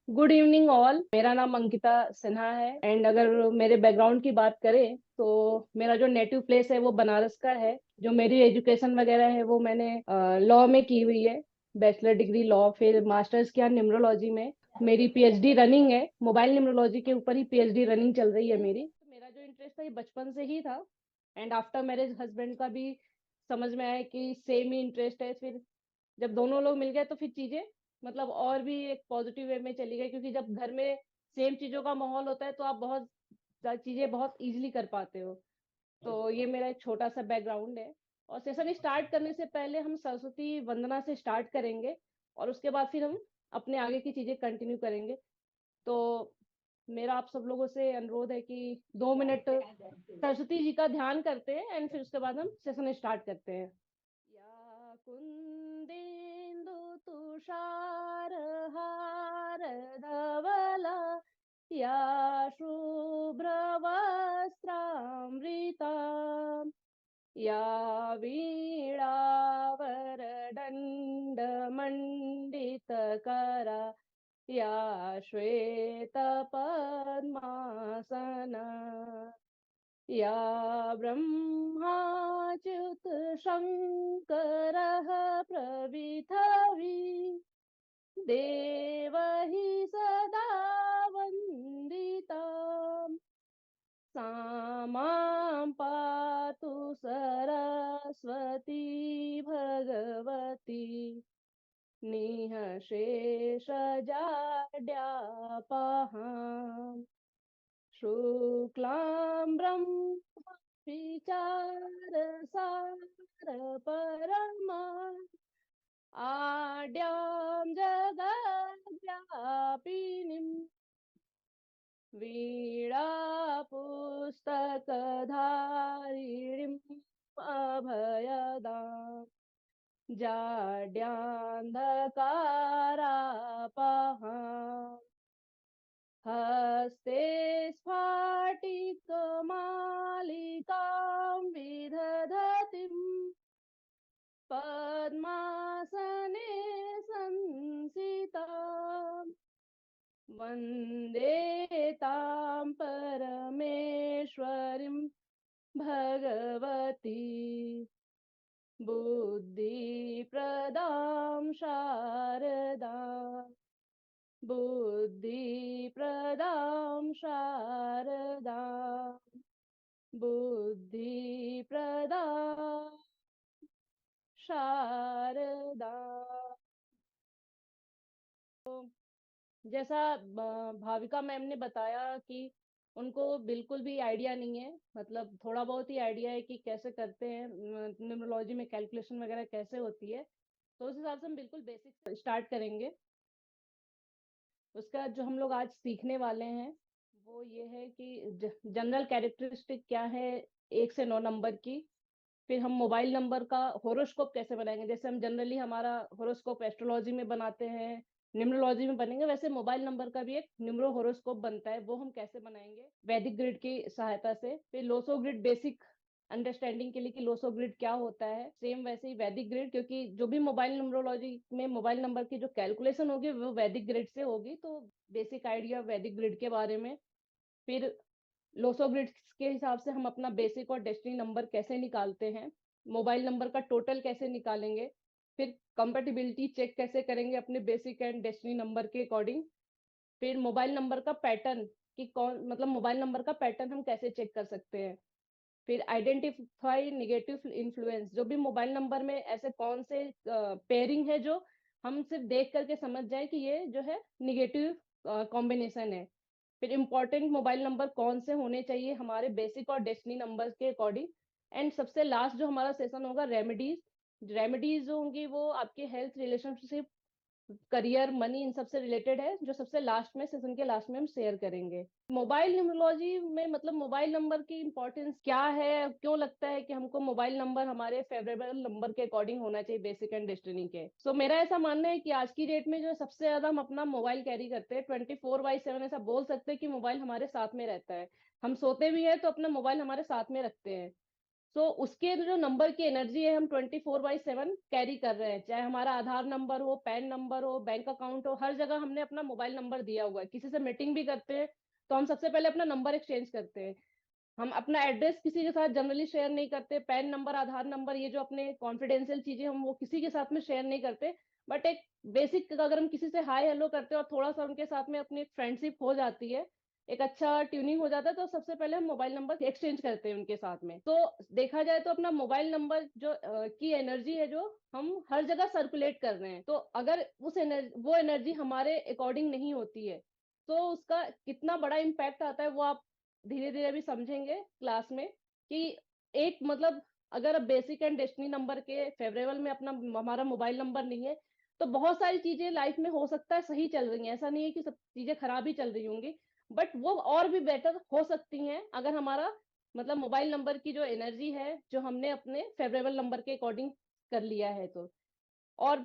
Good evening all. मेरा नाम अंकिता सिन्हा है एंड अगर मेरे बैकग्राउंड की बात करें तो मेरा जो नेटिव प्लेस है वो बनारस का है। जो मेरी एजुकेशन वगैरह है वो मैंने लॉ में की हुई है। बैचलर डिग्री लॉ, फिर मास्टर्स किया न्यूमरोलॉजी में। मेरी पीएचडी रनिंग है, मोबाइल न्यूमरोलॉजी के ऊपर ही पीएचडी रनिंग चल रही है मेरी। तो मेरा जो इंटरेस्ट था ये बचपन से ही था एंड आफ्टर मैरिज हस्बैंड का भी समझ में आया कि सेम ही इंटरेस्ट है। फिर जब दोनों लोग मिल गए तो फिर चीजें मतलब और भी एक पॉजिटिव वे में चली गई, क्योंकि जब घर में सेम चीजों का माहौल होता है तो आप बहुत चीजें बहुत इजीली कर पाते हो। तो ये मेरा एक छोटा सा बैकग्राउंड है। और सेशन स्टार्ट करने से पहले हम सरस्वती वंदना से स्टार्ट करेंगे और उसके बाद फिर हम अपने आगे की चीजें कंटिन्यू करेंगे। तो मेरा आप सब लोगों से अनुरोध है कि 2 मिनट सरस्वती जी का ध्यान करते हैं एंड फिर उसके बाद हम सेशन स्टार्ट करते हैं। या कुन्देन्दु तुषारहारधवला या शुभ्रवस्त्रामृता या वीणावरदण्डमण्डितकरा या श्वेतपद्मासना या ब्रह्माच्युतशङ्करः प्रभृतवी देवहि सदा वन्दिताम् सा मां पातु सरस्वती भगवती निःशेषजाड्यापहाम् शुक्लां विचारसारपरमा आड्यां जगद्व्यापिनीं वीणापुस्तकधारिणीम् अभयदाम् जाड्यान्धकारापहाम् हस्ते स्फाटिकमालिकां विदधतीं पद्मासने संसिताम् वन्दे तां परमेश्वरीं भगवती बुद्धिप्रदां शारदा बुद्धिप्रदां शारदा बुद्धिप्रदा शारदा। जैसा भाविका मैम ने बताया कि उनको बिल्कुल भी आइडिया नहीं है, मतलब थोड़ा बहुत ही आइडिया है कि कैसे करते हैं न्यूमरोलॉजी में कैलकुलेशन वगैरह कैसे होती है। तो उस हिसाब से हम बिल्कुल बेसिक स्टार्ट करेंगे। उसका जो हम लोग आज सीखने वाले हैं वो ये है कि जनरल कैरेक्टरिस्टिक क्या है 1 से 9 नंबर की। फिर हम मोबाइल नंबर का होरोस्कोप कैसे बनाएंगे, जैसे हम जनरली हमारा होरोस्कोप एस्ट्रोलॉजी में बनाते हैं, न्यूमरोलॉजी में बनेंगे, वैसे मोबाइल नंबर का भी एक न्यूमरो होरोस्कोप बनता है, वो हम कैसे बनाएंगे वैदिक ग्रिड की सहायता से। फिर लोसो ग्रिड बेसिक अंडरस्टैंडिंग के लिए कि लोसो ग्रिड क्या होता है, सेम वैसे ही वैदिक ग्रिड, क्योंकि जो भी मोबाइल न्यूमरोलॉजी में मोबाइल नंबर की जो कैलकुलेशन होगी वो वैदिक ग्रिड से होगी, तो बेसिक आइडिया वैदिक ग्रिड के बारे में। फिर लोसो ग्रिड्स के हिसाब से हम अपना बेसिक और डेस्टिनी नंबर कैसे निकालते हैं, मोबाइल नंबर का टोटल कैसे निकालेंगे, फिर कंपेटिबिलिटी चेक कैसे करेंगे अपने बेसिक एंड डेस्टिनी नंबर के अकॉर्डिंग। फिर मोबाइल नंबर का पैटर्न कि कौन मतलब मोबाइल नंबर का पैटर्न हम कैसे चेक कर सकते हैं। फिर आइडेंटिफाई निगेटिव इन्फ्लुएंस, जो भी मोबाइल नंबर में ऐसे कौन से पेयरिंग है जो हम सिर्फ देख करके समझ जाए कि ये जो है निगेटिव कॉम्बिनेशन है। फिर इंपॉर्टेंट मोबाइल नंबर कौन से होने चाहिए हमारे बेसिक और डेस्टिनी नंबर के अकॉर्डिंग। एंड सबसे लास्ट जो हमारा सेशन होगा रेमेडीज। रेमेडीज जो होंगी वो आपके health relationship career money in सबसे रिलेटेड है, जो सबसे लास्ट में सेशन के लास्ट में हम शेयर करेंगे। मोबाइल न्यूमरोलॉजी में मतलब मोबाइल नंबर की इंपॉर्टेंस क्या है, क्यों लगता है कि हमको मोबाइल नंबर हमारे फेवरेबल नंबर के अकॉर्डिंग होना चाहिए बेसिक एंड डेस्टिनी के। सो मेरा ऐसा मानना है कि आज की डेट में जो सबसे ज्यादा हम अपना मोबाइल कैरी करते हैं 24/7, ऐसा बोल सकते हैं कि मोबाइल हमारे साथ में रहता है। हम सोते भी है तो अपना मोबाइल हमारे साथ में रखते हैं। तो उसके जो नंबर की एनर्जी है हम 24/7 कैरी कर रहे हैं, चाहे हमारा आधार नंबर हो, पैन नंबर हो, बैंक अकाउंट हो, हर जगह हमने अपना मोबाइल नंबर दिया हुआ है। किसी से मीटिंग भी करते हैं तो हम सबसे पहले अपना नंबर एक्सचेंज करते हैं। हम अपना एड्रेस किसी के साथ जनरली शेयर नहीं करते, पैन नंबर, आधार नंबर, ये जो अपने कॉन्फिडेंशियल चीजें हम वो किसी के साथ में शेयर नहीं करते। बट एक बेसिक अगर हम किसी से हाय हेलो करते हैं और थोड़ा सा उनके साथ में अपनी फ्रेंडशिप हो जाती है, एक अच्छा ट्यूनिंग हो जाता है, तो सबसे पहले हम मोबाइल नंबर एक्सचेंज करते हैं उनके साथ में। तो देखा जाए तो अपना मोबाइल नंबर जो की एनर्जी है, जो हम हर जगह सर्कुलेट कर रहे हैं, तो अगर उस एनर्जी, वो एनर्जी हमारे अकॉर्डिंग नहीं होती है, तो उसका कितना बड़ा इम्पैक्ट आता है वो आप धीरे धीरे भी समझेंगे क्लास में। कि एक मतलब अगर बेसिक एंड डेस्टिनी नंबर के फेवरेबल में अपना हमारा मोबाइल नंबर नहीं है, तो बहुत सारी चीजें लाइफ में हो सकता है सही चल रही हैं, ऐसा नहीं है कि सब चीजें खराब ही चल रही होंगी, बट वो और भी बेटर हो सकती हैं अगर हमारा मतलब मोबाइल नंबर की जो एनर्जी है जो हमने अपने फेवरेबल नंबर के अकॉर्डिंग कर लिया है तो। और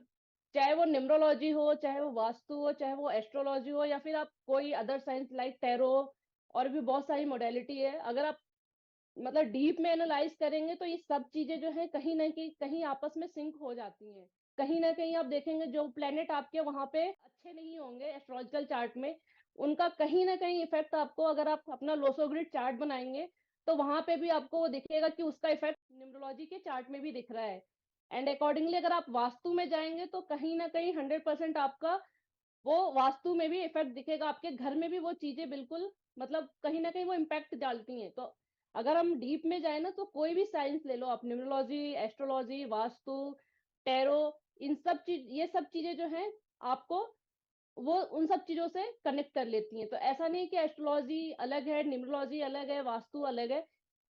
चाहे वो न्यूमरोलॉजी हो, चाहे वो वास्तु हो, चाहे वो एस्ट्रोलॉजी हो, या फिर आप कोई अदर साइंस लाइक टैरो, और भी बहुत सारी मोडेलिटी है, अगर आप मतलब डीप में एनालाइज करेंगे तो ये सब चीजें जो है कहीं ना कहीं आपस में सिंक हो जाती हैं। कहीं ना कहीं आप देखेंगे जो प्लेनेट आपके वहां पे अच्छे नहीं होंगे एस्ट्रोलॉजिकल चार्ट में, उनका कहीं ना कहीं इफेक्ट आपको, अगर आप अपना लोसोग्रिड चार्ट बनाएंगे तो वहां पे भी आपको वो दिखेगा कि उसका इफेक्ट न्यूमरोलॉजी के चार्ट में भी दिख रहा है। एंड अकॉर्डिंगली अगर आप वास्तु में जाएंगे तो कहीं ना कहीं 100% आपका वो वास्तु में भी इफेक्ट दिखेगा, आपके घर में भी वो चीजें बिल्कुल मतलब कहीं ना कहीं वो इम्पैक्ट डालती हैं। तो अगर हम डीप में जाए ना, तो कोई भी साइंस ले लो आप, न्यूमरोलॉजी, एस्ट्रोलॉजी, वास्तु, टैरो, इन सब चीज, ये सब चीजें जो हैं आपको वो उन सब चीजों से कनेक्ट कर लेती हैं। तो ऐसा नहीं कि एस्ट्रोलॉजी अलग है, न्यूमरोलॉजी अलग है, वास्तु अलग है,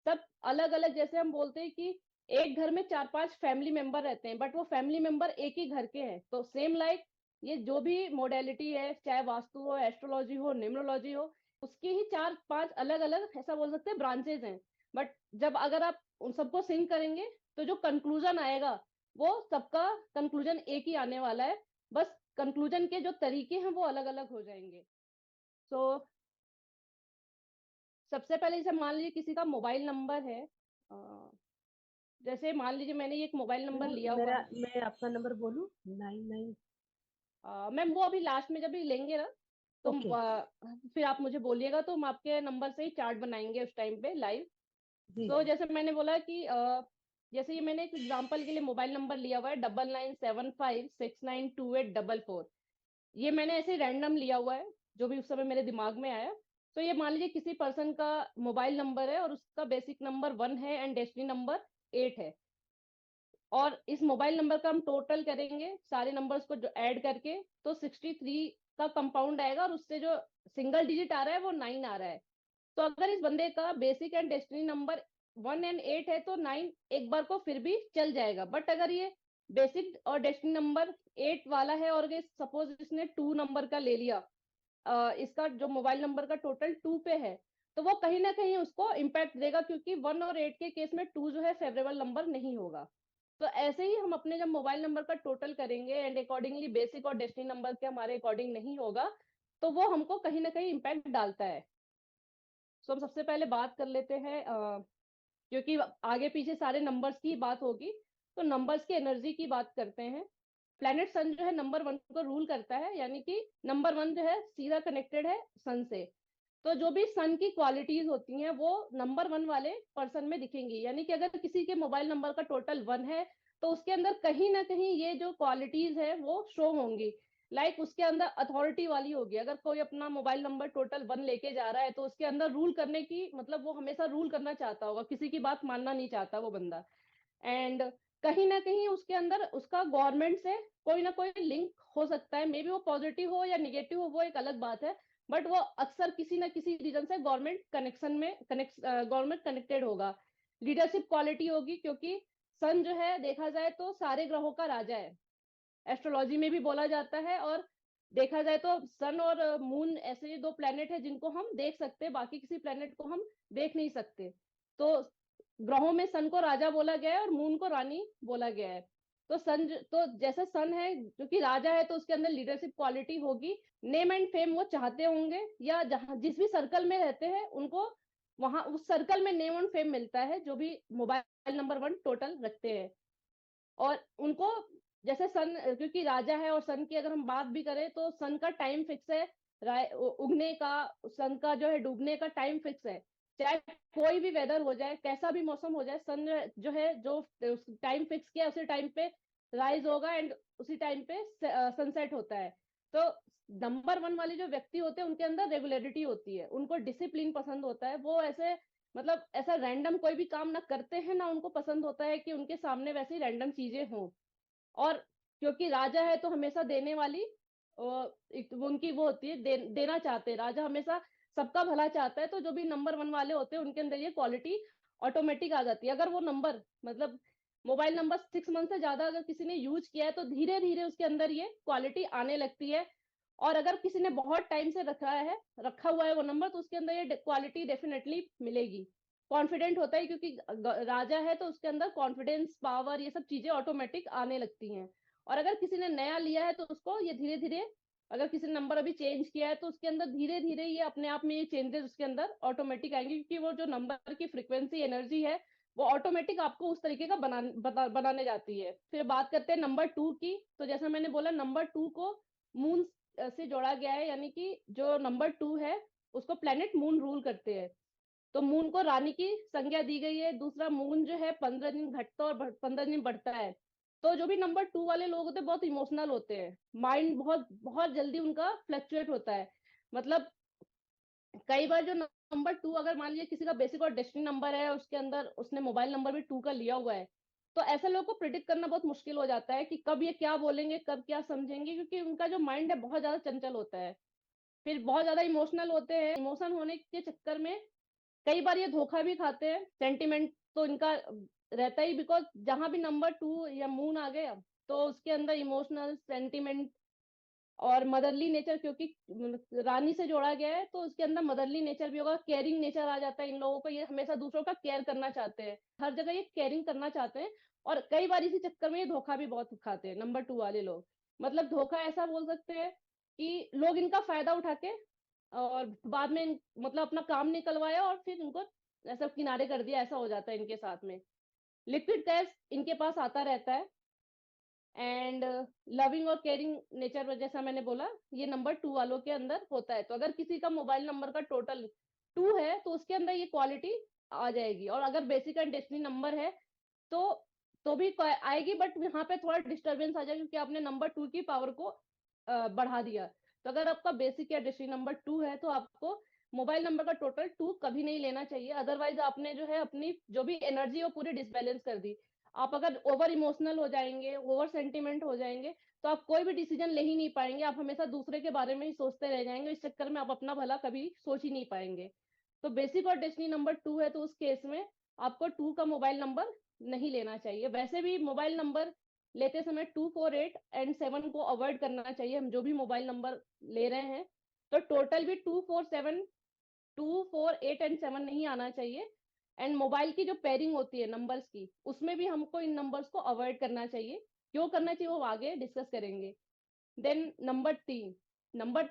सब अलग अलग। जैसे हम बोलते हैं कि एक घर में 4-5 फैमिली मेंबर रहते हैं, बट वो फैमिली मेंबर एक ही घर के हैं, तो सेम लाइक ये जो भी मोडेलिटी है, चाहे वास्तु हो, एस्ट्रोलॉजी हो, न्यूमरोलॉजी हो, उसकी ही 4-5 अलग अलग ऐसा बोल सकते हैं ब्रांचेज हैं। बट जब अगर आप उन सबको सिंक करेंगे तो जो कंक्लूजन आएगा वो सबका कंक्लूजन एक ही आने वाला है, बस कंक्लूजन के जो तरीके हैं वो अलग अलग हो जाएंगे। सो सबसे पहले जैसे मान लीजिए किसी का मोबाइल नंबर है, जैसे मान लीजिए मैंने ये एक मोबाइल नंबर लिया हुआ मेरा है। मैं अपना नंबर बोलूं? 99। मैम वो अभी लास्ट में जब भी लेंगे ना, तो ओके। फिर आप मुझे बोलिएगा तो हम आपके नंबर से ही चार्ट बनाएंगे उस टाइम पे लाइव। जी सो जी। जैसे मैंने बोला कि जैसे ये मैंने एक एग्जांपल के लिए मोबाइल नंबर लिया हुआ है 9975692844। ये मैंने ऐसे रैंडम लिया हुआ है, जो भी उस समय मेरे दिमाग में आया। तो ये मान लीजिए किसी पर्सन का मोबाइल नंबर है और उसका बेसिक नंबर 1 है एंड डेस्टिनी नंबर 8 है। और इस मोबाइल नंबर का हम टोटल करेंगे सारे नंबर्स को जो ऐड करके, तो 63 का कंपाउंड आएगा, और उससे जो सिंगल डिजिट आ रहा है वो 9 आ रहा है। तो अगर इस बंदे का basic and destiny number 1 and 8 है तो 9 एक बार को फिर भी चल जाएगा। बट अगर ये बेसिक और डेस्टिनी नंबर 8 वाला है और सपोज इसने 2 नंबर का ले लिया, इसका जो मोबाइल नंबर का टोटल 2 पे है, तो वो कहीं ना कहीं उसको इम्पैक्ट देगा, क्योंकि 1 और 8 के केस में 2 जो है फेवरेबल नंबर नहीं होगा। तो ऐसे ही हम अपने जब मोबाइल नंबर का टोटल करेंगे एंड अकॉर्डिंगली बेसिक और डेस्टिनी नंबर के हमारे अकॉर्डिंग नहीं होगा, तो वो हमको कहीं ना कहीं इम्पैक्ट डालता है। सो हम सबसे पहले बात कर लेते हैं, क्योंकि आगे पीछे सारे नंबर्स की बात होगी, तो नंबर्स की एनर्जी की बात करते हैं। प्लेनेट सन जो है नंबर 1 को रूल करता है, यानी कि नंबर 1 जो है सीधा कनेक्टेड है सन से। तो जो भी सन की क्वालिटीज होती हैं वो नंबर 1 वाले पर्सन में दिखेंगी, यानी कि अगर किसी के मोबाइल नंबर का टोटल 1 है तो उसके अंदर कहीं ना कहीं ये जो क्वालिटीज है वो शो होंगी। लाइक उसके अंदर अथॉरिटी वाली होगी। अगर कोई अपना मोबाइल नंबर टोटल 1 लेके जा रहा है तो उसके अंदर रूल करने की मतलब वो हमेशा रूल करना चाहता होगा, किसी की बात मानना नहीं चाहता वो बंदा। एंड कहीं ना कहीं उसके अंदर उसका गवर्नमेंट से कोई ना कोई लिंक हो सकता है, मे बी वो पॉजिटिव हो या निगेटिव हो वो एक अलग बात है, बट वो अक्सर किसी ना किसी रीजन से गवर्नमेंट कनेक्शन में गवर्नमेंट कनेक्टेड होगा। लीडरशिप क्वालिटी होगी, क्योंकि सन जो है देखा जाए तो सारे ग्रहों का राजा है, एस्ट्रोलॉजी में भी बोला जाता है। और देखा जाए तो सन और मून ऐसे दो प्लेनेट है जिनको हम देख सकते हैं, बाकी किसी प्लेनेट को हम देख नहीं सकते। तो ग्रहों में सन को राजा बोला गया है और मून को रानी बोला गया है। तो तो जैसे सन है जो कि राजा है, तो उसके अंदर लीडरशिप क्वालिटी होगी। नेम एंड फेम वो चाहते होंगे, या जहां जिस भी सर्कल में रहते हैं उनको वहां उस सर्कल में नेम और फेम मिलता है जो भी मोबाइल नंबर 1 टोटल रखते हैं। और उनको जैसे सन, क्योंकि राजा है और सन की अगर हम बात भी करें तो सन का टाइम फिक्स है, उगने का, सन का जो है डूबने का टाइम फिक्स है। चाहे कोई भी वेदर हो जाए, कैसा भी मौसम हो जाए, सन जो है जो टाइम फिक्स किया उसी टाइम पे राइज होगा एंड उसी टाइम पे सनसेट होता है। तो नंबर 1 वाले जो व्यक्ति होते हैं उनके अंदर रेगुलरिटी होती है, उनको डिसिप्लिन पसंद होता है। वो ऐसे मतलब ऐसा रैंडम कोई भी काम ना करते हैं, ना उनको पसंद होता है कि उनके सामने वैसी रैंडम चीजें हों। और क्योंकि राजा है तो हमेशा देने वाली उनकी वो होती है, देना चाहते हैं राजा, हमेशा सबका भला चाहता है। तो जो भी नंबर 1 वाले होते हैं उनके अंदर ये क्वालिटी ऑटोमेटिक आ जाती है। अगर वो नंबर मतलब मोबाइल नंबर 6 मंथ से ज्यादा अगर किसी ने यूज किया है तो धीरे धीरे उसके अंदर ये क्वालिटी आने लगती है। और अगर किसी ने बहुत टाइम से रखा हुआ है वो नंबर, तो उसके अंदर ये क्वालिटी डेफिनेटली मिलेगी। कॉन्फिडेंट होता है क्योंकि राजा है तो उसके अंदर कॉन्फिडेंस, पावर, ये सब चीजें ऑटोमेटिक आने लगती हैं। और अगर किसी ने नया लिया है तो उसको ये धीरे धीरे, अगर किसी ने नंबर अभी चेंज किया है तो उसके अंदर धीरे धीरे ये अपने आप में ये चेंजेस उसके अंदर ऑटोमेटिक आएंगे, क्योंकि वो जो नंबर की फ्रिक्वेंसी एनर्जी है वो ऑटोमेटिक आपको उस तरीके का बनाने जाती है। फिर बात करते हैं नंबर 2 की। तो जैसा मैंने बोला, नंबर 2 को मून से जोड़ा गया है, यानी कि जो नंबर 2 है उसको प्लेनेट मून रूल करते हैं। तो मून को रानी की संज्ञा दी गई है। दूसरा, मून जो है 15 दिन घटता और 15 दिन बढ़ता है। तो जो भी नंबर 2 वाले लोग होते हैं बहुत इमोशनल होते हैं, माइंड बहुत बहुत जल्दी उनका फ्लक्चुएट होता है। मतलब कई बार जो नंबर 2, अगर मान लीजिए किसी का बेसिक और डेस्टिनी नंबर है, उसके अंदर उसने मोबाइल नंबर भी 2 का लिया हुआ है, तो ऐसे लोगों को प्रिडिक्ट करना बहुत मुश्किल हो जाता है कि कब ये क्या बोलेंगे, कब क्या समझेंगे, क्योंकि उनका जो माइंड है बहुत ज्यादा चंचल होता है। फिर बहुत ज्यादा इमोशनल होते हैं। इमोशन होने के चक्कर में कई बार ये धोखा भी खाते हैं। सेंटिमेंट तो इनका रहता ही, बिकॉज जहां भी नंबर 2 या मून आ गया तो उसके अंदर इमोशनल, सेंटिमेंट और मदरली नेचर, क्योंकि रानी से जोड़ा गया है तो उसके अंदर मदरली नेचर भी होगा, केयरिंग नेचर आ जाता है इन लोगों को। ये हमेशा दूसरों का केयर करना चाहते हैं, हर जगह ये केयरिंग करना चाहते हैं। और कई बार इसी चक्कर में ये धोखा भी बहुत खाते हैं नंबर 2 वाले लोग। मतलब धोखा ऐसा बोल सकते हैं कि लोग इनका फायदा उठा के और बाद में मतलब अपना काम निकलवाया और फिर इनको ऐसा किनारे कर दिया, ऐसा हो जाता है इनके साथ में। लिक्विड कैश इनके पास आता रहता है। एंड लविंग और केयरिंग नेचर, जैसा मैंने बोला, ये नंबर 2 वालों के अंदर होता है। तो अगर किसी का मोबाइल नंबर का टोटल 2 है तो उसके अंदर ये क्वालिटी आ जाएगी। और अगर बेसिक एंड डेस्टिनी नंबर है तो तो भी आएगी, बट यहाँ पे थोड़ा डिस्टरबेंस आ जाएगा क्योंकि आपने नंबर 2 की पावर को बढ़ा दिया। तो अगर आपका बेसिक या डेस्टिनी नंबर 2 है तो आपको मोबाइल नंबर का टोटल 2 कभी नहीं लेना चाहिए। अदरवाइज आपने जो है अपनी जो भी एनर्जी वो पूरी डिसबैलेंस कर दी। आप अगर ओवर इमोशनल हो जाएंगे, ओवर सेंटिमेंट हो जाएंगे, तो आप कोई भी डिसीजन ले ही नहीं पाएंगे। आप हमेशा दूसरे के बारे में ही सोचते रह जाएंगे, इस चक्कर में आप अपना भला कभी सोच ही नहीं पाएंगे। तो बेसिक और डेस्टिनी नंबर 2 है तो उस केस में आपको 2 का मोबाइल नंबर नहीं लेना चाहिए। वैसे भी मोबाइल नंबर लेते समय 2, 4, 8 एंड 7 को अवॉइड करना चाहिए। हम जो भी मोबाइल नंबर ले रहे हैं तो टोटल भी 2, 4, 7 नहीं आना चाहिए। एंड मोबाइल की जो पेयरिंग होती है नंबर्स की, उसमें भी हमको इन नंबर्स को अवॉइड करना चाहिए। क्यों करना चाहिए वो आगे डिस्कस करेंगे। देन नंबर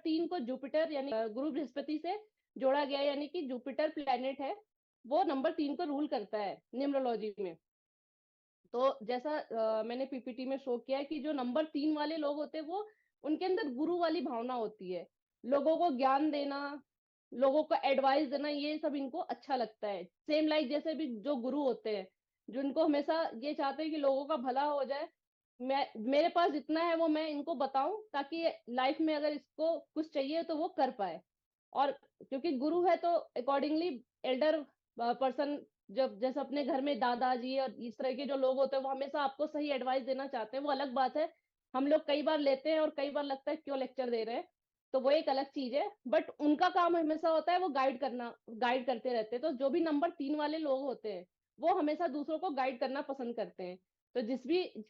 3 को जुपिटर यानी गुरु बृहस्पति से जोड़ा गया है, यानी कि जुपिटर प्लेनेट है, वो नंबर 3 को रूल करता है न्यूमरोलॉजी में। तो जैसा मैंने पीपीटी में शो किया है कि जो नंबर 3 वाले लोग होते हैं वो, उनके अंदर गुरु वाली भावना होती है। लोगों को ज्ञान देना, लोगों को एडवाइस देना, ये सब इनको अच्छा लगता है। सेम लाइक जैसे भी जो गुरु होते हैं, जिनको हमेशा ये चाहते हैं कि लोगों का भला हो जाए, मैं मेरे पास जितना है वो मैं इनको बताऊं ताकि लाइफ में अगर इसको कुछ चाहिए तो वो कर पाए। और क्योंकि गुरु है तो अकॉर्डिंगली एल्डर पर्सन, जब जैसे अपने घर में दादाजी और इस तरह के जो लोग होते हैं वो हमेशा आपको सही एडवाइस देना चाहते हैं, वो अलग बात है। हम लोग कई बार लेते हैं और कई बार लगता है क्यों लेक्चर दे रहे हैं, तो वो एक अलग चीज है। बट उनका काम हमेशा होता है वो गाइड करते रहते हैं। तो जो भी नंबर 3 वाले लोग होते हैं वो हमेशा दूसरों को गाइड करना पसंद करते हैं। तो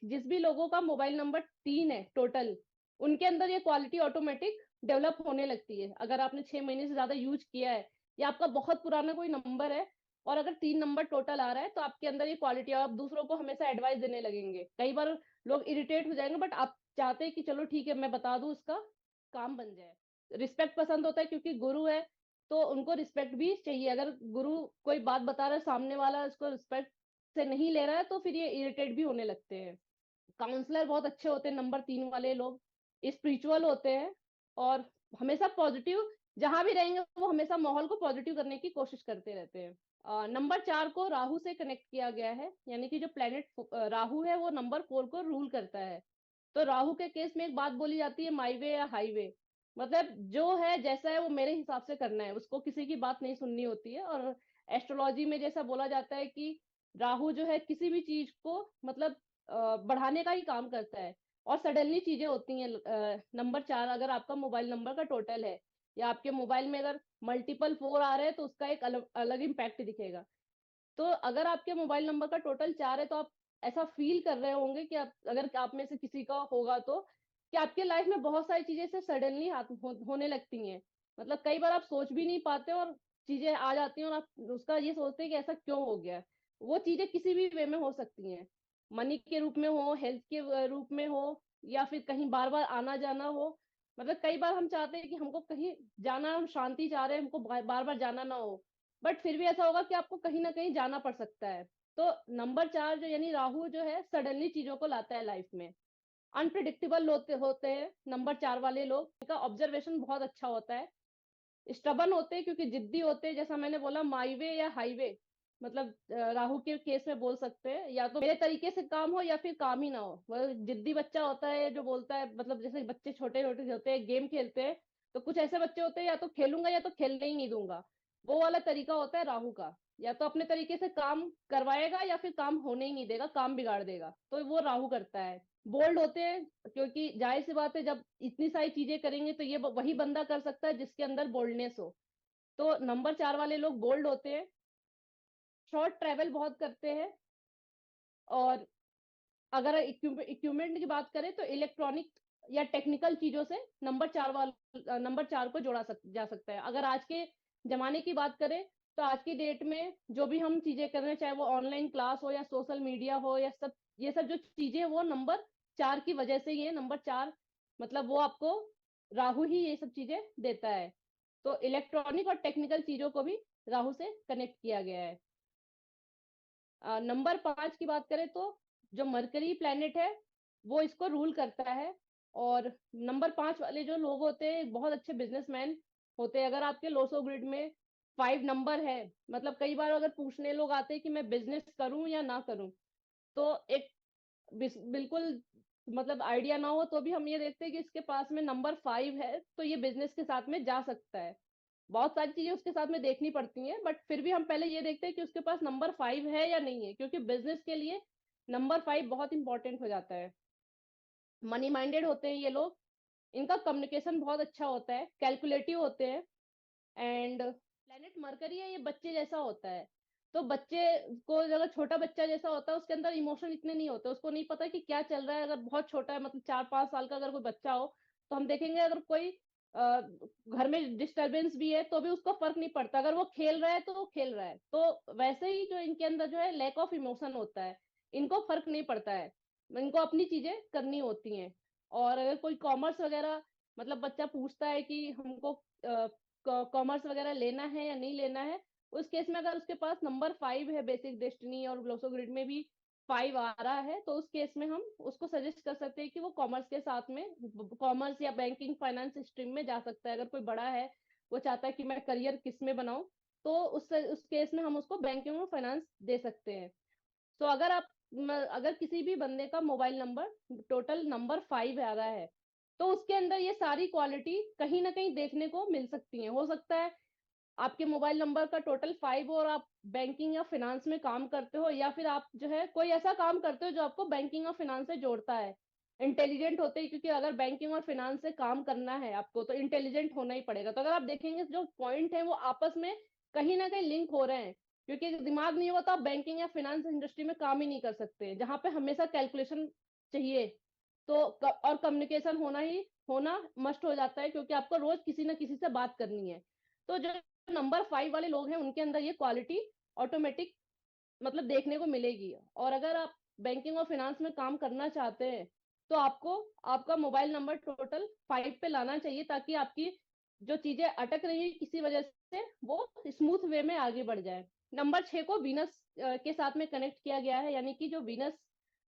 जिस भी लोगों का मोबाइल नंबर 3 है टोटल, उनके अंदर ये क्वालिटी ऑटोमेटिक डेवलप होने लगती है। अगर आपने 6 महीने से ज्यादा यूज किया है या आपका बहुत पुराना कोई नंबर है और अगर 3 नंबर टोटल आ रहा है तो आपके अंदर ये क्वालिटी, आप दूसरों को हमेशा एडवाइस देने लगेंगे। कई बार लोग इरिटेट हो जाएंगे बट आप चाहते हैं कि चलो ठीक है मैं बता दूं, उसका काम बन जाए। रिस्पेक्ट पसंद होता है क्योंकि गुरु है, तो उनको रिस्पेक्ट भी चाहिए। अगर गुरु कोई बात बता रहा है, सामने वाला उसको रिस्पेक्ट से नहीं ले रहा है, तो फिर ये इरिटेट भी होने लगते हैं। काउंसलर बहुत अच्छे होते हैं, नंबर 3 वाले लोग स्पिरिचुअल होते हैं और हमेशा पॉजिटिव, जहां भी रहेंगे वो हमेशा माहौल को पॉजिटिव करने की कोशिश करते रहते हैं। नंबर 4 को राहु से कनेक्ट किया गया है, यानी कि जो प्लेनेट राहु है वो नंबर 4 को रूल करता है। तो राहु के केस में एक बात बोली जाती है, माई वे या हाईवे, मतलब जो है जैसा है वो मेरे हिसाब से करना है, उसको किसी की बात नहीं सुननी होती है। और एस्ट्रोलॉजी में जैसा बोला जाता है कि राहु जो है किसी भी चीज को मतलब बढ़ाने का ही काम करता है। और सडनली चीजें होती हैं। नंबर 4 अगर आपका मोबाइल नंबर का टोटल है, या आपके मोबाइल में अगर मल्टीपल 4 आ रहे हैं, तो उसका एक अलग अलग इम्पैक्ट दिखेगा। तो अगर आपके मोबाइल नंबर का टोटल 4 है, तो आप ऐसा फील कर रहे होंगे कि अगर आप में से किसी का होगा तो, कि आपके लाइफ में बहुत सारी चीजें से सडनली होने लगती हैं। मतलब कई बार आप सोच भी नहीं पाते और चीजें आ जाती हैं, और आप उसका ये सोचते हैं कि ऐसा क्यों हो गया। वो चीजें किसी भी वे में हो सकती हैं, मनी के रूप में हो, हेल्थ के रूप में हो, या फिर कहीं बार बार आना जाना हो। मतलब कई बार हम चाहते हैं कि हमको कहीं जाना, हम शांति चाह रहे हैं, हमको बार बार जाना ना हो, बट फिर भी ऐसा होगा कि आपको कहीं ना कहीं जाना पड़ सकता है। तो नंबर 4 जो यानी राहु जो है सडनली चीजों को लाता है लाइफ में। अनप्रिडिक्टेबल होते होते हैं नंबर 4 वाले लोग, इनका ऑब्जर्वेशन बहुत अच्छा होता है। स्टबन होते हैं क्योंकि जिद्दी होते हैं, जैसा मैंने बोला माई वे या हाईवे, मतलब राहु के केस में बोल सकते हैं, या तो मेरे तरीके से काम हो या फिर काम ही ना हो। वह जिद्दी बच्चा होता है जो बोलता है, मतलब जैसे बच्चे छोटे छोटे होते हैं गेम खेलते हैं, तो कुछ ऐसे बच्चे होते हैं या तो खेलूंगा या तो खेलने ही नहीं दूंगा। वो वाला तरीका होता है राहु का, या तो अपने तरीके से काम करवाएगा या फिर काम होने ही नहीं देगा, काम बिगाड़ देगा, तो वो राहु करता है। बोल्ड होते हैं क्योंकि जाहिर सी बात है, जब इतनी सारी चीजें करेंगे तो ये वही बंदा कर सकता है जिसके अंदर बोल्डनेस हो। तो नंबर 4 वाले लोग बोल्ड होते हैं, शॉर्ट ट्रेवल बहुत करते हैं। और अगर इक्विपमेंट की बात करें तो इलेक्ट्रॉनिक या टेक्निकल चीजों से नंबर 4 को जा सकता है। अगर आज के जमाने की बात करें, तो आज की डेट में जो भी हम चीजें कर रहे हैं, चाहे वो ऑनलाइन क्लास हो या सोशल मीडिया हो या सब, ये सब जो चीजें वो नंबर 4 की वजह से ही है। नंबर 4 मतलब वो आपको राहु ही ये सब चीजें देता है। तो इलेक्ट्रॉनिक और टेक्निकल चीजों को भी राहु से कनेक्ट किया गया है। नंबर 5 की बात करें तो जो मरकरी प्लेनेट है वो इसको रूल करता है। और नंबर 5 वाले जो लोग होते हैं बहुत अच्छे बिजनेसमैन होते हैं। अगर आपके लोसो ग्रिड में 5 नंबर है, मतलब कई बार अगर पूछने लोग आते हैं कि मैं बिजनेस करूं या ना करूं, तो एक बिल्कुल मतलब आइडिया ना हो तो भी हम ये देखते हैं कि इसके पास में नंबर 5 है, तो ये बिजनेस के साथ में जा सकता है। बहुत सारी चीजें उसके साथ में देखनी पड़ती हैं, बट फिर भी हम पहले ये देखते हैं कि उसके पास नंबर 5 है या नहीं है, क्योंकि बिजनेस के लिए नंबर 5 बहुत इंपॉर्टेंट हो जाता है। मनी माइंडेड होते हैं ये लोग, इनका कम्युनिकेशन बहुत अच्छा होता है, कैलकुलेटिव होते हैं। एंड प्लेनेट मरकरी है, ये बच्चे जैसा होता है। तो बच्चे को, अगर छोटा बच्चा जैसा होता है, उसके अंदर इमोशन इतने नहीं होते, उसको नहीं पता कि क्या चल रहा है। अगर बहुत छोटा है, मतलब 4-5 साल का अगर कोई बच्चा हो, तो हम देखेंगे अगर कोई घर में डिस्टरबेंस भी है तो भी उसको फर्क नहीं पड़ता, अगर वो खेल रहा है तो वो खेल रहा है। तो वैसे ही जो इनके अंदर जो है लैक ऑफ इमोशन होता है, इनको फर्क नहीं पड़ता है, इनको अपनी चीजें करनी होती हैं। और अगर कोई कॉमर्स वगैरह, मतलब बच्चा पूछता है कि हमको कॉमर्स वगैरह लेना है या नहीं लेना है, उस केस में अगर उसके पास नंबर 5 है, बेसिक डेस्टिनी और ग्लोसो ग्रिड में भी 5 आ रहा है, तो उस केस में हम उसको सजेस्ट कर सकते हैं कि वो कॉमर्स के साथ में कॉमर्स या बैंकिंग फाइनेंस स्ट्रीम में जा सकता है। अगर कोई बड़ा है, वो चाहता है कि मैं करियर किस में बनाऊं, तो उस केस में हम उसको बैंकिंग और फाइनेंस दे सकते हैं। तो अगर किसी भी बंदे का मोबाइल नंबर टोटल नंबर 5 आ रहा है, तो उसके अंदर ये सारी क्वालिटी कहीं ना कहीं देखने को मिल सकती है। हो सकता है आपके मोबाइल नंबर का टोटल 5 और आप बैंकिंग या फिनेंस में काम करते हो, या फिर आप जो है कोई ऐसा काम करते हो जो आपको बैंकिंग और फिनेंस से जोड़ता है। इंटेलिजेंट होते हैं, क्योंकि अगर बैंकिंग और फिनेंस से काम करना है आपको, तो इंटेलिजेंट होना ही पड़ेगा। तो अगर आप देखेंगे जो पॉइंट है वो आपस में कहीं ना कहीं लिंक हो रहे हैं, क्योंकि दिमाग नहीं होगा तो आप बैंकिंग या फिनेंस इंडस्ट्री में काम ही नहीं कर सकते, जहां पे हमेशा कैलकुलेशन चाहिए। तो और कम्युनिकेशन होना मस्ट हो जाता है, क्योंकि आपको रोज किसी ना किसी से बात करनी है। तो जो नंबर 5 वाले लोग हैं उनके अंदर ये क्वालिटी ऑटोमेटिक मतलब देखने को मिलेगी। और अगर आप बैंकिंग और फाइनेंस में काम करना चाहते हैं, तो आपको आपका मोबाइल नंबर टोटल 5 पे लाना चाहिए, ताकि आपकी जो चीजें अटक रही है किसी वजह से वो स्मूथ वे में आगे बढ़ जाए। नंबर 6 को वीनस के साथ में कनेक्ट किया गया है, यानी कि जो वीनस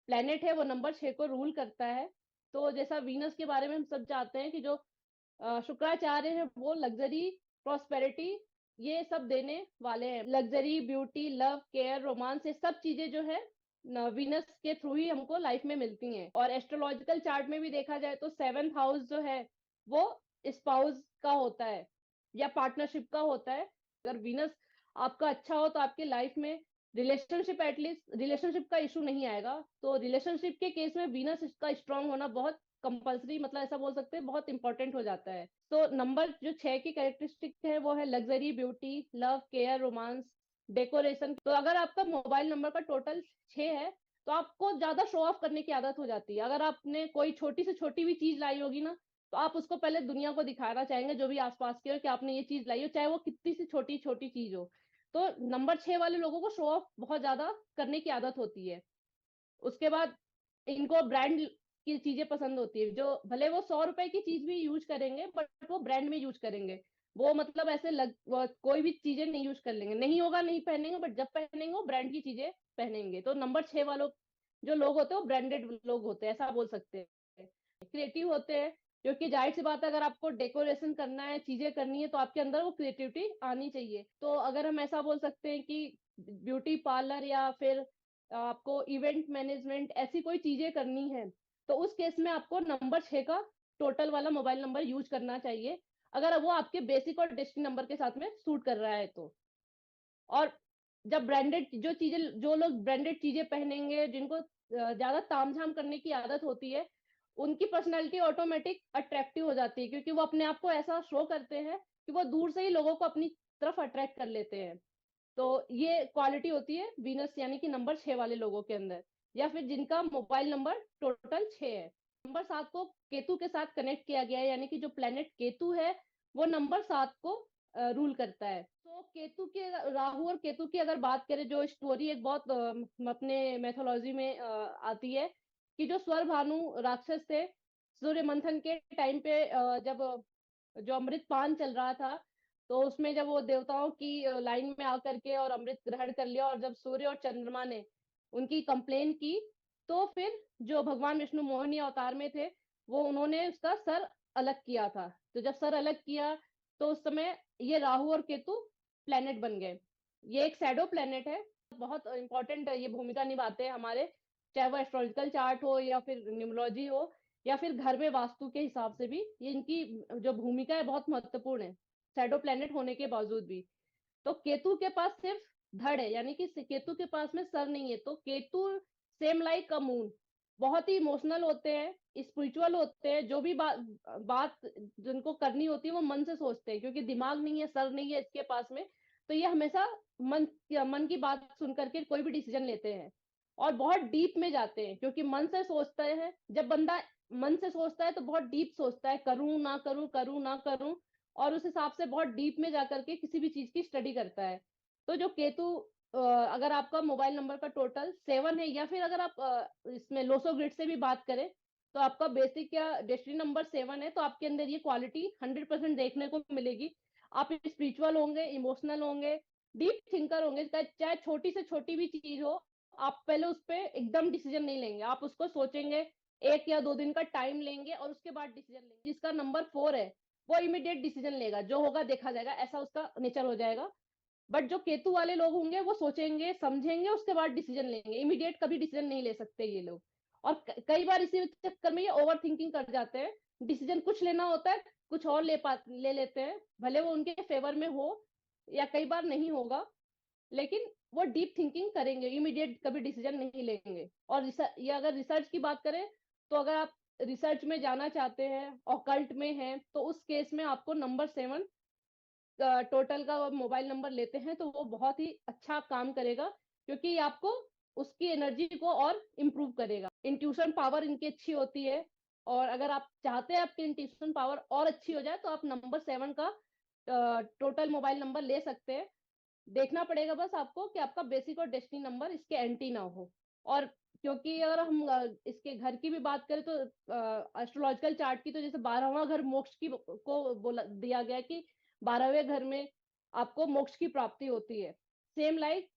प्लेनेट है वो नंबर 6 को रूल करता है। तो जैसा वीनस के बारे में हम सब जानते हैं कि जो शुक्राचार्य है वो लग्जरी, प्रॉस्पेरिटी, ये सब देने वाले हैं। Luxury, beauty, love, care, romance, ये सब चीजें जो है वीनस के थ्रू ही हमको लाइफ में मिलती हैं। और एस्ट्रोलॉजिकल चार्ट में भी देखा जाए तो 7th हाउस जो है वो स्पाउस का होता है या पार्टनरशिप का होता है। अगर वीनस आपका अच्छा हो तो आपके लाइफ में रिलेशनशिप, एटलीस्ट रिलेशनशिप का इशू नहीं आएगा। तो रिलेशनशिप के केस में वीनस का स्ट्रांग होना बहुत कंपल्सरी, मतलब ऐसा बोल सकते हैं बहुत इंपॉर्टेंट हो जाता है। तो नंबर जो 6 की कैरेक्टरिस्टिक है वो है luxury, beauty, love, care, romance, decoration. तो अगर आपका मोबाइल नंबर का टोटल 6 है तो आपको ज्यादा शो ऑफ करने की आदत हो जाती है। अगर आपने कोई छोटी से छोटी भी चीज लाई होगी ना तो आप उसको पहले दुनिया को दिखाना चाहेंगे, जो भी आसपास के हो, कि आपने ये चीज लाई हो, चाहे वो कितनी सी छोटी छोटी चीज हो। तो नंबर 6 वाले लोगों को शो ऑफ बहुत ज्यादा करने की आदत होती है। उसके बाद इनको ब्रांड की चीजें पसंद होती है, जो भले वो 100 रुपए की चीज भी यूज करेंगे बट वो ब्रांड में यूज करेंगे। वो मतलब ऐसे वो कोई भी चीजें नहीं यूज कर लेंगे, नहीं होगा नहीं पहनेंगे, बट जब पहनेंगे वो ब्रांड की चीजें पहनेंगे। तो नंबर 6 वालों जो लोग होते हैं वो ब्रांडेड लोग होते हैं, ऐसा बोल सकते हैं। क्रिएटिव होते हैं, क्योंकि जाहिर सी बात है अगर आपको डेकोरेशन करना है, चीजें करनी है, तो आपके अंदर वो क्रिएटिविटी आनी चाहिए। तो अगर हम ऐसा बोल सकते हैं कि ब्यूटी पार्लर या फिर आपको इवेंट मैनेजमेंट ऐसी कोई चीजें करनी है तो उस केस में आपको नंबर 6 का टोटल वाला मोबाइल नंबर यूज करना चाहिए, अगर वो आपके बेसिक और डेस्टिनी नंबर के साथ में सूट कर रहा है तो। और जब ब्रांडेड जो चीजें, जो लोग ब्रांडेड चीजें पहनेंगे, जिनको ज्यादा तामझाम करने की आदत होती है, उनकी पर्सनैलिटी ऑटोमेटिक अट्रैक्टिव हो जाती है, क्योंकि वो अपने आप को ऐसा शो करते हैं कि वो दूर से ही लोगों को अपनी तरफ अट्रैक्ट कर लेते हैं। तो ये क्वालिटी होती है वीनस यानी कि नंबर 6 वाले लोगों के अंदर, या फिर जिनका मोबाइल नंबर टोटल 6 है। नंबर 7 को केतु के साथ कनेक्ट किया गया है, यानी कि जो प्लेनेट केतु है वो नंबर 7 को रूल करता है। तो केतु के, राहु और केतु की अगर बात करें, जो स्टोरी एक बहुत अपने मैथोलॉजी में आती है कि जो स्वर भानु राक्षस थे, सूर्य मंथन के टाइम पे जब जो अमृत पान चल रहा था, तो उसमें जब वो देवताओं की लाइन में आकर के और अमृत ग्रहण कर लिया, और जब सूर्य और चंद्रमा ने उनकी कंप्लेन की, तो फिर जो भगवान विष्णु मोहिनी अवतार में थे वो उन्होंने उसका सर अलग किया था। तो जब सर अलग किया तो उस समय ये राहु और केतु प्लेनेट बन गए। ये एक शैडो प्लेनेट है, बहुत इंपॉर्टेंट ये भूमिका निभाते हैं हमारे, चाहे वो एस्ट्रोलॉजिकल चार्ट हो या फिर न्यूमरोलॉजी हो या फिर घर में वास्तु के हिसाब से भी, ये इनकी जो भूमिका है बहुत महत्वपूर्ण है, शैडो प्लेनेट होने के बावजूद भी। तो केतु के पास सिर्फ धड़ है, यानी कि केतु के पास में सर नहीं है। तो Ketu same like a moon, बहुत ही इमोशनल होते हैं, स्पिरिचुअल होते हैं, जो भी बात जिनको करनी होती है वो मन से सोचते हैं, क्योंकि दिमाग नहीं है, सर नहीं है इसके पास में। तो ये हमेशा मन मन की बात सुन करके कोई भी डिसीजन लेते हैं और बहुत डीप में जाते हैं, क्योंकि मन से सोचते हैं। जब बंदा मन से सोचता है तो बहुत डीप सोचता है, करूं ना करूं, करूं ना करूं, और उस हिसाब से बहुत डीप में जाकर के किसी भी चीज की स्टडी करता है। तो जो केतु, अगर आपका मोबाइल नंबर का टोटल 7 है, या फिर अगर आप इसमें लोसो ग्रिड से भी बात करें तो आपका बेसिक या डेस्टिनी नंबर 7 है, तो आपके अंदर ये क्वालिटी 100% देखने को मिलेगी। आप स्पिरिचुअल होंगे, इमोशनल होंगे, डीप थिंकर होंगे, चाहे छोटी से छोटी भी चीज हो, आप पहले उस पर एकदम डिसीजन नहीं लेंगे, आप उसको सोचेंगे, 1 या 2 दिन का टाइम लेंगे और उसके बाद डिसीजन लेंगे। जिसका नंबर 4 है वो इमीडिएट डिसीजन लेगा, जो होगा देखा जाएगा, ऐसा उसका नेचर हो जाएगा। बट जो केतु वाले लोग होंगे वो सोचेंगे, समझेंगे, उसके बाद डिसीजन लेंगे, इमीडिएट कभी डिसीजन नहीं ले सकते ये लोग। और कई बार इसी चक्कर में ये ओवर थिंकिंग कर जाते हैं, डिसीजन कुछ लेना होता है कुछ और ले लेते हैं, भले वो उनके फेवर में हो या कई बार नहीं होगा, लेकिन वो डीप थिंकिंग करेंगे, इमीडिएट कभी डिसीजन नहीं लेंगे। और या अगर रिसर्च की बात करें तो अगर आप रिसर्च में जाना चाहते हैं, ऑकल्ट में हैं, तो उस केस में आपको नंबर 7 टोटल का मोबाइल नंबर लेते हैं तो वो बहुत ही अच्छा काम करेगा, क्योंकि आपको उसकी एनर्जी को और इम्प्रूव करेगा। इंट्यूशन पावर इनकी अच्छी होती है, और अगर आप चाहते हैं आपकी इंट्यूशन पावर और अच्छी हो जाए तो आप नंबर 7 का टोटल मोबाइल नंबर ले सकते हैं। देखना पड़ेगा बस आपको कि आपका बेसिक और डेस्टिनी नंबर इसके एंटी ना हो। और क्योंकि अगर हम इसके घर की भी बात करें तो एस्ट्रोलॉजिकल चार्ट की, तो जैसे 12वां घर मोक्ष की को बोला दिया गया कि 12वें घर में आपको मोक्ष की प्राप्ति होती है। सेम लाइक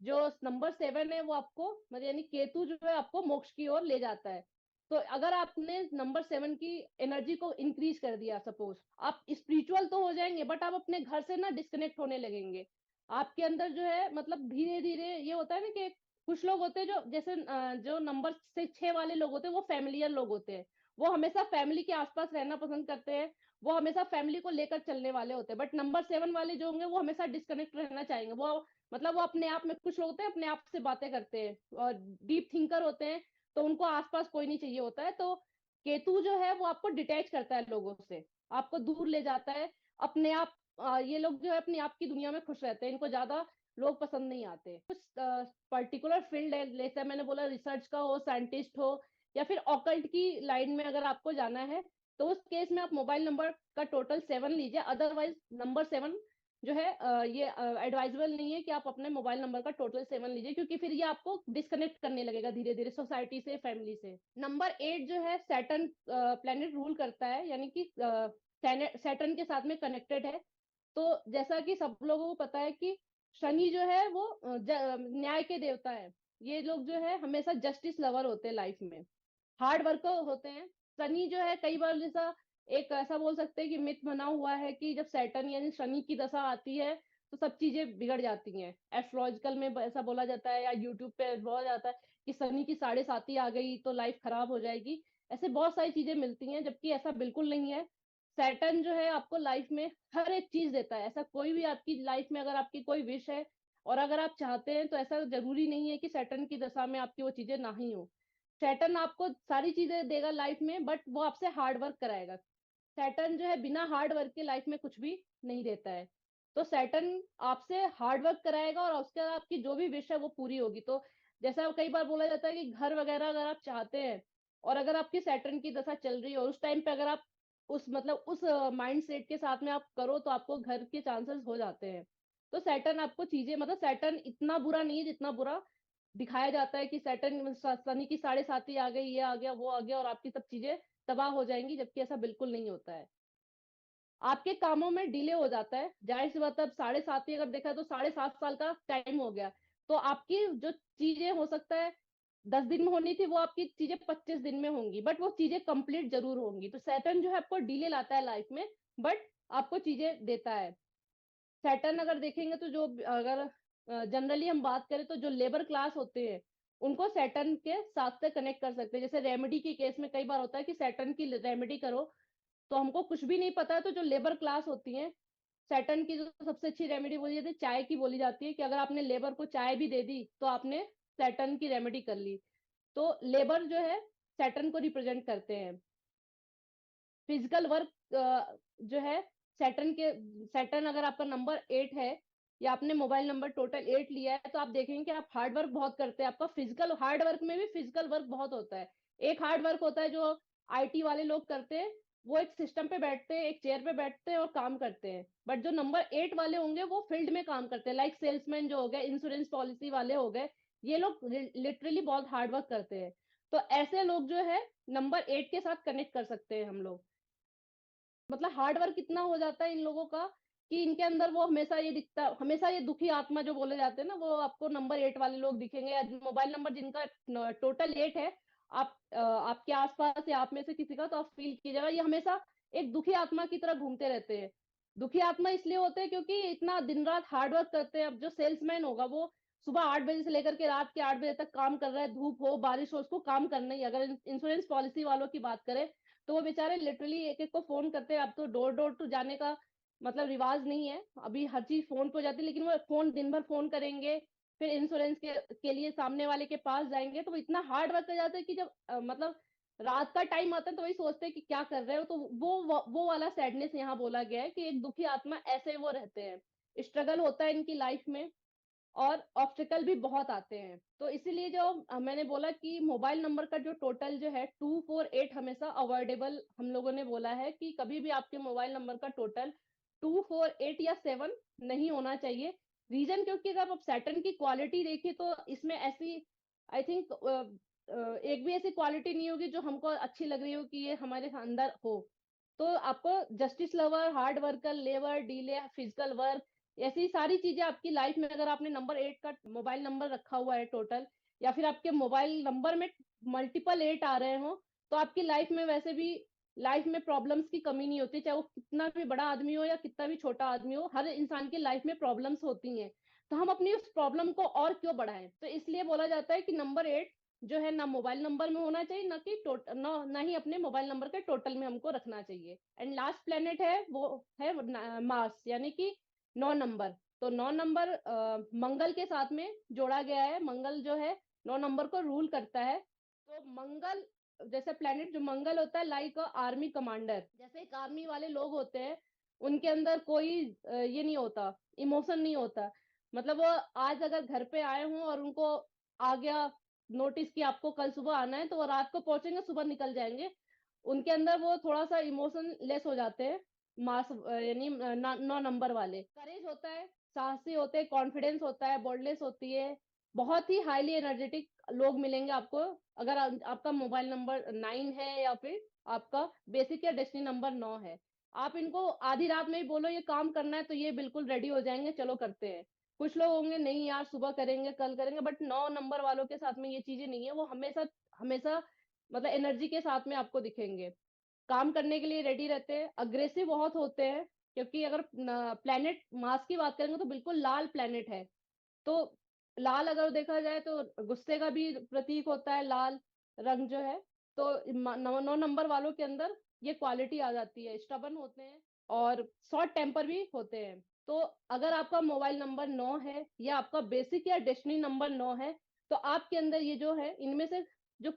जो नंबर 7 है वो आपको मतलब यानी केतु जो है आपको मोक्ष की ओर ले जाता है। तो अगर आपने नंबर 7 की एनर्जी को इंक्रीज कर दिया, सपोज आप स्पिरिचुअल तो हो जाएंगे बट आप अपने घर से ना डिस्कनेक्ट होने लगेंगे। आपके अंदर जो है मतलब धीरे धीरे ये होता है ना कि कुछ लोग होते हैं जो जैसे जो नंबर से 6 वाले लोग होते हैं वो फैमिलियर लोग होते हैं। वो हमेशा फैमिली के आसपास रहना पसंद करते हैं। वो हमेशा फैमिली को लेकर चलने वाले होते हैं। बट नंबर 7 वाले जो होंगे वो हमेशा डिस्कनेक्ट रहना चाहेंगे। वो मतलब वो अपने आप में, कुछ लोग होते हैं अपने आप से बातें करते हैं और डीप थिंकर होते हैं, तो उनको आसपास कोई नहीं चाहिए होता है। तो केतु जो है वो आपको डिटैच करता है लोगों से, आपको दूर ले जाता है अपने आप। ये लोग जो है अपने आप की दुनिया में खुश रहते हैं, इनको ज्यादा लोग पसंद नहीं आते। कुछ पर्टिकुलर फील्ड है, जैसे मैंने बोला रिसर्च का हो, साइंटिस्ट हो, या फिर ऑकल्ट की लाइन में अगर आपको जाना है, तो उस केस में आप मोबाइल नंबर का टोटल 7 लीजिए। अदरवाइज नंबर 7 जो है ये एडवाइजेबल नहीं है कि आप अपने मोबाइल नंबर का टोटल 7 लीजिए, क्योंकि फिर ये आपको डिस्कनेक्ट करने लगेगा धीरे धीरे सोसाइटी से, फैमिली से। नंबर 8 जो है सैटर्न प्लेनेट रूल करता है, यानी कि सैटर्न के साथ में कनेक्टेड है। तो जैसा कि सब लोगों को पता है कि शनि जो है वो न्याय के देवता है। ये लोग जो है हमेशा जस्टिस लवर होते हैं लाइफ में, हार्ड वर्कर होते हैं। शनि जो है कई बार जैसा एक ऐसा बोल सकते हैं कि मिथ बना हुआ है कि जब सैटर्न यानी शनि की दशा आती है तो सब चीजें बिगड़ जाती हैं। एस्ट्रोलॉजिकल में ऐसा बोला जाता है या यूट्यूब पे बोला जाता है कि शनि की 7.5 आ गई तो लाइफ खराब हो जाएगी। ऐसे बहुत सारी चीजें मिलती हैं, जबकि ऐसा बिल्कुल नहीं है। सैटर्न जो है आपको लाइफ में हर एक चीज देता है। ऐसा कोई भी आपकी लाइफ में अगर आपकी कोई विश है और अगर आप चाहते हैं, तो ऐसा जरूरी नहीं है कि सैटर्न की दशा में आपकी वो चीजें ना ही हो। सैटर्न आपको सारी चीजें देगा लाइफ में, बट वो आपसे हार्ड वर्क कराएगा। सैटर्न जो है बिना हार्ड वर्क के लाइफ में कुछ भी नहीं देता है। तो सैटर्न आपसे हार्ड वर्क कराएगा और उसके बाद आपकी जो भी विश है वो पूरी होगी। तो जैसा कई बार बोला जाता है कि घर वगैरह अगर आप चाहते हैं और अगर आपकी सैटर्न की दशा चल रही है और उस टाइम पे अगर आप उस मतलब उस माइंड सेट के साथ में आप करो तो आपको घर के चांसेस हो जाते हैं। तो सैटर्न आपको चीजें मतलब सैटर्न इतना बुरा नहीं है जितना बुरा दिखाया जाता है कि सैटर्न शनि की 7.5 आ गई, ये आ गया वो आ गया और आपकी सब चीजें तबाह हो जाएंगी, जबकि ऐसा बिल्कुल नहीं होता है। आपके कामों में डिले हो जाता है, जाहिर सी बात है। अब 7.5 अगर देखा तो 7.5 साल का टाइम हो गया, तो आपकी जो चीजें हो सकता है 10 दिन में होनी थी वो आपकी चीजें 25 दिन में होंगी, बट वो चीजें कंप्लीट जरूर होंगी। तो सैटर्न जो है आपको डिले लाता है लाइफ में, बट आपको चीजें देता है। सैटर्न अगर देखेंगे तो जो अगर जनरली हम बात करें तो जो लेबर क्लास होते हैं उनको सैटर्न के साथ से कनेक्ट कर सकते हैं। जैसे रेमेडी के केस में कई बार होता है कि सैटर्न की रेमेडी करो तो हमको कुछ भी नहीं पता है, तो जो लेबर क्लास होती है सैटर्न की जो सबसे अच्छी रेमेडी बोली जाती है चाय की बोली जाती है, कि अगर आपने लेबर को चाय भी दे दी तो आपने सैटर्न की रेमेडी कर ली। तो लेबर जो है सैटर्न को रिप्रेजेंट करते हैं। फिजिकल वर्क जो है सैटर्न के, सैटर्न अगर आपका नंबर 8 है या आपने मोबाइल नंबर टोटल 8 लिया है, तो आप देखेंगे कि आप हार्ड वर्क बहुत करते हैं। आपका फिजिकल हार्ड वर्क में भी फिजिकल वर्क बहुत होता है। एक हार्ड वर्क होता है जो आईटी वाले लोग करते हैं, वो एक सिस्टम पे बैठते हैं, एक चेयर पे बैठते हैं और काम करते हैं। बट जो नंबर 8 वाले होंगे वो फील्ड में काम करते हैं, लाइक सेल्समैन जो हो गए, इंश्योरेंस पॉलिसी वाले हो गए। ये लोग लिटरली बहुत हार्ड वर्क करते हैं। तो ऐसे लोग जो है नंबर 8 के साथ कनेक्ट कर सकते हैं हम लोग। मतलब हार्ड वर्क इतना हो जाता है इन लोगों का कि इनके अंदर वो हमेशा ये दिखता, हमेशा ये दुखी आत्मा जो बोले जाते हैं ना, वो आपको नंबर 8 वाले लोग दिखेंगे, या मोबाइल नंबर जिनका टोटल 8 है। आप आपके आसपास या आप में से किसी का तो आप फील कीजिएगा, ये हमेशा एक दुखी आत्मा की तरह घूमते रहते हैं। दुखी आत्मा इसलिए होते हैं क्योंकि इतना दिन रात हार्ड वर्क करते हैं। अब जो सेल्समैन होगा वो सुबह 8 बजे से लेकर के रात के 8 बजे तक काम कर रहा है, धूप हो बारिश हो उसको काम करना ही। अगर इंश्योरेंस पॉलिसी वालों की बात करें तो वो बेचारे लिटरली एक एक को फोन करते हैं। अब तो डोर डोर टू जाने का मतलब रिवाज नहीं है, अभी हर चीज फोन पे हो जाती है, लेकिन वो फोन दिन भर फोन करेंगे, फिर इंश्योरेंस के लिए सामने वाले के पास जाएंगे। तो वो इतना हार्ड वर्क कर जाते हैं कि जब मतलब रात का टाइम आता है तो वही सोचते हैं कि क्या कर रहे हो। तो वो वाला सैडनेस यहाँ बोला गया है कि एक दुखी आत्मा ऐसे वो रहते हैं। स्ट्रगल होता है इनकी लाइफ में और ऑब्स्टिकल भी बहुत आते हैं। तो इसीलिए जो मैंने बोला कि मोबाइल नंबर का जो टोटल जो है 248 हमेशा अवॉइडेबल, हम लोगों ने बोला है कि कभी भी आपके मोबाइल नंबर का टोटल 248 या 7 नहीं होना चाहिए। रीजन क्योंकि अगर आप सैटर्न की क्वालिटी देखिए तो इसमें ऐसी आई थिंक एक भी ऐसी क्वालिटी नहीं होगी जो हमको अच्छी लग रही हो कि ये हमारे अंदर हो। तो आपको justice lover, hard worker, labour, delay, physical work, ऐसी सारी चीजें आपकी लाइफ में, अगर आपने नंबर 8 का मोबाइल नंबर रखा हुआ है टोटल, या फिर आपके मोबाइल नंबर में मल्टीपल 8 आ रहे हो, तो आपकी लाइफ में वैसे भी लाइफ में प्रॉब्लम्स की कमी नहीं होती, चाहे वो कितना भी बड़ा आदमी हो या कितना भी छोटा आदमी हो, हर इंसान की लाइफ में प्रॉब्लम्स होती हैं। तो हम अपनी उस प्रॉब्लम को और क्यों बढ़ाएं? तो इसलिए बोला जाता है कि नंबर 8 जो है ना मोबाइल नंबर में होना चाहिए, ना कि टोटल, ना ही अपने मोबाइल नंबर के टोटल में हमको रखना चाहिए। एंड लास्ट प्लेनेट है वो है मार्स, यानी कि 9 नंबर। तो 9 नंबर मंगल के साथ में जोड़ा गया है। मंगल जो है 9 नंबर को रूल करता है। तो मंगल जैसे प्लेनेट, जो मंगल होता है लाइक आर्मी कमांडर, जैसे एक आर्मी वाले लोग होते हैं, उनके अंदर कोई ये नहीं होता, इमोशन नहीं होता। मतलब वो आज अगर घर पे आए हों और उनको आ गया नोटिस कि आपको कल सुबह आना है, तो वो रात को पहुंचेंगे, सुबह निकल जाएंगे। उनके अंदर वो थोड़ा सा इमोशन लेस हो जाते हैं। मास यानी 9 नंबर वाले करेज होता है, साहसी होते हैं, कॉन्फिडेंस होता है, बोल्डनेस होती है। बहुत ही हाईली एनर्जेटिक लोग मिलेंगे आपको अगर आपका मोबाइल नंबर 9 है, या फिर आपका बेसिक या डेस्टिनी नंबर 9 है। आप इनको आधी रात में ही बोलो ये काम करना है, तो ये बिल्कुल रेडी हो जाएंगे, चलो करते हैं। कुछ लोग होंगे नहीं यार सुबह करेंगे, कल करेंगे, बट 9 नंबर वालों के साथ में ये चीजें नहीं है। वो हमेशा हमेशा मतलब एनर्जी के साथ में आपको दिखेंगे, काम करने के लिए रेडी रहते हैं, अग्रेसिव बहुत होते हैं। क्योंकि अगर प्लेनेट मार्स की बात करेंगे तो बिल्कुल लाल प्लेनेट है। तो लाल अगर देखा जाए तो गुस्से का भी प्रतीक होता है लाल रंग जो है। तो 9 नंबर वालों के अंदर ये क्वालिटी आ जाती है, स्टबन होते हैं और शॉर्ट टेम्पर भी होते हैं। तो अगर आपका मोबाइल नंबर 9 है, या आपका बेसिक या डेस्टिनी नंबर 9 है, तो आपके अंदर ये जो है इनमें से जो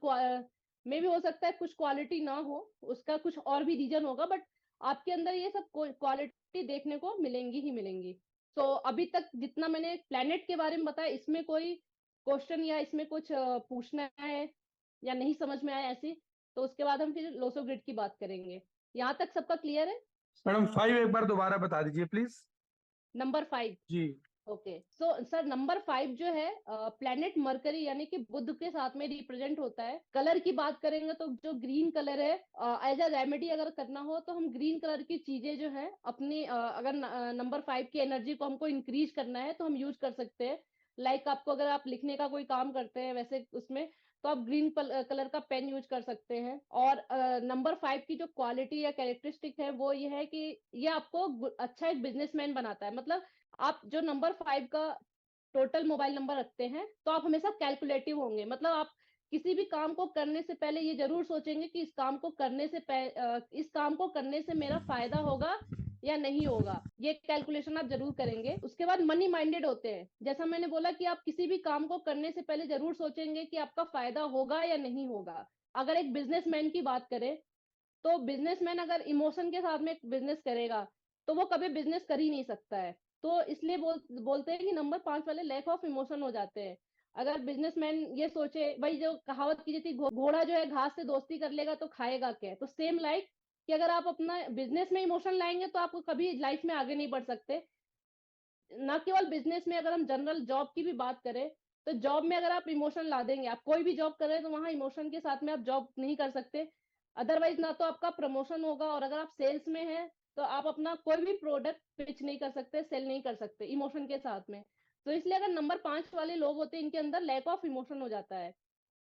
में भी हो सकता है कुछ क्वालिटी ना हो, उसका कुछ और भी रीजन होगा, बट आपके अंदर ये सब क्वालिटी देखने को मिलेंगी ही मिलेंगी। तो अभी तक जितना मैंने प्लेनेट के बारे में बताया, इसमें कोई क्वेश्चन या इसमें कुछ पूछना है या नहीं समझ में आया ऐसी, तो उसके बाद हम फिर लोसो ग्रिड की बात करेंगे। यहाँ तक सबका क्लियर है? मैडम 5 एक बार दोबारा बता दीजिए प्लीज। नंबर 5। जी। ओके, सो सर नंबर 5 जो है प्लेनेट मरकरी यानी कि बुध के साथ में रिप्रेजेंट होता है। कलर की बात करेंगे तो जो ग्रीन कलर है, एज अ रेमेडी अगर करना हो तो हम ग्रीन कलर की चीजें जो है अपनी अगर नंबर 5 की एनर्जी को हमको इंक्रीज करना है तो हम यूज कर सकते हैं। लाइक आपको अगर आप लिखने का कोई काम करते हैं वैसे उसमें, तो आप ग्रीन कलर का पेन यूज कर सकते हैं। और नंबर 5 की जो क्वालिटी या कैरेक्टरिस्टिक है वो ये है कि ये आपको अच्छा एक बिजनेसमैन बनाता है। मतलब आप जो नंबर 5 का टोटल मोबाइल नंबर रखते हैं तो आप हमेशा कैलकुलेटिव होंगे। मतलब आप किसी भी काम को करने से पहले ये जरूर सोचेंगे कि इस काम को करने से मेरा फायदा होगा या नहीं होगा, ये कैलकुलेशन आप जरूर करेंगे। उसके बाद मनी माइंडेड होते हैं। जैसा मैंने बोला कि आप किसी भी काम को करने से पहले जरूर सोचेंगे कि आपका फायदा होगा या नहीं होगा। अगर एक बिजनेसमैन की बात करें, तो बिजनेसमैन अगर इमोशन के साथ में बिजनेस करेगा तो वो कभी बिजनेस कर ही नहीं सकता है। तो इसलिए बोलते हैं कि नंबर 5 वाले लैक ऑफ इमोशन हो जाते हैं। अगर बिजनेसमैन ये सोचे, भाई जो कहावत की थी, घोड़ा जो है घास से दोस्ती कर लेगा तो खाएगा क्या, तो सेम लाइक कि अगर आप अपना बिजनेस में इमोशन लाएंगे तो आप कभी लाइफ में आगे नहीं बढ़ सकते। ना केवल बिजनेस में, अगर हम जनरल जॉब की भी बात करें, तो जॉब में अगर आप इमोशन ला देंगे, आप कोई भी जॉब कर रहे हैं तो वहां इमोशन के साथ में आप जॉब नहीं कर सकते। अदरवाइज ना तो आपका प्रमोशन होगा, और अगर आप सेल्स में हैं तो आप अपना कोई भी प्रोडक्ट पिच नहीं कर सकते, सेल नहीं कर सकते इमोशन के साथ में। तो इसलिए अगर नंबर 5 वाले लोग होते हैं, इनके अंदर लैक ऑफ इमोशन हो जाता है।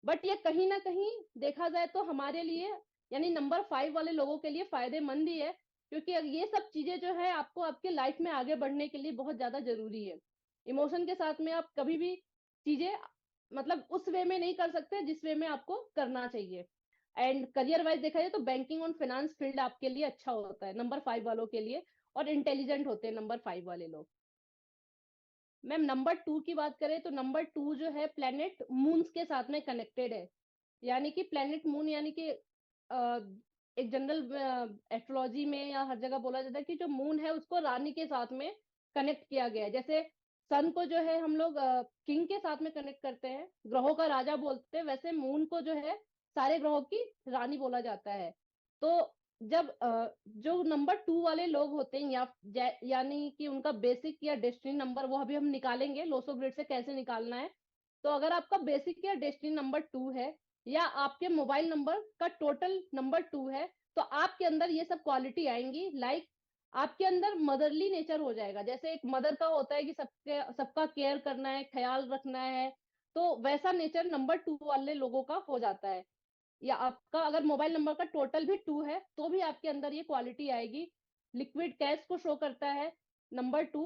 बट ये कहीं ना कहीं देखा जाए तो हमारे लिए, यानी नंबर 5 वाले लोगों के लिए फायदेमंद ही है। क्योंकि ये सब चीजें जो है आपको आपके लाइफ में आगे बढ़ने के लिए बहुत ज्यादा जरूरी है। इमोशन के साथ में आप कभी भी चीजें मतलब उस वे में नहीं कर सकते जिस वे में आपको करना चाहिए। एंड करियर वाइज देखा जाए तो बैंकिंग और फाइनेंस फील्ड आपके लिए अच्छा होता है नंबर 5 वालों के लिए। और इंटेलिजेंट होते हैं नंबर 5 वाले लोग। मैम नंबर 2 की बात करें तो नंबर 2 जो है प्लेनेट मून्स के साथ में कनेक्टेड है। यानी कि प्लेनेट मून, यानी कि एक जनरल एस्ट्रोलॉजी में या हर जगह बोला जाता है कि जो मून है उसको रानी के साथ में कनेक्ट किया गया है। जैसे सन को जो है हम लोग किंग के साथ में कनेक्ट करते हैं, ग्रहों का राजा बोलते हैं, वैसे मून को जो है सारे ग्रहों की रानी बोला जाता है। तो जब जो नंबर 2 वाले लोग होते हैं, यानी कि उनका बेसिक या डेस्टिनी नंबर, वो अभी हम निकालेंगे लोसो ग्रिड से कैसे निकालना है। तो अगर आपका बेसिक या डेस्टिनी नंबर 2 है या आपके मोबाइल नंबर का टोटल नंबर 2 है, तो आपके अंदर ये सब क्वालिटी आएंगी। लाइक आपके अंदर मदरली नेचर हो जाएगा। जैसे एक मदर का होता है कि सबका केयर करना है, ख्याल रखना है, तो वैसा नेचर नंबर 2 वाले लोगों का हो जाता है। या आपका अगर मोबाइल नंबर का टोटल भी 2 है तो भी आपके अंदर ये क्वालिटी आएगी। लिक्विड कैश को शो करता है नंबर 2,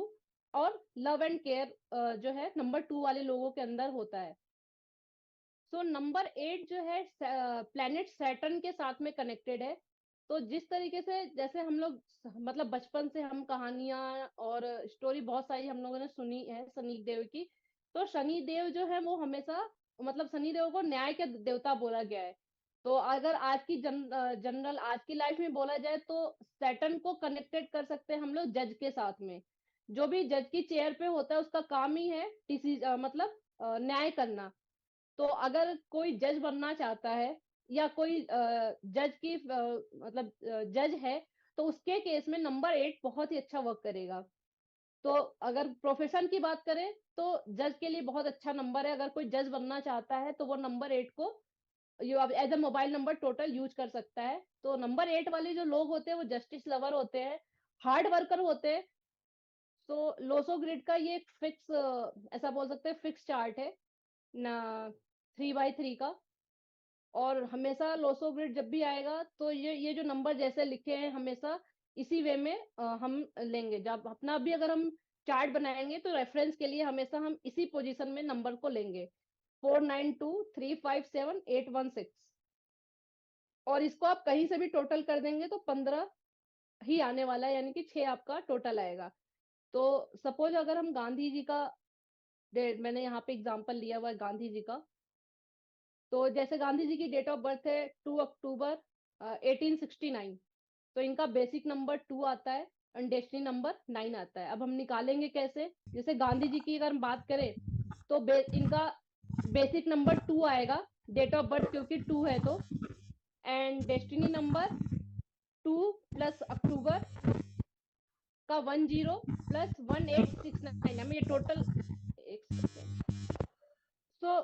और लव एंड केयर जो है नंबर 2 वाले लोगों के अंदर होता है। सो नंबर 8 जो है प्लैनेट सैटर्न के साथ में कनेक्टेड है। तो जिस तरीके से जैसे हम लोग मतलब बचपन से हम कहानियां और स्टोरी बहुत सारी हम लोगों ने सुनी है शनि देव की। तो शनि देव जो है वो हमेशा मतलब शनि देव को न्याय के देवता बोला गया है। तो अगर आज की जनरल आज की लाइफ में बोला जाए तो सैटर्न को कनेक्टेड कर सकते हैं हम लोग जज के साथ में। जो भी जज की चेयर पे होता है उसका काम ही है मतलब न्याय करना। तो अगर कोई जज बनना चाहता है या कोई जज की मतलब जज है, तो उसके केस में नंबर 8 बहुत ही अच्छा वर्क करेगा। तो अगर प्रोफेशन की बात करें तो जज के लिए बहुत अच्छा नंबर है। अगर कोई जज बनना चाहता है तो वो नंबर 8 को as a mobile number total use कर सकता है। तो नंबर 8 वाले जो लोग होते हैं वो जस्टिस लवर होते हैं, हार्ड वर्कर होते हैं। तो लोसो ग्रिड का ये फिक्स ऐसा बोल सकते हैं फिक्स चार्ट है ना, 3x3 का। और हमेशा लोसो ग्रिड जब भी आएगा तो ये जो नंबर जैसे लिखे हैं हमेशा इसी वे में हम लेंगे। जब अपना भी अगर हम चार्ट बनाएंगे तो रेफरेंस के लिए हमेशा हम इसी पोजीशन में नंबर को लेंगे, 492357 816। और इसको आप कहीं से भी टोटल कर देंगे तो 15 ही आने वाला है, यानी कि 6 आपका टोटल आएगा। तो सपोज अगर हम गांधी जी का मैंने यहाँ पे एग्जांपल लिया हुआ है गांधी जी का। तो जैसे गांधी जी की डेट ऑफ बर्थ है 2 अक्टूबर 1869। तो इनका बेसिक नंबर 2 आता है और डेस्टिनी नंबर 9 आता है। अब हम निकालेंगे कैसे? जैसे गांधी जी की अगर हम बात करें तो इनका बेसिक नंबर 2 आएगा, डेट ऑफ बर्थ क्योंकि 2 है तो। एंड डेस्टिनी नंबर 2 प्लस अक्टूबर का 10 प्लस 1869। हमें ये टोटल एक सेकेंड। सो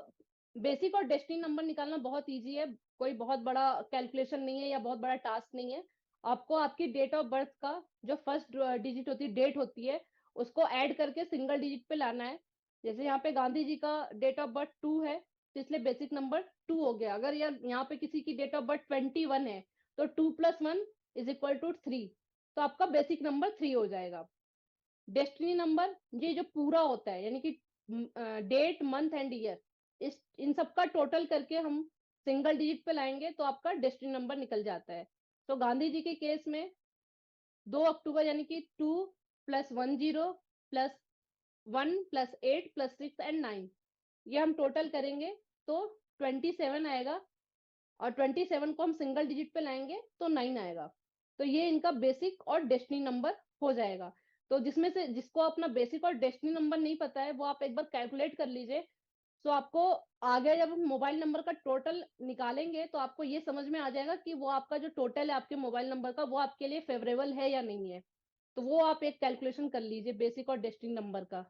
बेसिक और डेस्टिनी नंबर निकालना बहुत इजी है, कोई बहुत बड़ा कैलकुलेशन नहीं है या बहुत बड़ा टास्क नहीं है। आपको आपकी डेट ऑफ बर्थ का जो फर्स्ट डिजिट होती है, डेट होती है, उसको ऐड करके सिंगल डिजिट पे लाना है। जैसे यहाँ पे गांधी जी का डेट ऑफ बर्थ 2 है तो इसलिए बेसिक नंबर 2 हो गया। अगर यार यहाँ पे किसी की डेट ऑफ बर्थ 21 है तो 2+1 = 3, तो आपका बेसिक नंबर 3 हो जाएगा। डेस्टिनी नंबर ये जो पूरा होता है यानी कि डेट मंथ एंड ईयर, इस इन सब का टोटल करके हम सिंगल डिजिट पे लाएंगे तो आपका डेस्टिनी नंबर निकल जाता है। तो गांधी जी के केस में 2 अक्टूबर यानी कि 2 + 10 + 1 + 8 + 6 एंड 9, ये हम टोटल करेंगे तो 27 आएगा। और 27 को हम सिंगल डिजिट पे लाएंगे तो 9 आएगा। तो ये इनका बेसिक और डेस्टिनी नंबर हो जाएगा। तो जिसमें से जिसको अपना बेसिक और डेस्टिनी नंबर नहीं पता है वो आप एक बार कैलकुलेट कर लीजिए। तो आपको आगे जब हम मोबाइल नंबर का टोटल निकालेंगे तो आपको ये समझ में आ जाएगा कि वो आपका जो टोटल है आपके मोबाइल नंबर का वो आपके लिए फेवरेबल है या नहीं है। तो वो आप एक कैलकुलेशन कर लीजिए बेसिक और डेस्टिनी नंबर का।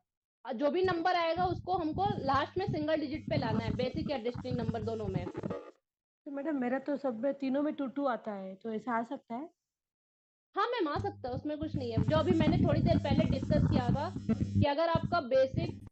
जो भी नंबर आएगा उसको हमको लास्ट में सिंगल डिजिट पे लाना है, बेसिक या डेस्टिनी नंबर दोनों में। तो मैडम मेरा तो सब में तीनों में 2 2 आता है, तो ऐसा आ सकता है? हाँ मैम आ सकता है, उसमें कुछ नहीं है। जो अभी मैंने थोड़ी देर पहले डिस्कस किया था कि अगर आपका बेसिक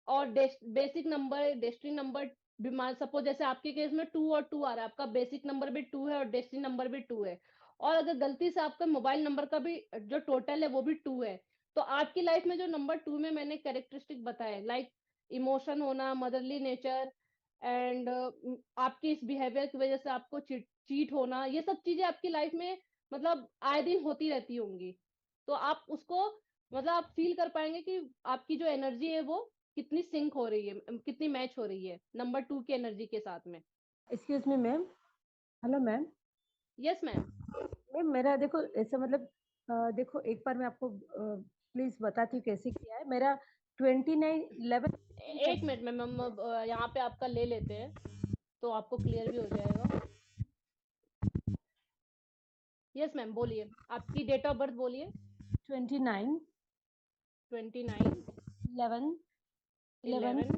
और बेसिक नंबर डेस्टिनी नंबर बीमार, सपोज जैसे आपके केस में 2 और 2 आ रहा है, आपका बेसिक नंबर भी 2 है और डेस्टिनी नंबर भी 2 है, और अगर गलती से आपका मोबाइल नंबर का भी जो टोटल है वो भी 2 है, तो आपकी लाइफ में जो नंबर 2 में मैंने कैरेक्टरिस्टिक बताए लाइक इमोशन होना, मदरली नेचर एंड आपकी इस बिहेवियर की वजह से आपको चीट होना, ये सब चीजें आपकी लाइफ में मतलब आए दिन होती रहती होंगी। तो आप उसको मतलब आप फील कर पाएंगे कि आपकी जो एनर्जी है वो कितनी सिंक हो रही है, कितनी मैच हो रही है नंबर 2 की एनर्जी के साथ में। Excuse me ma'am. Hello ma'am. Yes ma'am. Ma'am मेरा देखो ऐसा मतलब देखो एक बार मैं आपको प्लीज बताती हूँ कैसे किया है मेरा 29 11। एक मिनट में मैम यहाँ पे आपका ले लेते हैं तो आपको क्लियर भी हो जाएगा। यस मैम बोलिए, आपकी डेट ऑफ बर्थ बोलिए। 29 29 11 11 11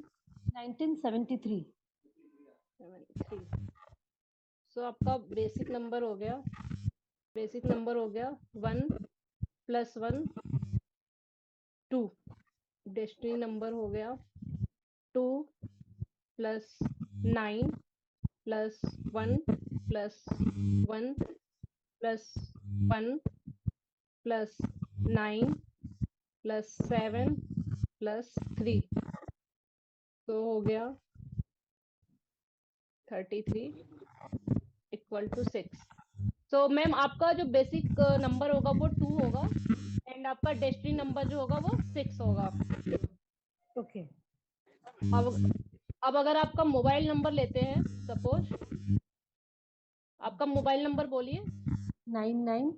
1973. 73. सो आपका बेसिक नंबर हो गया 1 + 1 2. डेस्टिनी नंबर हो गया 2 + 9 + 1 + 1 + 1 + 9 + 7 + 3. तो हो गया 33 = 6. तो मैम आपका जो बेसिक नंबर होगा वो 2 होगा एंड आपका डेस्टिनी नंबर जो होगा वो 6 होगा. Okay. अब अगर आपका मोबाइल नंबर लेते हैं, सपोज आपका मोबाइल नंबर बोलिए. 99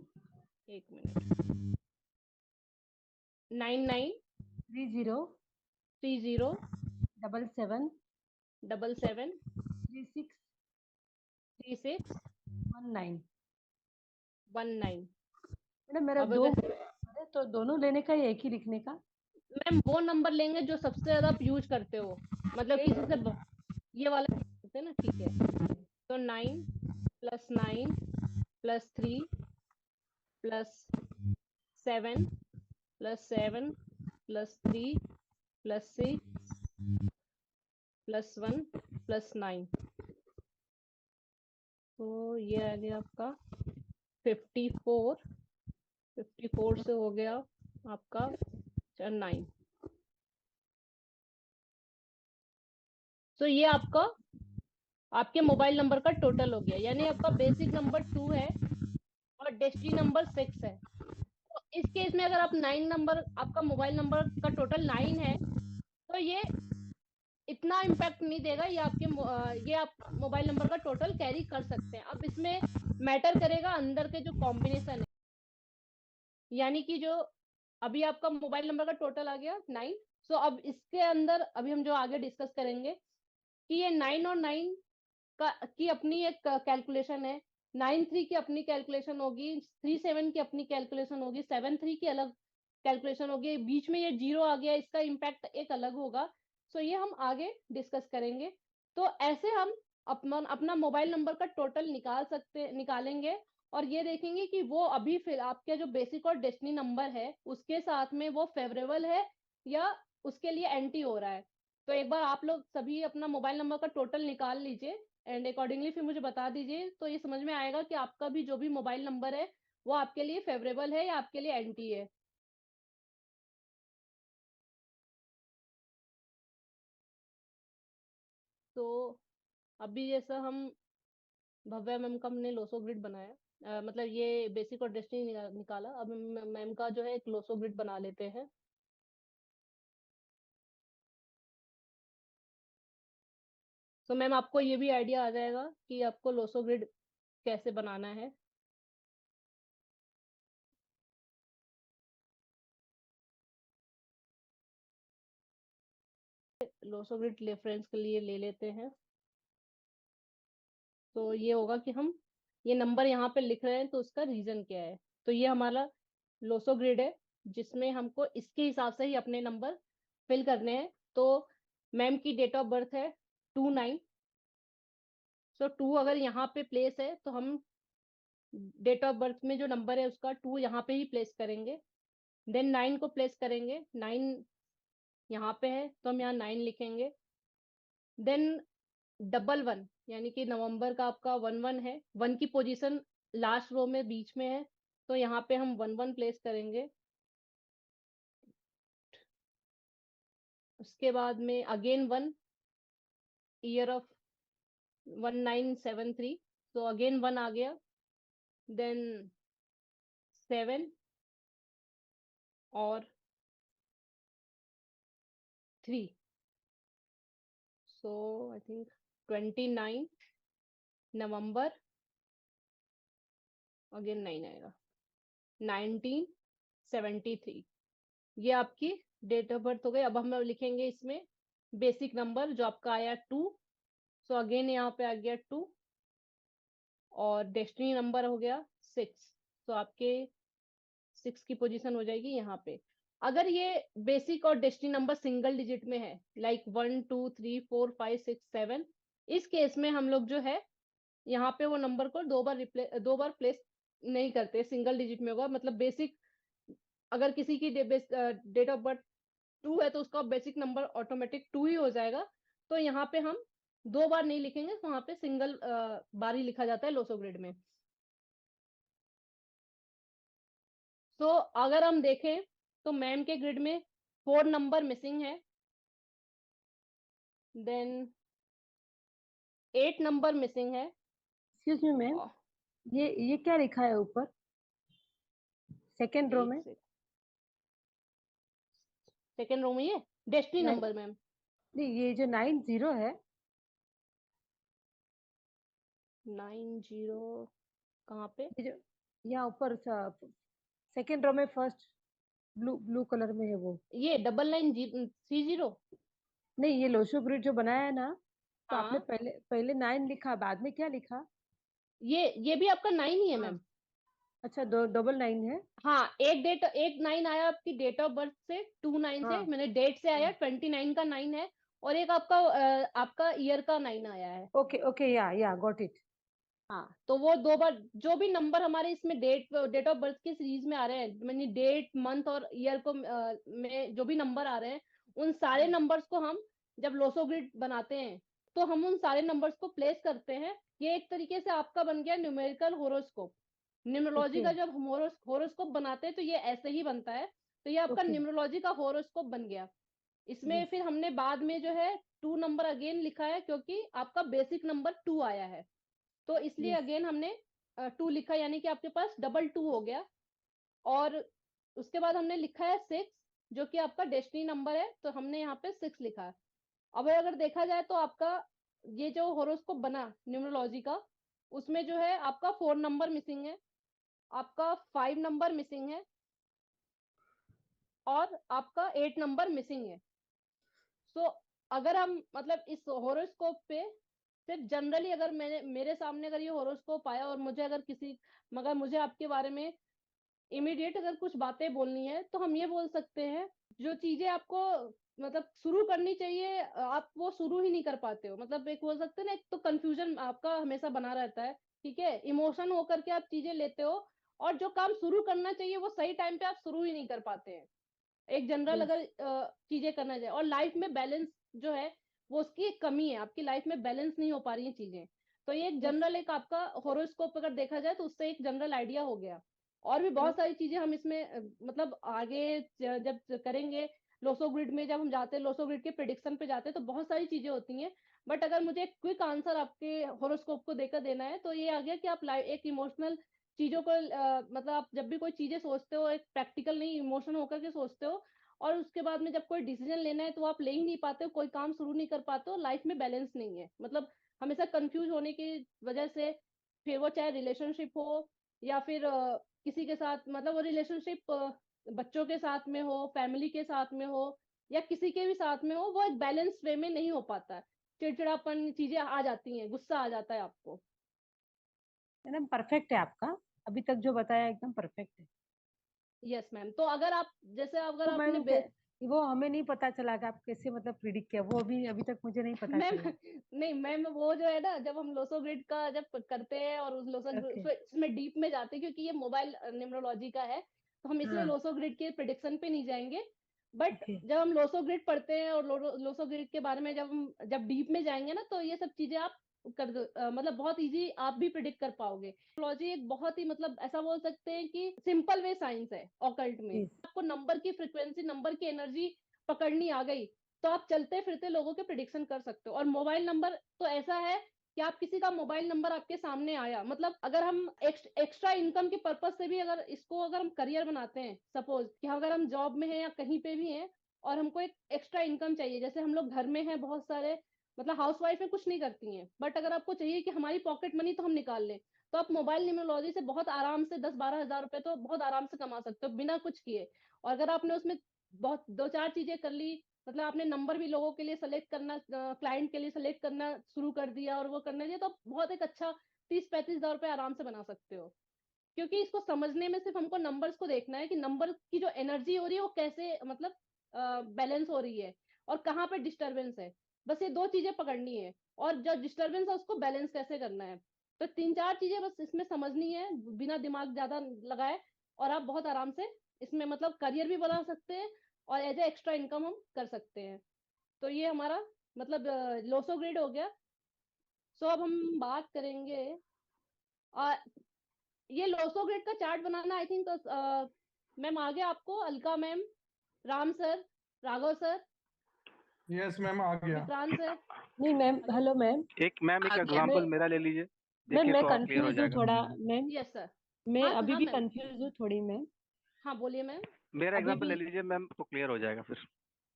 एक मिनट. 99 30 30 77 77 36 36 19. 19. मैडम मेरा अब 2 अगर है तो दोनों लेने का या एक ही लिखने का? मैम वो नंबर लेंगे जो सबसे ज्यादा आप यूज करते हो, मतलब किसी से ये वाला करते हैं ना. ठीक है. तो 9 + 9 + 3 + 7 + 7 + 3 + 6 + 1 + 9. तो ये आ गया आपका 54. 54 से हो गया आपका 9. तो ये आपके मोबाइल नंबर का टोटल हो गया, यानी आपका बेसिक नंबर 2 है और डेस्टिनी नंबर 6 है. तो इस केस में अगर आप 9 नंबर, आपका मोबाइल नंबर का टोटल 9 है, तो ये इतना इम्पैक्ट नहीं देगा. ये आप मोबाइल नंबर का टोटल कैरी कर सकते हैं. अब इसमें मैटर करेगा अंदर के जो कॉम्बिनेशन है, यानी कि जो अभी आपका मोबाइल नंबर का टोटल आ गया 9. सो अब इसके अंदर अभी हम जो आगे डिस्कस करेंगे कि ये 9 और 9 की अपनी एक कैलकुलेशन है. 9 3 की अपनी कैलकुलेशन होगी, 3 7 की अपनी कैलकुलेशन होगी, 7 3 की अलग कैलकुलेशन होगी. बीच में ये 0 आ गया, इसका इम्पैक्ट एक अलग होगा. सो ये हम आगे डिस्कस करेंगे. तो ऐसे हम अपना मोबाइल नंबर का टोटल निकालेंगे और ये देखेंगे कि वो अभी फिर आपके जो बेसिक और डेस्टिनी नंबर है उसके साथ में वो फेवरेबल है या उसके लिए एंटी हो रहा है. तो एक बार आप लोग सभी अपना मोबाइल नंबर का टोटल निकाल लीजिए एंड अकॉर्डिंगली फिर मुझे बता दीजिए. तो ये समझ में आएगा कि आपका भी जो भी मोबाइल नंबर है वो आपके लिए फेवरेबल है या आपके लिए एंटी है. तो अभी जैसा हम भव्या मैम का हमने लोसो ग्रिड बनाया, मतलब ये बेसिक और डेस्टिनी निकाला. अब मैम का जो है एक लोसो ग्रिड बना लेते हैं. तो मैम आपको ये भी आइडिया आ जाएगा कि आपको लोसो ग्रिड कैसे बनाना है. लोसो ग्रिड रेफरेंस के लिए ले लेते हैं. तो ये होगा कि हम ये नंबर यहाँ पे लिख रहे हैं तो उसका रीजन क्या है. तो ये हमारा लोसो ग्रिड है जिसमें हमको इसके हिसाब से ही अपने नंबर फिल करने हैं. तो मैम की डेट ऑफ बर्थ है 2/9. सो 2 अगर यहाँ पे प्लेस है तो हम डेट ऑफ बर्थ में जो नंबर है उसका 2 यहाँ पे ही प्लेस करेंगे. देन 9 को प्लेस करेंगे. 9 यहाँ पे है तो हम यहाँ 9 लिखेंगे. देन 11 यानी कि नवंबर का आपका 11 है. 1 की पोजीशन लास्ट रो में बीच में है तो यहाँ पे हम 11 प्लेस करेंगे. उसके बाद में अगेन 1, ईयर ऑफ 1973. तो अगेन 1 आ गया. देन 7 और 3. सो आई थिंक 29 नवंबर, अगेन 9 आएगा. 1973 ये आपकी डेट ऑफ बर्थ हो गई. अब हम लिखेंगे इसमें बेसिक नंबर जो आपका आया 2. सो अगेन यहाँ पे आ गया 2 और डेस्टिनी नंबर हो गया 6. तो आपके 6 की पोजीशन हो जाएगी यहाँ पे. अगर ये बेसिक और डेस्टिनी नंबर सिंगल डिजिट में है, लाइक 1 2 3 4 5 6 7, इस केस में हम लोग जो है यहाँ पे वो नंबर को दो बार प्लेस नहीं करते, सिंगल डिजिट में होगा। मतलब बेसिक, अगर किसी की डेट ऑफ बर्थ 2 है तो उसका बेसिक नंबर ऑटोमेटिक 2 ही हो जाएगा। तो यहाँ पे हम दो बार नहीं लिखेंगे, वहां पे सिंगल बार ही लिखा जाता है लोसो ग्रिड में। तो अगर हम देखें तो मैम के ग्रिड में 4 नंबर मिसिंग है, देन 8 नंबर मिसिंग है। एक्सक्यूज मी मैम, ये क्या लिखा है ऊपर सेकेंड रो एक में? सेकेंड रो में ये डेस्टिनी नहीं नंबर मैम। नहीं, ये जो 90 है 90 कहाँ पे? ये जो यहाँ ऊपर सेकेंड रो में फर्स्ट ब्लू ब्लू कलर में है वो। ये 9930। नहीं, ये लोशो ग्रिड जो बनाया है ना, तो आपने हाँ, पहले पहले 9 लिखा, बाद में क्या लिखा? ये भी आपका 9 ही है हाँ, मैम। अच्छा, दो डबल 9 है। हाँ, एक 9 आया आपकी डेट ऑफ बर्थ से, 2 9 से, हाँ मैंने डेट से आया हाँ, 29 का 9 है। और एक आपका आपका ईयर का 9 आया है। ओके ओके, या गॉट इट। हाँ, तो वो दो बार जो भी नंबर हमारे इसमें डेट ऑफ बर्थ की सीरीज में आ रहे हैं, मैंने डेट मंथ और ईयर को में जो भी नंबर आ रहे हैं, उन सारे नंबर्स को हम जब लोसो ग्रिड बनाते हैं तो हम उन सारे नंबर्स को प्लेस करते हैं। ये एक तरीके से आपका बन गया न्यूमेरिकल होरोस्कोप। न्यूमरोलॉजी ओके का जब हम होरोस्कोप बनाते हैं तो ये ऐसे ही बनता है। तो ये आपका ओके, न्यूमरोलॉजी का होरोस्कोप बन गया। इसमें यस फिर हमने बाद में जो है 2 नंबर अगेन लिखा है, क्योंकि आपका बेसिक नंबर 2 आया है। तो इसलिए यस। अगेन हमने 2 लिखा, यानी कि आपके पास डबल 2 हो गया। और उसके बाद हमने लिखा है 6, जो कि आपका डेस्टिनी नंबर है, तो हमने यहाँ पे 6 लिखा है। अब अगर देखा जाए तो आपका ये जो होरोस्कोप बना न्यूमरोलॉजी का, उसमें जो है आपका 4 नंबर मिसिंग है, आपका 5 नंबर मिसिंग है, और आपका 8 नंबर मिसिंग है। सो अगर हम मतलब इस होरोस्कोप पे सिर्फ जनरली, अगर मैंने मेरे सामने अगर ये होरोस्कोप आया और मुझे अगर किसी, मगर मुझे आपके बारे में इमीडिएट अगर कुछ बातें बोलनी है, तो हम ये बोल सकते हैं जो चीजें आपको मतलब शुरू करनी चाहिए, आप वो शुरू ही नहीं कर पाते हो। मतलब एक बोल सकते हैं ना, एक तो कंफ्यूजन आपका हमेशा बना रहता है, ठीक है, इमोशन होकर के आप चीजें लेते हो, और जो काम शुरू करना चाहिए वो सही टाइम पे आप शुरू ही नहीं कर पाते हैं। एक जनरल यस। अगर चीजें करना चाहिए, और लाइफ में बैलेंस जो है वो उसकी एक कमी है, आपकी लाइफ में बैलेंस नहीं हो पा रही है चीजें। तो ये एक यस। जनरल, एक आपका होरोस्कोप अगर देखा जाए तो उससे एक जनरल आइडिया हो गया। और भी बहुत सारी चीजें हम इसमें मतलब आगे जब करेंगे, लोसो ग्रिड में जब हम जाते हैं, लोसो ग्रिड के प्रिडिक्शन पे जाते हैं, तो बहुत सारी चीजें होती हैं। बट अगर मुझे एक क्विक आंसर आपके होरोस्कोप को देकर देना है, तो ये आ गया कि आप एक इमोशनल चीजों को मतलब आप जब भी कोई चीजें सोचते हो, एक प्रैक्टिकल नहीं, इमोशन होकर के सोचते हो। और उसके बाद में जब कोई डिसीजन लेना है तो आप ले ही नहीं पाते हो, कोई काम शुरू नहीं कर पाते हो, लाइफ में बैलेंस नहीं है। मतलब हमेशा कंफ्यूज होने की वजह से, फिर वो चाहे रिलेशनशिप हो या फिर किसी के साथ, मतलब वो रिलेशनशिप बच्चों के साथ में हो, फैमिली के साथ में हो, या किसी के भी साथ में हो, वो एक बैलेंस वे में नहीं हो पाता है। चिड़चिड़ापन चीजें आ जाती हैं, गुस्सा आ जाता है आपको। मैडम परफेक्ट है आपका, अभी तक जो बताया एकदम परफेक्ट है। Yes ma'am. तो अगर आप जैसे अगर तो आपने मैम वो हमें नहीं पता चला कि आप कैसे मतलब प्रिडिक्ट किया, वो अभी अभी तक मुझे नहीं पता मैम, चला। नहीं मैम, वो जो है ना, जब हम लोसो ग्रिड का जब करते हैं और उस लोसो ओके। इसमें डीप में जाते हैं, क्योंकि ये मोबाइल न्यूमरोलॉजी का है, तो हम इसलिए हाँ। लोसो ग्रिड के प्रिडिक्शन पे नहीं जाएंगे। But okay. जब हम लोसो ग्रिड पढ़ते हैं और लोसो ग्रिड के बारे में जब डीप में जाएंगे ना, तो ये सब चीजें आप मतलब बहुत इजी आप भी प्रिडिक्ट कर पाओगे। न्यूमरोलॉजी एक बहुत ही मतलब ऐसा बोल सकते हैं कि सिंपल वे साइंस है ऑकल्ट में। यस। आपको नंबर की फ्रिक्वेंसी, नंबर की एनर्जी पकड़नी आ गई, तो आप चलते फिरते लोगों के प्रिडिक्शन कर सकते हो। और मोबाइल नंबर तो ऐसा है कि आप किसी का मोबाइल नंबर आपके सामने आया, मतलब अगर हम एक्स्ट्रा इनकम के पर्पज से भी अगर इसको अगर हम करियर बनाते हैं, सपोज कि अगर हम जॉब में हैं या कहीं पे भी हैं और हमको एक एक्स्ट्रा इनकम चाहिए, जैसे हम लोग घर में हैं बहुत सारे, मतलब हाउस वाइफ में कुछ नहीं करती हैं, बट अगर आपको चाहिए कि हमारी पॉकेट मनी तो हम निकाल लें, तो आप मोबाइल न्यूमरोलॉजी से बहुत आराम से 10-12 हजार रुपए तो बहुत आराम से कमा सकते हो बिना कुछ किए। और अगर आपने उसमें बहुत दो चार चीजें कर ली, मतलब आपने नंबर भी लोगों के लिए सेलेक्ट करना, क्लाइंट के लिए सेलेक्ट करना शुरू कर दिया और वो करने दिया, तो आप बहुत एक अच्छा 30-35 हजार रुपए आराम से बना सकते हो। क्योंकि इसको समझने में सिर्फ हमको नंबर्स को देखना है कि नंबर की जो एनर्जी हो रही है वो कैसे मतलब बैलेंस हो रही है और कहाँ पे डिस्टरबेंस है। बस ये 2 चीजें पकड़नी है और जो डिस्टरबेंस है उसको बैलेंस कैसे करना है। तो 3-4 चीजें बस इसमें समझनी है बिना दिमाग ज्यादा लगाए, और आप बहुत आराम से इसमें मतलब करियर भी बना सकते हैं और एज ए एक्स्ट्रा इनकम हम कर सकते हैं। तो ये हमारा मतलब लोसो ग्रिड हो गया। सो अब हम बात करेंगे आ, ये लोसो ग्रिड का चार्ट बनाना आई थिंक मैम आगे आपको Alka ma'am, Ram sir, Raghav sir, yes ma'am, आ गया। विक्रांत सर। नहीं मैम, हेलो हेलो मैम। एक मैम एक मैं एग्जांपल मेरा ले लीजिए, मैम देखिए मैं तो और क्लियर हो कंफ्यूज हूँ जाएगा। थोड़ा मैम। Yes sir. मैं हाँ अभी हाँ भी मैम, कंफ्यूज हूँ थोड़ी मैम। हाँ बोलिए मैम। मेरा अभी एग्जांपल भी ले लीजिए मैम तो क्लियर हो जाएगा फिर।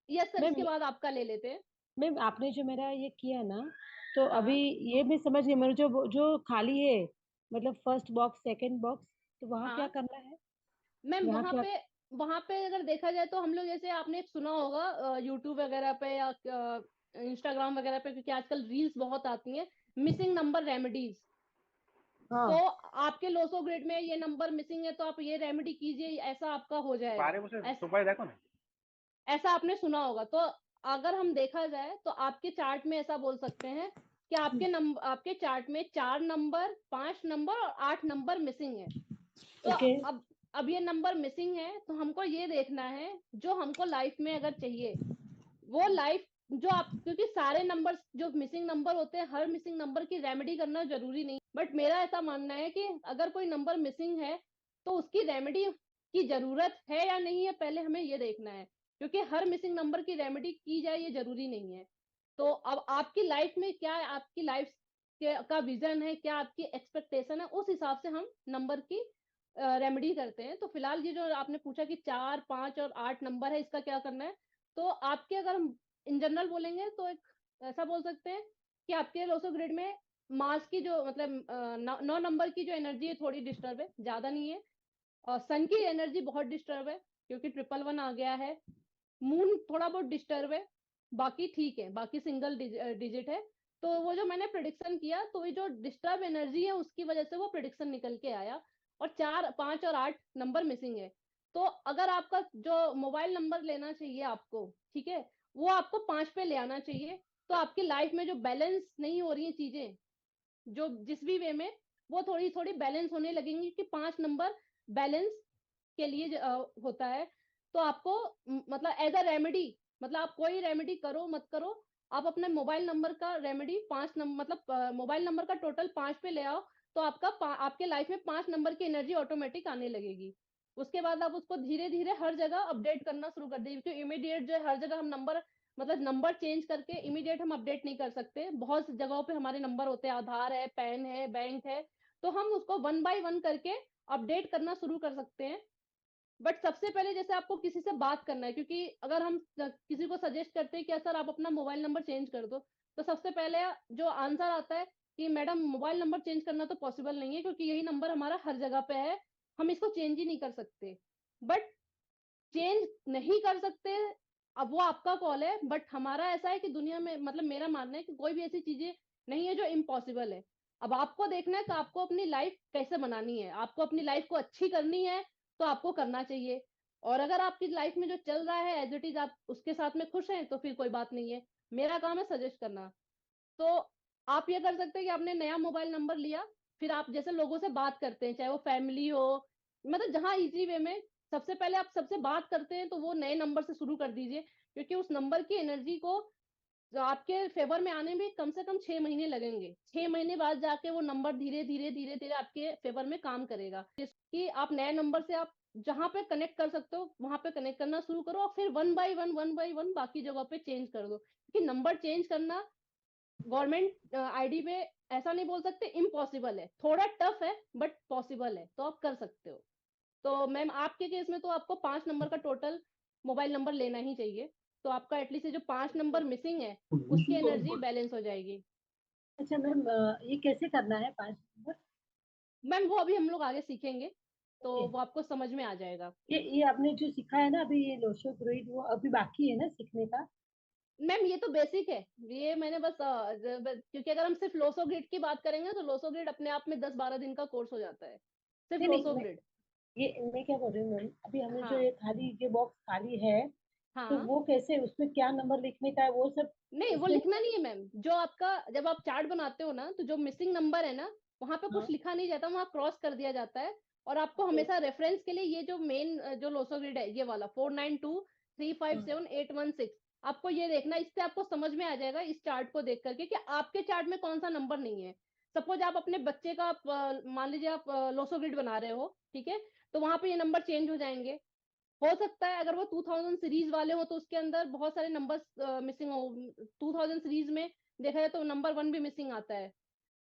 Yes sir, ma'am. इसके बाद आपका ले लेते हैं। मैम आपने जो मेरा ये किया ना, तो अभी हाँ ये मैं समझ गई। मेरा जो जो खाली है, मतलब फर्स्ट बॉक्स सेकंड बॉक्स, तो वहाँ क्या हाँ करना है? मैम, वहाँ क्या? वहां पे अगर देखा जाए तो हम लोग जैसे आपने एक सुना होगा यूट्यूब वगैरह पे या इंस्टाग्राम वगैरह पे, क्योंकि आजकल रील्स बहुत आती हैं, मिसिंग नंबर रेमेडीज। तो हाँ। आपके लोसो ग्रिड में ये नंबर मिसिंग है तो आप ये रेमेडी कीजिए, ऐसा आपका हो जाएगा। बारे में सुपारी देखो ना। ऐसा आपने सुना होगा। तो अगर हम देखा जाए तो आपके चार्ट में ऐसा बोल सकते हैं कि आपके चार्ट में 4 नंबर, 5 नंबर और 8 नंबर मिसिंग है। तो ओके। अब ये नंबर मिसिंग है तो हमको ये देखना है जो हमको लाइफ में अगर चाहिए वो लाइफ, जो आप, क्योंकि सारे नंबर जो मिसिंग नंबर होते हैं, हर मिसिंग नंबर की रेमेडी करना जरूरी नहीं, बट मेरा ऐसा मानना है कि अगर कोई नंबर मिसिंग है तो उसकी रेमेडी की जरूरत है या नहीं है, पहले हमें ये देखना है। क्योंकि हर मिसिंग नंबर की रेमेडी की जाए ये जरूरी नहीं है। तो अब आपकी लाइफ में क्या है, आपकी लाइफ का विजन है, क्या आपकी एक्सपेक्टेशन है, उस हिसाब से हम नंबर की रेमेडी करते हैं। तो फिलहाल ये जो आपने पूछा कि 4, 5 और 8 नंबर है, इसका क्या करना है, तो आपके अगर हम इन जनरल बोलेंगे तो एक ऐसा बोल सकते हैं कि आपके लोसो ग्रिड में मार्स की जो मतलब 9 नंबर की जो एनर्जी है थोड़ी डिस्टर्ब है, ज्यादा नहीं है। और सन की एनर्जी बहुत डिस्टर्ब है क्योंकि 111 आ गया है। मून थोड़ा बहुत डिस्टर्ब है, बाकी ठीक है, बाकी सिंगल डिजिट है। तो वो जो मैंने प्रिडिक्शन किया तो ये जो डिस्टर्ब एनर्जी है उसकी वजह से वो प्रिडिक्शन निकल के आया। और 4, 5 और 8 नंबर मिसिंग है। तो अगर आपका जो मोबाइल नंबर लेना चाहिए आपको, ठीक है, वो आपको 5 पे ले आना चाहिए। तो आपकी लाइफ में जो बैलेंस नहीं हो रही है चीजें, जो जिस भी वे में, वो थोड़ी थोड़ी बैलेंस होने लगेंगी कि 5 नंबर बैलेंस के लिए होता है। तो आपको मतलब एज अ रेमेडी, मतलब आप कोई रेमेडी करो मत करो, आप अपने मोबाइल नंबर का रेमेडी 5 नंबर, मतलब मोबाइल नंबर का टोटल 5 पे ले आओ। तो आपके लाइफ में 5 नंबर की एनर्जी ऑटोमेटिक आने लगेगी। उसके बाद आप उसको धीरे धीरे हर जगह अपडेट करना शुरू कर दीजिए, क्योंकि इमीडिएट जो है हर जगह हम नंबर, मतलब नंबर चेंज करके इमीडिएट हम अपडेट नहीं कर सकते। बहुत जगहों पे हमारे नंबर होते हैं, आधार है, पैन है, बैंक है। तो हम उसको 1 बाय 1 करके अपडेट करना शुरू कर सकते हैं। बट सबसे पहले जैसे आपको किसी से बात करना है, क्योंकि अगर हम किसी को सजेस्ट करते हैं कि सर आप अपना मोबाइल नंबर चेंज कर दो, तो सबसे पहले जो आंसर आता है कि मैडम मोबाइल नंबर चेंज करना तो पॉसिबल नहीं है, क्योंकि यही नंबर हमारा हर जगह पे है, हम इसको चेंज ही नहीं कर सकते। बट चेंज नहीं कर सकते, अब वो आपका कॉल है, बट हमारा ऐसा है कि दुनिया में, मतलब मेरा मानना है कि कोई भी ऐसी चीजें नहीं है जो इम्पॉसिबल है। अब आपको देखना है कि आपको अपनी लाइफ कैसे बनानी है, आपको अपनी लाइफ को अच्छी करनी है तो आपको करना चाहिए। और अगर आपकी लाइफ में जो चल रहा है एज इट इज आप उसके साथ में खुश हैं तो फिर कोई बात नहीं है, मेरा काम है सजेस्ट करना। तो आप ये कर सकते हैं कि आपने नया मोबाइल नंबर लिया, फिर आप जैसे लोगों से बात करते हैं, चाहे वो फैमिली हो, मतलब जहां इजी वे में, सबसे पहले आप सबसे बात करते हैं तो वो नए नंबर से शुरू कर दीजिए, क्योंकि उस नंबर की एनर्जी को जो आपके फेवर में आने में कम से कम 6 महीने लगेंगे। 6 महीने बाद जाके वो नंबर धीरे धीरे धीरे धीरे आपके फेवर में काम करेगा। जिसकी आप नए नंबर से आप जहां पे कनेक्ट कर सकते हो वहां पे कनेक्ट करना शुरू करो, और फिर 1 बाय 1 बाकी जगह पे चेंज कर दो, क्योंकि नंबर चेंज करना गवर्नमेंट आईडी पे ऐसा नहीं बोल सकते इम्पॉसिबल है, थोड़ा टफ है बट पॉसिबल है, तो आप कर सकते हो। तो मैम आपके केस में तो आपको 5 नंबर का टोटल मोबाइल नंबर लेना ही चाहिए, तो आपका एटलीस्ट जो 5 नंबर मिसिंग है उसकी एनर्जी बैलेंस हो जाएगी। अच्छा मैम, ये कैसे करना है 5 नंबर? मैम वो अभी हम लोग आगे सीखेंगे, तो ओके। वो आपको समझ में आ जाएगा। ये आपने जो सीखा है ना अभी, ये लोशो ग्रोइड, वो अभी बाकी है ना सीखने का? मैम ये तो बेसिक है, ये मैंने बस क्योंकि अगर हम सिर्फ लोसो ग्रिड की बात करेंगे तो लोसो ग्रिड अपने आप में 10-12 दिन का कोर्स हो जाता है। सिर्फ नहीं, लोसो नहीं, ग्रिड। ये मैं क्या बोल रही हूँ मैम, अभी हमने जो हाँ ये खाली ये बॉक्स खाली है, तो हाँ, वो कैसे, उसमें क्या नंबर लिखने का है वो सब नहीं वो उसमें? लिखना नहीं है मैम। जो आपका जब आप चार्ट बनाते हो ना, तो जो मिसिंग नंबर है ना, वहां पे हाँ, कुछ लिखा नहीं जाता, वहां क्रॉस कर दिया जाता है। और आपको ओके, हमेशा रेफरेंस के लिए ये जो मेन जो लोसो ग्रिड है, ये वाला 492357 816, आपको ये देखना, इससे आपको समझ में आ जाएगा इस चार्ट को देख करके कि आपके चार्ट में कौन सा नंबर नहीं है। सपोज आप अपने बच्चे का मान लीजिए आप लोसो ग्रिड बना रहे हो, ठीक है, तो वहां पे ये नंबर चेंज हो जाएंगे। हो सकता है अगर वो 2000 सीरीज वाले हो तो उसके अंदर बहुत सारे नंबर्स मिसिंग हो। 2000 सीरीज में देखा जाए तो नंबर 1 भी मिसिंग आता है।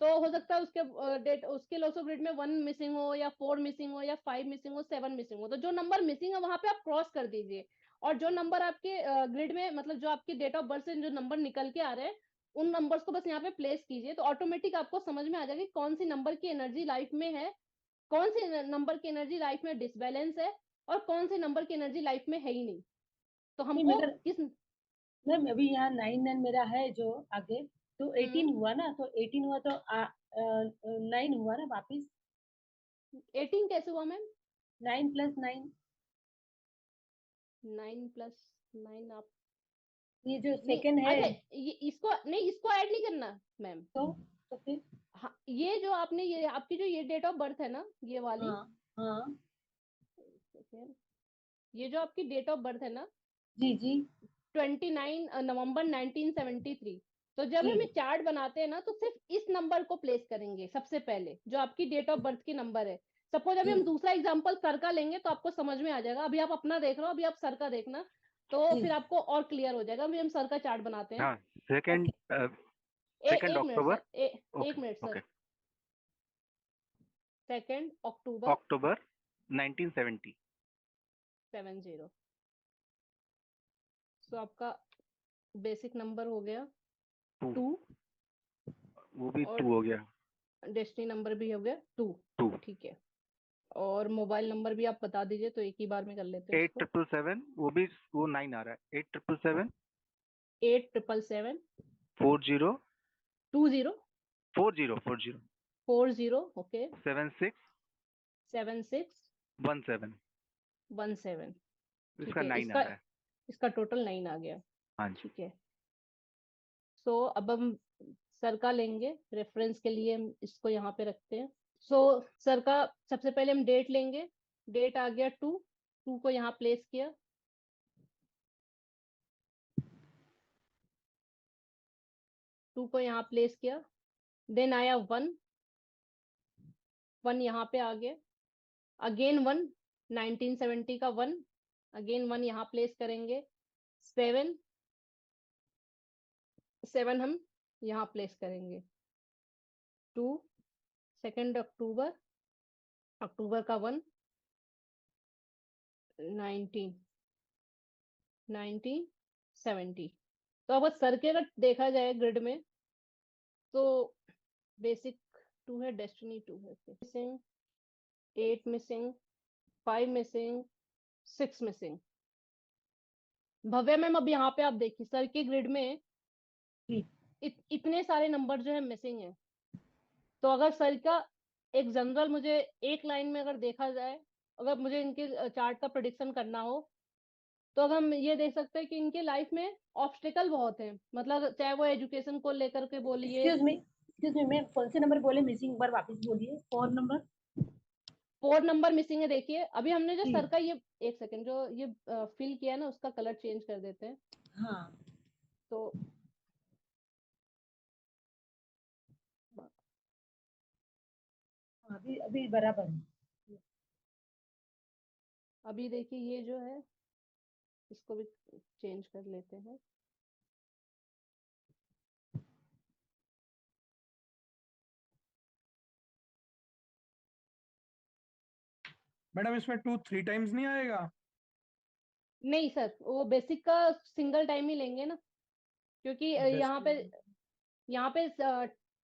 तो हो सकता है उसके डेट उसके लोसो ग्रिड में 1 मिसिंग हो, या 4 मिसिंग हो, या 5 मिसिंग हो, 7 मिसिंग हो। तो जो नंबर मिसिंग है वहां पे आप क्रॉस कर दीजिए। और जो नंबर आपके ग्रिड में, मतलब जो आपकी डेट ऑफ बर्थ से जो नंबर निकल के आ रहे हैं, उन नंबर्स को बस यहाँ पे प्लेस कीजिए, तो ऑटोमेटिक आपको समझ में आ जाएगा कि कौन सी नंबर की एनर्जी लाइफ में है, कौन सी नंबर की एनर्जी लाइफ में डिसबैलेंस है, और कौन से नंबर की एनर्जी लाइफ में है ही नहीं। तो नहीं हमको मेरा किस मैम, अभी यहाँ 9 मेरा है जो आगे, तो 18 18 हुआ ना, तो 18 हुआ तो 9 हुआ ना वापिस, 18 कैसे हुआ मैम? 9 + 9, 9 + 9 आप ये जो नहीं, सेकंड है, अच्छा ये इसको नहीं, इसको ऐड नहीं करना मैम। तो फिर? हाँ, ये जो आपने ये आपकी जो ये डेट ऑफ बर्थ है ना, ये वाली, हाँ, हाँ, ये जो आपकी डेट ऑफ बर्थ है ना, जी जी 29 नवंबर 1973। तो जब जी हम चार्ट बनाते हैं ना, तो सिर्फ इस नंबर को प्लेस करेंगे सबसे पहले, जो आपकी डेट ऑफ बर्थ की नंबर है। सपोज अभी जी हम दूसरा एग्जांपल सर का लेंगे तो आपको समझ में आ जाएगा। अभी आप अपना देख रहे हो, अभी आप सर का देखना, तो जी, फिर आपको और क्लियर हो जाएगा। अभी हम सर का चार्ट बनाते हैं। हाँ, सेकंड ओके, सेकंड एक मिनट अक्टूबर। सर, ओके, एक मिनट सर। ओके, 2 अक्टूबर अक्टूबर 1970। 70। सो आपका बेसिक नंबर हो गया 2, 2, वो भी और 2 हो गया। डेस्टिनी नंबर भी हो गया 2। 2, ठीक है, और मोबाइल नंबर भी आप बता दीजिए, तो एक ही बार में कर लेते हैं इसको। 8777, वो 9 आ रहा है। 8777 8777 40 20 40 40 40, ओके, 76 76 17। 17। ठीक इसका है, 9 आ इसका रहा है। इसका टोटल 9 आ गया। हाँ जी। ठीक है, सो अब हम सर का लेंगे रेफरेंस के लिए, हम इसको यहाँ पे रखते हैं। सो सर का सबसे पहले हम डेट लेंगे। डेट आ गया 2, 2 को यहाँ प्लेस किया। 2 को यहाँ प्लेस किया। देन आया 1, 1 यहाँ पे आ गया। अगेन 1, 1970 का 1, अगेन 1 यहाँ प्लेस करेंगे। 7, 7 हम यहाँ प्लेस करेंगे। 2, 2 अक्टूबर, अक्टूबर का 1, 19, 1970। तो अगर सर के अगर देखा जाए ग्रिड में, तो बेसिक 2 है, डेस्टिनी 2 है, missing 8 missing, 5 missing, 6 missing. Bhavya ma'am अब यहाँ पे आप देखिए सर के ग्रिड में जी इतने सारे नंबर जो है मिसिंग है। तो अगर सर का एक जनरल, मुझे एक लाइन में अगर देखा जाए, अगर मुझे इनके चार्ट का प्रिडिक्शन करना हो, तो अगर हम ये देख सकते हैं कि इनके लाइफ में ऑब्स्टिकल बहुत है। मतलब चाहे वो एजुकेशन को लेकर के बोलिए। एक्सक्यूज मी मैम, कौन से नंबर बोले मिसिंग, एक बार वापस बोलिए, 4 नंबर? 4 नंबर मिसिंग है। देखिए अभी हमने जो जी, सर का ये, एक सेकंड, जो ये फिल किया है ना, उसका कलर चेंज कर देते हैं। हाँ, तो अभी अभी बराबर है। अभी देखिए ये जो है, इसको भी चेंज कर लेते हैं। मैडम इसमें 2 3 टाइम्स नहीं आएगा? नहीं सर, वो बेसिक का सिंगल टाइम ही लेंगे ना, क्योंकि डेस्टिनी यहाँ पे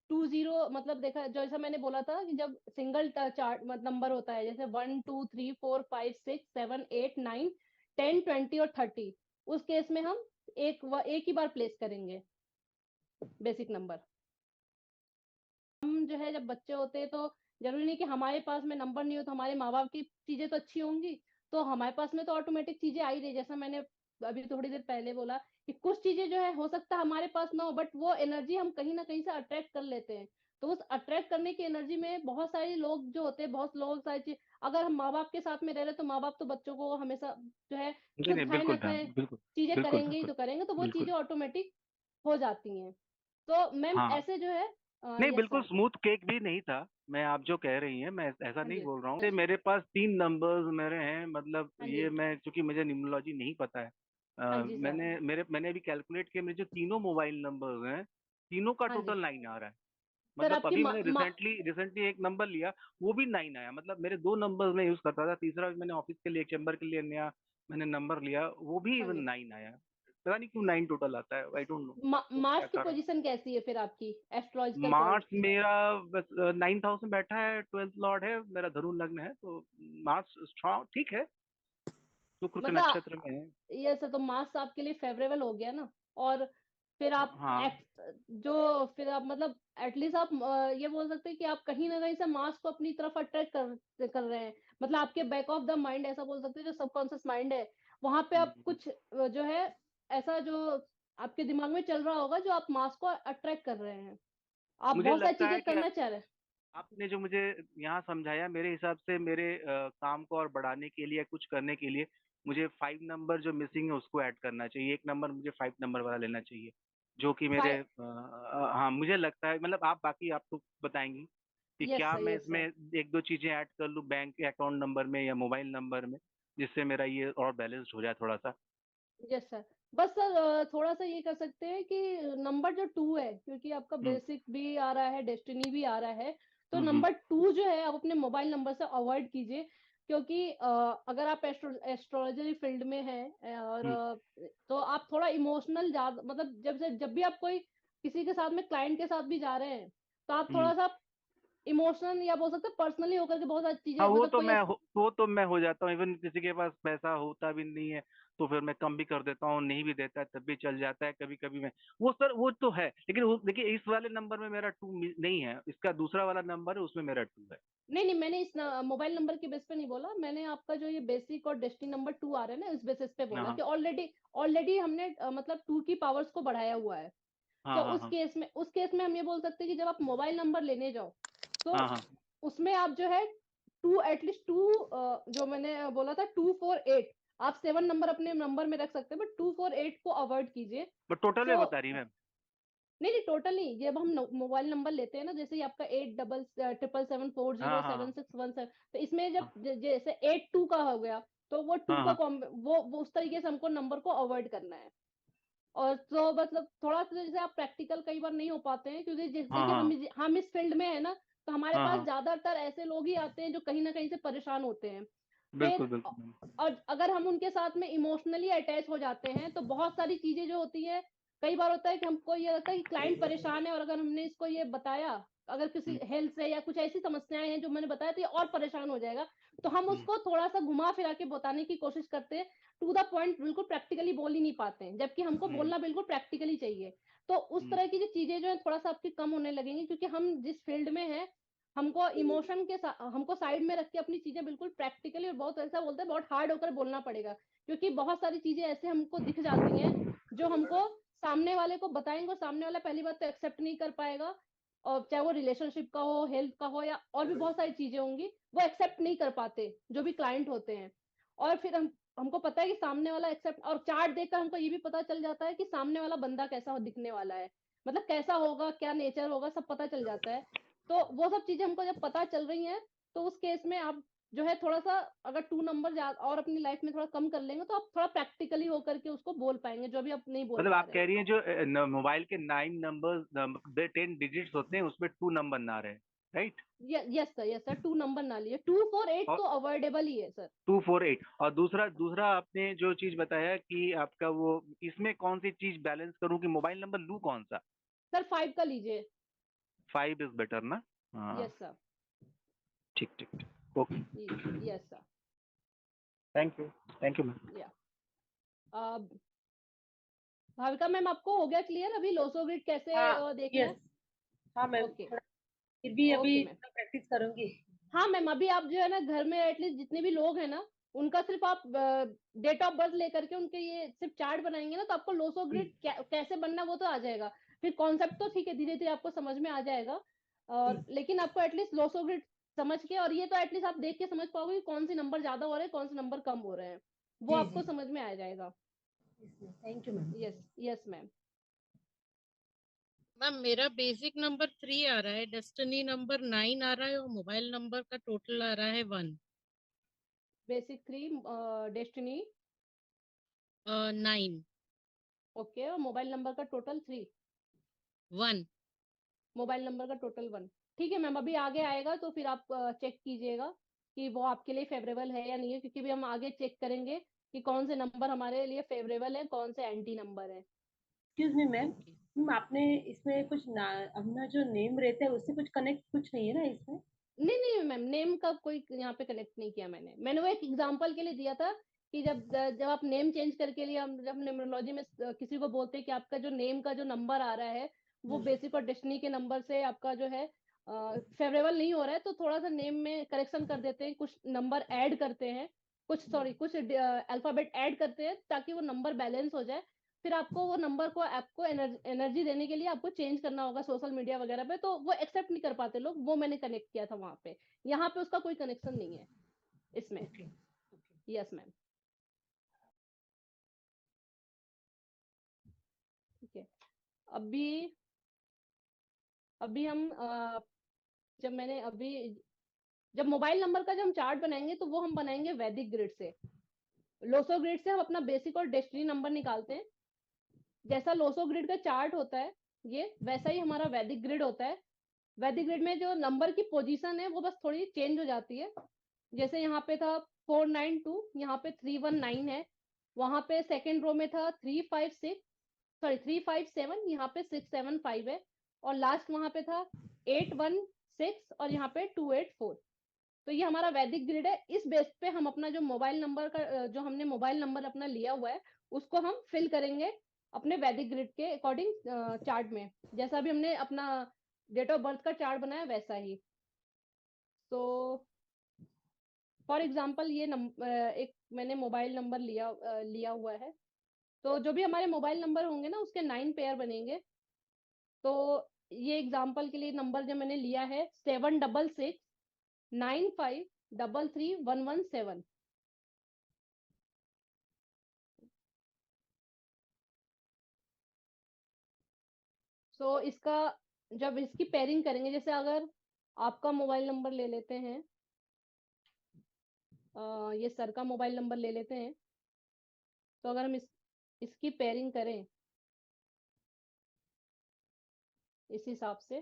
20, मतलब देखा जैसा मैंने बोला था कि जब सिंगल चार्ट नंबर होता है, जैसे 1 2 3 4 5 6 7 8 9 10 20 और 30, उस केस में हम एक ही बार प्लेस करेंगे बेसिक नंबर। हम जो है जब बच्चे होते हैं तो जरूरी नहीं कि हमारे पास में नंबर नहीं हो तो हमारे माँ बाप की चीजें तो अच्छी होंगी, तो हमारे पास में तो ऑटोमेटिक चीजें आ ही रही, जैसा मैंने अभी थोड़ी देर पहले बोला कि कुछ चीजें जो है हो सकता है हमारे पास ना हो, बट वो एनर्जी हम कहीं ना कहीं से अट्रैक्ट कर लेते हैं। तो उस अट्रैक्ट करने की एनर्जी में बहुत सारे लोग जो होते हैं, बहुत लोग सारी चीज, अगर हम माँ बाप के साथ में रह रहे तो माँ बाप तो बच्चों को हमेशा जो है नहीं खुद नहीं, खाए ना बिल्कुल मैम, खाए बिल्कुल चीजें बिल्कुल करेंगे ही बिल्कुल तो करेंगे, तो वो बिल्कुल। चीजें ऑटोमेटिक हो जाती हैं। तो मैम हाँ ऐसे जो है नहीं, यस बिल्कुल सर। स्मूथ केक भी नहीं था। मैं, आप जो कह रही हैं, मैं ऐसा हाँ नहीं जी, बोल रहा हूँ। हाँ जी, मेरे पास 3 नंबर्स मेरे हैं, मतलब हाँ ये जी, मैं, क्योंकि मुझे न्यूमरोलॉजी नहीं पता है। हाँ जी सर, मैंने अभी कैलकुलेट किया, मेरे जो तीनों मोबाइल नंबर्स हैं, तीनों का हाँ जी टोटल 9 आ रहा है। सर। मतलब आपकी अभी मैंने रिसेंटली एक नंबर लिया, वो भी 9 आया। मतलब मेरे 2 नंबर्स में यूज करता था, तीसरा मैंने ऑफिस के लिए, चैम्बर के लिए नया मैंने नंबर लिया, वो भी हाँ इवन जी, 9 आया। पता नहीं क्यों 9 टोटल आता है, आई डोंट नो वो क्या मार्स की कारण। पोजीशन कैसी है फिर आपकी एस्ट्रोलॉजिकल मार्स पॉइंट? मेरा बस 9th हाउस में बैठा है, 12th लॉर्ड है मेरा, धनु लग्न है, तो मार्स स्ट्रॉन्ग ठीक है, शुक्र के मतलब नक्षत्र में है। ये सर तो मार्स आपके लिए फेवरेबल हो गया ना। और फिर आप हाँ जो फिर आप मतलब एटलीस्ट आप ये बोल सकते हैं कि आप कहीं ना कहीं से मार्स को अपनी तरफ अट्रैक्ट कर रहे हैं। मतलब आपके बैक ऑफ द माइंड ऐसा बोल सकते हैं, जो सबकॉन्शियस माइंड है वहां पे आप हम्म। कुछ जो है ऐसा जो आपके दिमाग में चल रहा होगा, जो आप मार्स को अट्रैक्ट कर रहे हैं, आप मुझे बहुत सारी लगता चीजें है कि करना चाह रहे हैं। आपने जो मुझे यहाँ समझाया, मेरे हिसाब से मेरे काम को और बढ़ाने के लिए, कुछ करने के लिए, मुझे 5 नंबर जो मिसिंग है उसको ऐड करना चाहिए। एक नंबर मुझे 5 नंबर वाला लेना चाहिए, जो कि मेरे फाइव। हाँ मुझे लगता है, मतलब आप बाकी आप तो बताएंगी कि यस क्या सर, मैं यस इसमें सर, एक दो चीजें ऐड कर लूँ बैंक के अकाउंट नंबर में या मोबाइल नंबर में, जिससे मेरा ये और बैलेंस्ड हो जाए थोड़ा सा। Yes sir. बस सर थोड़ा सा ये कर सकते हैं कि नंबर जो 2 है, क्योंकि आपका हम्म बेसिक भी आ रहा है, डेस्टिनी भी आ रहा है, तो हम्म नंबर 2 जो है आप अपने मोबाइल नंबर से अवॉइड कीजिए। क्योंकि अगर आप एस्ट्रोलॉजी फील्ड में हैं और हम्म तो आप थोड़ा इमोशनल ज्यादा, मतलब जब भी आप कोई किसी के साथ में क्लाइंट के साथ भी जा रहे हैं, तो आप हम्म। थोड़ा सा इमोशनल या बोल सकते हैं पर्सनली होकर के बहुत सारी हाँ चीजें, मतलब कोई वो तो मैं हो जाता हूँ। इवन किसी के पास पैसा होता भी नहीं है तो फिर मैं कम भी कर देता हूँ, नहीं भी देता है तब भी चल जाता है कभी कभी। मैं वो सर वो तो है, लेकिन देखिए इस वाले नंबर में मेरा 2 नहीं है, इसका दूसरा वाला नंबर है उसमें मेरा 2 है। नहीं नहीं, मैंने इस मोबाइल नंबर के बेस पे नहीं बोला, मैंने आपका जो ये बेसिक और डेस्टिनी नंबर 2 आ रहा है ना, इस बेसिस पे बोला हाँ कि ऑलरेडी ऑलरेडी हमने मतलब 2 की पावर्स को बढ़ाया हुआ है। हाँ तो हाँ हाँ उस केस में हम ये बोल सकते हैं कि जब आप मोबाइल नंबर लेने जाओ, तो हाँ हाँ। उसमें आप जो है टू एटलीस्ट टू, जो मैंने बोला था 248, आप 7 नंबर अपने नंबर में रख सकते हैं, बट 248 को अवॉइड कीजिए। बट टोटल में तो बता रही है मैम। नहीं नहीं, टोटल नहीं, जब हम मोबाइल नंबर लेते हैं ना, जैसे ही आपका 8777407617, तो इसमें जब हाँ जैसे 82 का हो गया, तो वो टू हाँ का हाँ वो उस तरीके से हमको नंबर को अवॉइड करना है। और तो मतलब थोड़ा सा जैसे आप प्रैक्टिकल कई बार नहीं हो पाते हैं, क्योंकि हाँ देखिए हाँ हम इस फील्ड में है ना, तो हमारे हाँ पास हाँ। ज्यादातर ऐसे लोग ही आते हैं जो कहीं ना कहीं से परेशान होते हैं। बिल्कुल फिर बिल्कुल मैम। और अगर हम उनके साथ में इमोशनली अटैच हो जाते हैं, तो बहुत सारी चीजें जो होती है, कई बार होता है कि हमको ये लगता है कि क्लाइंट परेशान है, और अगर हमने इसको ये बताया, अगर किसी हम्म हेल्थ से या कुछ ऐसी समस्याएं हैं जो मैंने बताया, तो ये और परेशान हो जाएगा। तो हम हम्म उसको थोड़ा सा घुमा फिरा के बताने की कोशिश करते हैं, टू द पॉइंट बिल्कुल प्रैक्टिकली बोल ही नहीं पाते हैं, जबकि हमको हम्म बोलना बिल्कुल प्रैक्टिकली चाहिए। तो उस हम्म तरह की जो चीजें जो है थोड़ा सा आपकी कम होने लगेंगी, क्योंकि हम जिस फील्ड में है, हमको इमोशन के हमको साइड में रख के अपनी चीजें बिल्कुल प्रैक्टिकली और बहुत ऐसा बोलते हैं बहुत हार्ड होकर बोलना पड़ेगा। क्योंकि बहुत सारी चीजें ऐसे हमको दिख जाती हैं, जो हमको सामने वाले को बताएंगे, और सामने वाला पहली बात तो एक्सेप्ट नहीं कर पाएगा, और चाहे वो रिलेशनशिप का हो, हेल्थ का हो, या और भी बहुत सारी चीजें होंगी, वो एक्सेप्ट नहीं कर पाते जो भी क्लाइंट होते हैं। और फिर हमको पता है कि सामने वाला एक्सेप्ट, और चार्ट देखकर हमको ये भी पता चल जाता है कि सामने वाला बंदा कैसा दिखने वाला है, मतलब कैसा होगा, क्या नेचर होगा, सब पता चल जाता है। तो वो सब चीजें हमको जब पता चल रही हैं, तो उस केस में आप जो है थोड़ा सा, अगर 2 नंबर और अपनी लाइफ में थोड़ा कम कर लेंगे, तो आप थोड़ा प्रैक्टिकली होकर के उसको बोल पाएंगे, जो भी आप नहीं बोल मतलब पा आप रहे कह हैं। रही हैं जो मोबाइल के 9 नंबर 10 डिजिट्स होते हैं उसमें 2 नंबर ना रहे, right? Yes sir, yes sir, 2 number ना लिए, 248 और तो अवॉइडेबल ही है सर। 248, और दूसरा दूसरा आपने जो चीज बताया कि आपका वो, इसमें कौन सी चीज बैलेंस करूं कि मोबाइल नंबर लूं कौन सा? सर 5 का लीजिए। 5 इज बेटर ना? हाँ। Yes sir. ठीक ठीक ठीक, okay. Yes sir. Thank you ma'am. या भाविका मैम, आपको हो गया क्लियर अभी लोसो ग्रिड कैसे हाँ, देखना यस। है? हाँ मैम, ओके। थोड़ा फिर भी अभी ओके मैम। प्रैक्टिस करूंगी। हाँ मैम, अभी आप जो है ना घर में एटलीस्ट जितने भी लोग हैं ना, उनका सिर्फ आप डेट ऑफ बर्थ लेकर के उनके ये सिर्फ चार्ट बनाएंगे ना, तो आपको लोसो ग्रिड कैसे बनना वो तो आ जाएगा। फिर कॉन्सेप्ट तो ठीक है, धीरे धीरे आपको समझ में आ जाएगा। और लेकिन आपको एटलीस्ट लोसो ग्रिड समझ के, और ये तो एटलीस्ट आप देख के समझ पाओगे कि कौन से नंबर ज्यादा हो रहे हैं, कौन से नंबर कम हो रहे हैं, वो जी आपको जी, समझ में आ जाएगा। Thank you ma'am. Yes, yes ma'am. Ma'am मेरा बेसिक नंबर 3 आ रहा है, डेस्टिनी नंबर 9 आ रहा है और मोबाइल नंबर का टोटल आ रहा है 1। Basic 3, destiny. 9। ओके, और मोबाइल नंबर का टोटल 3। 1। मोबाइल नंबर का टोटल 1। ठीक है मैम, अभी आगे आएगा तो फिर आप चेक कीजिएगा कि वो आपके लिए फेवरेबल है या नहीं है, क्योंकि भी हम आगे चेक करेंगे कि कौन से नंबर हमारे लिए फेवरेबल है, कौन से एंटी नंबर है। Excuse me ma'am, okay. Ma'am आपने इसमें कुछ अपना जो नेम रहता है उससे कुछ कनेक्ट कुछ नहीं है ना इसमें? नहीं नहीं मैम, नेम का कोई यहाँ पे कनेक्ट नहीं किया मैंने वो एक एग्जांपल के लिए दिया था कि जब आप नेम चेंज करके लिए, हम जब न्यूमरोलॉजी में किसी को बोलते हैं कि आपका जो नेम का जो नंबर आ रहा है वो बेसिक और डेस्टिनी के नंबर से आपका जो है फेवरेबल नहीं हो रहा है, तो थोड़ा सा नेम में करेक्शन कर देते हैं, कुछ नंबर ऐड करते हैं, कुछ अल्फाबेट ऐड करते हैं ताकि वो नंबर बैलेंस हो जाए। फिर आपको वो नंबर को आपको एनर्जी देने के लिए आपको चेंज करना होगा सोशल मीडिया वगैरह पे, तो वो एक्सेप्ट नहीं कर पाते लोग, वो मैंने कनेक्ट किया था वहां पे। यहाँ पे उसका कोई कनेक्शन नहीं है इसमें। ओके। Yes ma'am. ठीक है। अभी अभी हम जब मैंने अभी जब मोबाइल नंबर का जब हम चार्ट बनाएंगे तो वो हम बनाएंगे वैदिक ग्रिड से। लोसो ग्रिड से हम अपना बेसिक और डेस्टिनी नंबर निकालते हैं। जैसा लोसो ग्रिड का चार्ट होता है ये, वैसा ही हमारा वैदिक ग्रिड होता है। वैदिक ग्रिड में जो नंबर की पोजीशन है वो बस थोड़ी चेंज हो जाती है। जैसे यहाँ पे था 492, यहाँ पे 319 है। वहां पे सेकेंड रो में था 356, सॉरी 357, यहाँ पे 675 है। और लास्ट वहां पे था 816 और यहाँ पे 284। तो ये हमारा वैदिक ग्रिड है। इस बेस पे हम अपना जो मोबाइल नंबर का जो हमने मोबाइल नंबर अपना लिया हुआ है उसको हम फिल करेंगे अपने वैदिक ग्रिड के अकॉर्डिंग चार्ट में, जैसा भी हमने अपना डेट ऑफ बर्थ का चार्ट बनाया वैसा ही। तो फॉर एग्जाम्पल ये एक मैंने मोबाइल नंबर लिया हुआ है। तो जो भी हमारे मोबाइल नंबर होंगे ना उसके 9 पेयर बनेंगे। तो ये एग्जाम्पल के लिए नंबर जो मैंने लिया है 76695333117। सो इसका जब इसकी पेयरिंग करेंगे, जैसे अगर आपका मोबाइल नंबर ले लेते हैं, ये सर का मोबाइल नंबर ले लेते हैं, तो अगर हम इसकी पेयरिंग करें इस हिसाब से,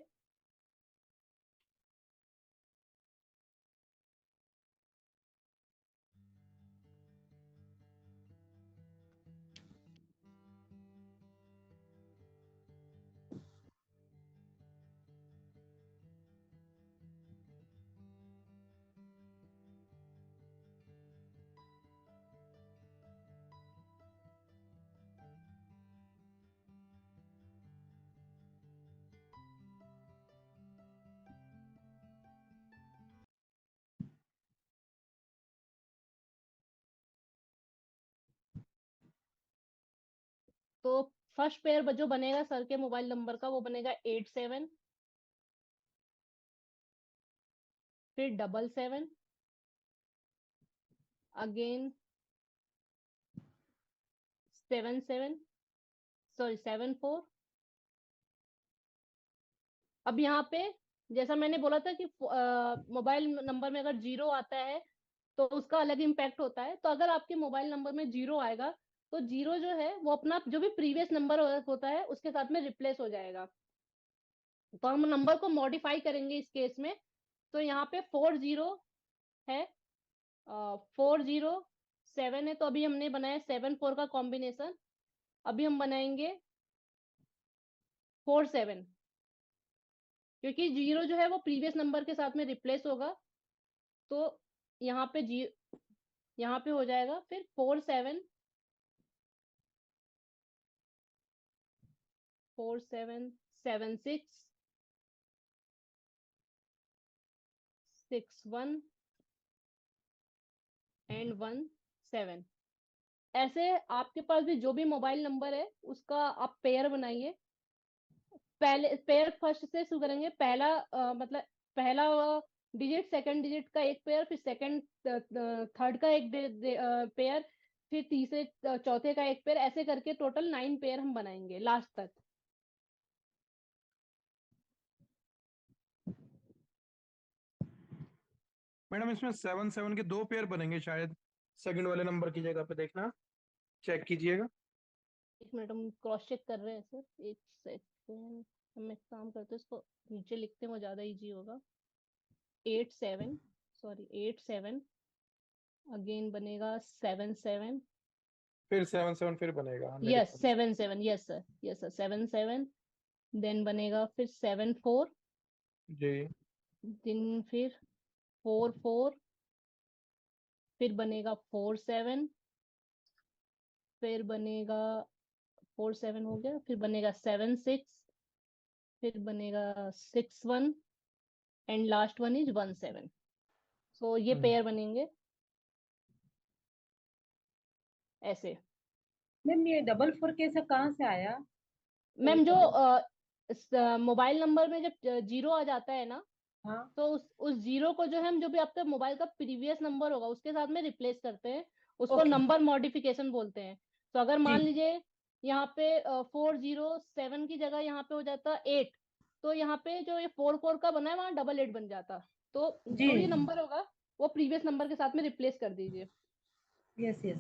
तो फर्स्ट पेयर जो बनेगा सर के मोबाइल नंबर का वो बनेगा 87, फिर 77, अगेन 77, सॉरी 74। अब यहाँ पे जैसा मैंने बोला था कि मोबाइल नंबर में अगर जीरो आता है तो उसका अलग इम्पैक्ट होता है। तो अगर आपके मोबाइल नंबर में जीरो आएगा तो जीरो जो है वो अपना जो भी प्रीवियस नंबर होता है उसके साथ में रिप्लेस हो जाएगा। तो हम नंबर को मॉडिफाई करेंगे इस केस में। तो यहाँ पे 40 है, 407 है, तो अभी हमने बनाया 7 4 का कॉम्बिनेशन। अभी हम बनाएंगे 47, क्योंकि जीरो जो है वो प्रीवियस नंबर के साथ में रिप्लेस होगा। तो यहाँ पे यहाँ पे हो जाएगा फिर 4776 6 1 एंड 1 7। ऐसे आपके पास भी जो भी मोबाइल नंबर है उसका आप पेयर बनाइए। पहले पेयर फर्स्ट से शुरू करेंगे। पहला मतलब पहला डिजिट, सेकंड डिजिट का एक पेयर, फिर सेकंड थर्ड का एक पेयर, फिर तीसरे चौथे का एक पेयर, ऐसे करके टोटल 9 पेयर हम बनाएंगे लास्ट तक। मैडम इसमें 7 7 के 2 पेयर बनेंगे शायद, सेकंड वाले नंबर की जगह पे देखना, चेक कीजिएगा। एक मिनट, हम क्रॉस चेक कर रहे हैं सर, एक सेकंड। हम एक काम करते हैं, इसको नीचे लिखते हैं, वो ज्यादा इजी होगा। 8 7, सॉरी 8 7, अगेन बनेगा 7 7। फिर 7 7 फिर बनेगा मेरे यस ख्याल से। 7 7, yes sir, yes sir 7 7। Then बनेगा फिर 7 4, जी। देन फिर 4 4, फिर बनेगा 4 7, फिर बनेगा 4 7 हो गया, फिर बनेगा 7 6, फिर बनेगा 6 1 एंड लास्ट वन इज 1 7। सो ये पेयर बनेंगे ऐसे। मैम ये 4 कैसे कहाँ से आया? मैम जो डबल। मोबाइल नंबर में जब जीरो आ जाता है ना, हाँ। तो उस जीरो को जो है हम जो भी आपका मोबाइल का प्रीवियस नंबर होगा उसके साथ में रिप्लेस करते हैं। उसको ओके। नंबर मॉडिफिकेशन बोलते हैं। तो अगर मान जी। लीजिए यहाँ पे 407 की जगह यहाँ पे हो जाता 8, तो यहाँ पे जो ये 4 4 का बना है वहाँ 8 8 बन जाता। तो जी। जो ये नंबर होगा वो प्रीवियस नंबर के साथ में रिप्लेस कर दीजिए। Yes yes.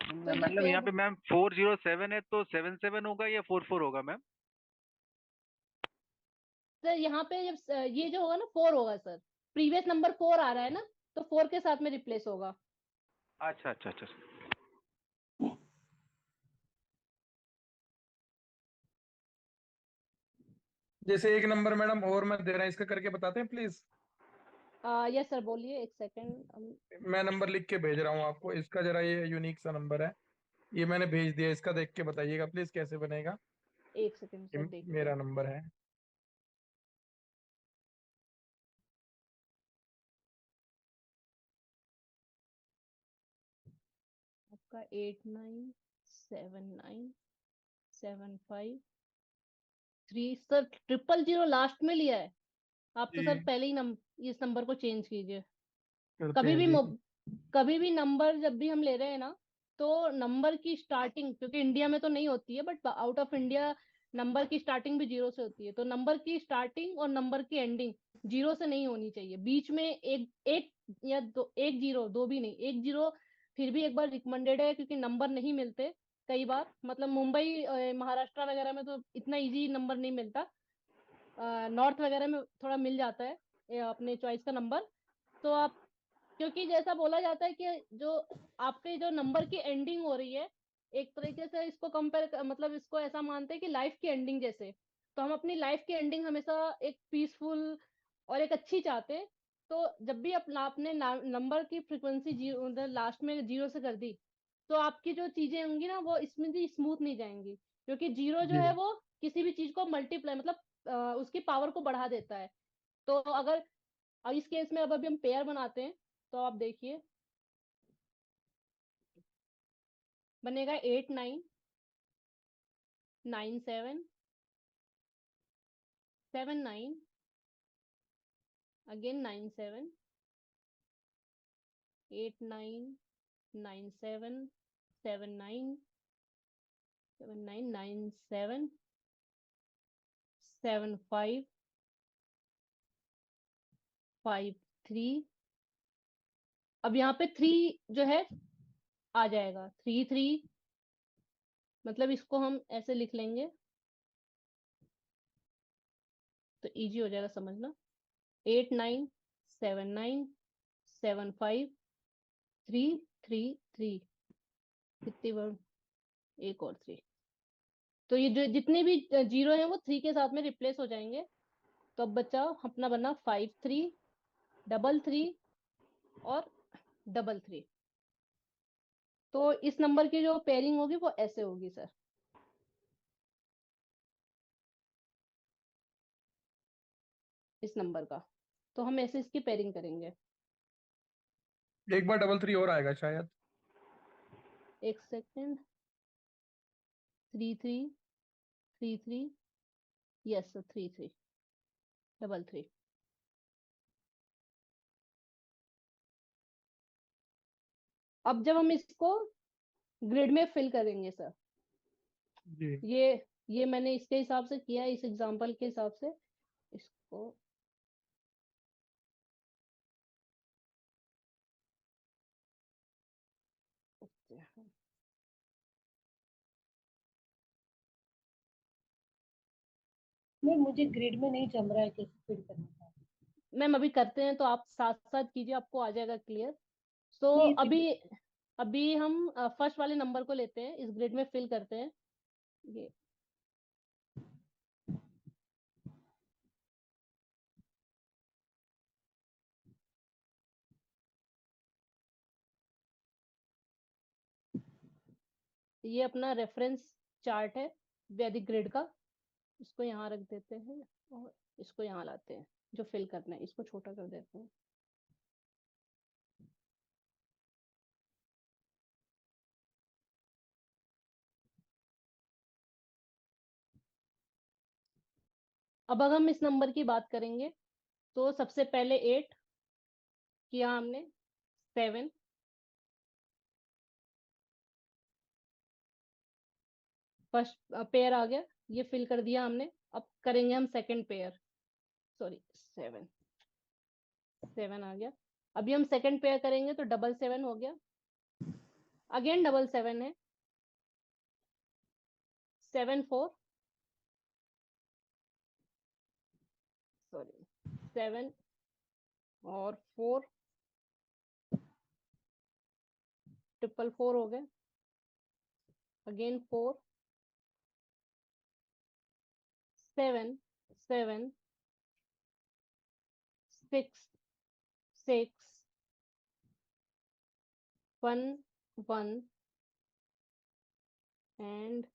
तो ये मतलब यहाँ पेयर पे मैम 407 है तो 77 होगा या 44 होगा मैम? सर, यहाँ पे जब ये जो होगा ना 4 होगा सर, प्रीवियस नंबर 4 आ रहा है ना, तो 4 के साथ में रिप्लेस होगा। अच्छा अच्छा अच्छा। जैसे एक नंबर मैडम और मैं दे रहा हूँ, इसका करके बताते हैं प्लीज। यस सर, बोलिए, एक सेकंड। मैं नंबर लिख के भेज रहा हूँ आपको, इसका जरा ये यूनिक सा नंबर है, ये मैंने भेज दिया, इसका देख के बताइएगा प्लीज कैसे बनेगा। एक सेकंड ये सर, देखते मेरा हैं। नंबर है। आपका 897975 3 सर, 000 लास्ट में लिया है। आप तो सर जी पहले ही इस नंबर को चेंज कीजिए। करते कभी हैं भी जी। कभी भी नंबर जब भी हम ले रहे हैं ना, तो नंबर की स्टार्टिंग, क्योंकि इंडिया में तो नहीं होती है but out of India number की स्टार्टिंग भी जीरो से होती है, तो नंबर की स्टार्टिंग और नंबर की एंडिंग जीरो से नहीं होनी चाहिए। बीच में एक एक या दो, एक जीरो, दो भी नहीं, एक जीरो फिर भी एक बार रिकमेंडेड है, क्योंकि नंबर नहीं मिलते कई बार। मतलब मुंबई महाराष्ट्र वगैरह में तो इतना इजी नंबर नहीं मिलता। नॉर्थ वगैरह में थोड़ा मिल जाता है अपने चॉइस का नंबर। तो आप, क्योंकि जैसा बोला जाता है कि जो आपके जो नंबर की एंडिंग हो रही है, एक तरीके से इसको कंपेयर, मतलब इसको ऐसा मानते हैं कि लाइफ की एंडिंग जैसे। तो हम अपनी लाइफ की एंडिंग हमेशा एक पीसफुल और एक अच्छी चाहते हैं। तो जब भी आपने नंबर की फ्रीक्वेंसी जीरो, लास्ट में जीरो से कर दी, तो आपकी जो चीजें होंगी ना वो इसमें भी स्मूथ नहीं जाएंगी। क्योंकि जीरो जो जी है वो किसी भी चीज को मल्टीप्लाई, मतलब उसकी पावर को बढ़ा देता है। तो अगर अब इस केस में अब अभी हम पेयर बनाते हैं, तो आप देखिए बनेगा 899779, अगेन 97, 899779, 799775 3। अब यहाँ पे 3 जो है आ जाएगा, 3 3, मतलब इसको हम ऐसे लिख लेंगे तो इजी हो जाएगा समझना। 897975 3 3 3। कितनी बार, एक और 3। तो ये जो जितने भी जीरो हैं वो 3 के साथ में रिप्लेस हो जाएंगे। तो अब बच्चा अपना बना 5333 और 33। तो इस नंबर की जो पेयरिंग होगी वो ऐसे होगी सर। इस नंबर का, तो हम ऐसे इसकी पेयरिंग करेंगे। एक बार 33 और आएगा शायद। एक सेकेंड, 33 33, यस 33 33। अब जब हम इसको ग्रिड में फिल करेंगे सर, जी ये मैंने इसके हिसाब से किया, इस एग्जांपल के हिसाब से इसको नहीं, मुझे ग्रिड में नहीं जम रहा है कैसे फिल करना था। मैम अभी करते हैं, तो आप साथ साथ कीजिए, आपको आ जाएगा क्लियर। तो प्लीज अभी अभी हम फर्स्ट वाले नंबर को लेते हैं, इस ग्रिड में फिल करते हैं। ये ये अपना रेफरेंस चार्ट है वैदिक ग्रिड का, इसको यहाँ रख देते हैं और इसको यहाँ लाते हैं। जो फिल करना है इसको छोटा कर देते हैं। अब अगर हम इस नंबर की बात करेंगे, तो सबसे पहले 8 किया हमने, 7 फर्स्ट पेयर आ गया, ये फिल कर दिया हमने। अब करेंगे हम सेकंड पेयर, सॉरी 7 7 आ गया। अभी हम सेकंड पेयर करेंगे तो 7 हो गया, अगेन 7 है, 7 4, सॉरी 7 और 4, 444 हो गए, अगेन 4 7 7 6 6 1 1 एंड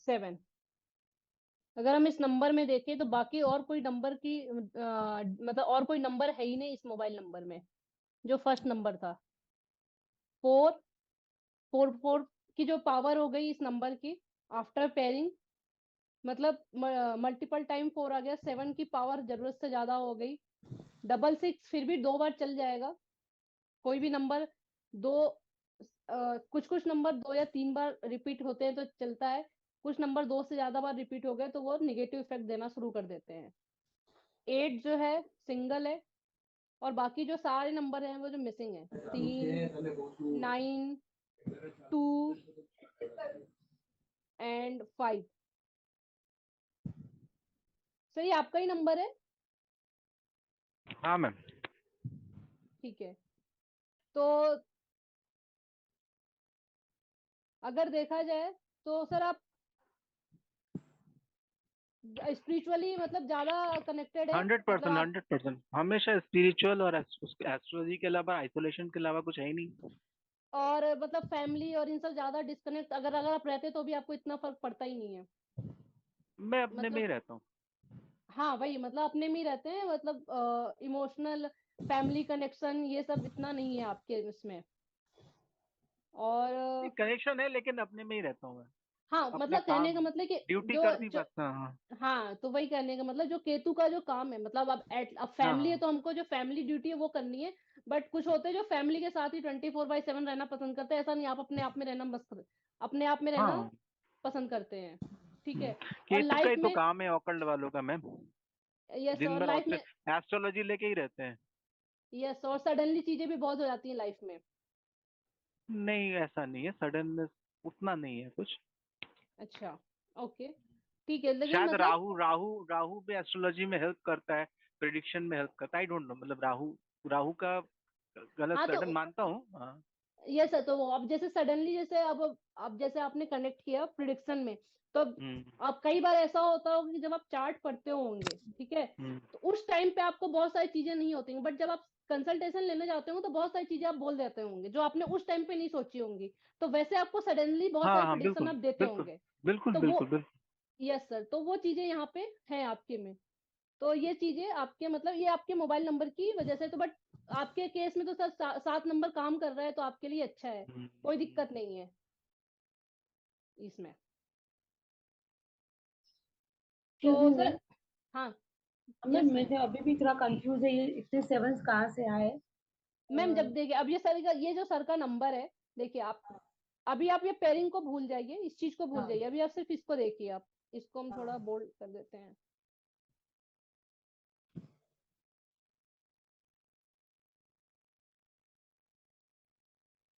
7। अगर हम इस नंबर में देखें तो बाकी और कोई नंबर की मतलब और कोई नंबर है ही नहीं इस मोबाइल नंबर में। जो फर्स्ट नंबर था 4 4 4 की जो पावर हो गई इस नंबर की आफ्टर पेयरिंग, मतलब मल्टीपल टाइम 4 आ गया, 7 की पावर जरूरत से ज्यादा हो गई। 6 फिर भी 2 बार चल जाएगा, कोई भी नंबर दो, कुछ कुछ नंबर 2 या 3 बार रिपीट होते हैं तो चलता है, कुछ नंबर 2 से ज्यादा बार रिपीट हो गए तो वो निगेटिव इफेक्ट देना शुरू कर देते हैं। 8 जो है सिंगल है, और बाकी जो सारे नंबर हैं वो जो मिसिंग है, 3 9 2 एंड 5। सर ये आपका ही नंबर है? हाँ मैम। ठीक है, तो अगर देखा जाए तो सर आप स्पिरिचुअली मतलब ज्यादा कनेक्टेड है, 100%, मतलब आप 100%, हमेशा स्पिरिचुअल और एस्ट्रोलॉजी के अलावा, आइसोलेशन के अलावा कुछ है ही नहीं। और मतलब फैमिली और इन सब ज्यादा डिस्कनेक्ट अगर अगर आप रहते तो भी आपको इतना फर्क पड़ता ही नहीं है? मैं अपने में ही मतलब रहता हूँ। हाँ वही, मतलब अपने में ही रहते हैं, मतलब इमोशनल फैमिली कनेक्शन ये सब इतना नहीं है आपके इसमें। और कनेक्शन है लेकिन अपने में ही रहता हूँ मैं। हाँ, अपना मतलब कहने का काम, मतलब कि ड्यूटी जो करती जो बस। हाँ हाँ। हाँ, तो वही कहने का मतलब जो केतु का जो काम है, मतलब अब हाँ फैमिली है हाँ तो हमको जो फैमिली ड्यूटी है वो करनी है। बट कुछ होते हैं जो फैमिली के साथ ही 24/7 रहना पसंद करते हैं, ऐसा नहीं, आप अपने आप में रहना मस्त, अपने आप में रहना हाँ। पसंद करते हैं। ठीक है, और केतु का लाइफ ही तो में, काम है ऑकल्ट वालों का मैम। यस दिन और भर लाइफ में, एस्ट्रोलॉजी लेके ही रहते हैं। यस और सडनली चीजें भी बहुत हो जाती हैं लाइफ में। नहीं ऐसा नहीं है, सडननेस उतना नहीं है कुछ। अच्छा, ओके, ठीक है, लेकिन शायद मतलब राहु राहु राहु भी एस्ट्रोलॉजी में हेल्प करता है, प्रिडिक्शन में हेल्प करता है। आई डोंट नो, मतलब राहु राहु का गलत हाँ, तो सडन मानता हूँ। हाँ। यस है, तो वो अब जैसे सडनली जैसे अब जैसे आपने कनेक्ट किया प्रिडिक्शन में, तो हम्म अब कई बार ऐसा होता होगा कि जब आप चार्ट पढ़ते होंगे, ठीक है, हम्म। तो उस टाइम पे आपको बहुत सारी चीजें नहीं होती हैं, बट जब आप कंसल्टेशन लेने जाते हो तो बहुत सारी चीजें आप बोल देते होंगे जो आपने उस टाइम पे नहीं सोची होंगी, तो वैसे आपको सडनली बहुत हाँ सारी हाँ प्रिडिक्शन बिल्कुल आप देते बिल्कुल होंगे। बिल्कुल तो वो, बिल्कुल बिल्कुल। यस सर, तो वो चीजें यहाँ पे है आपके में। तो ये चीजें आपके मतलब ये आपके मोबाइल नंबर की वजह से, तो बट आपके केस में तो सर 7 नंबर काम कर रहा है, तो आपके लिए अच्छा है, कोई दिक्कत नहीं है इसमें। तो Excuse me, सर मैम। हाँ मैम यस मैम। मुझे अभी भी थोड़ा कंफ्यूज है, ये इतने सेवंस कहाँ से आए? मैम जब देखिए अब ये सर का, ये जो सर का नंबर है, देखिए आप अभी आप ये पेयरिंग को भूल जाइए, इस चीज को भूल हाँ जाइए, अभी आप सिर्फ इसको देखिए। आप इसको हम थोड़ा हाँ बोल्ड कर देते हैं।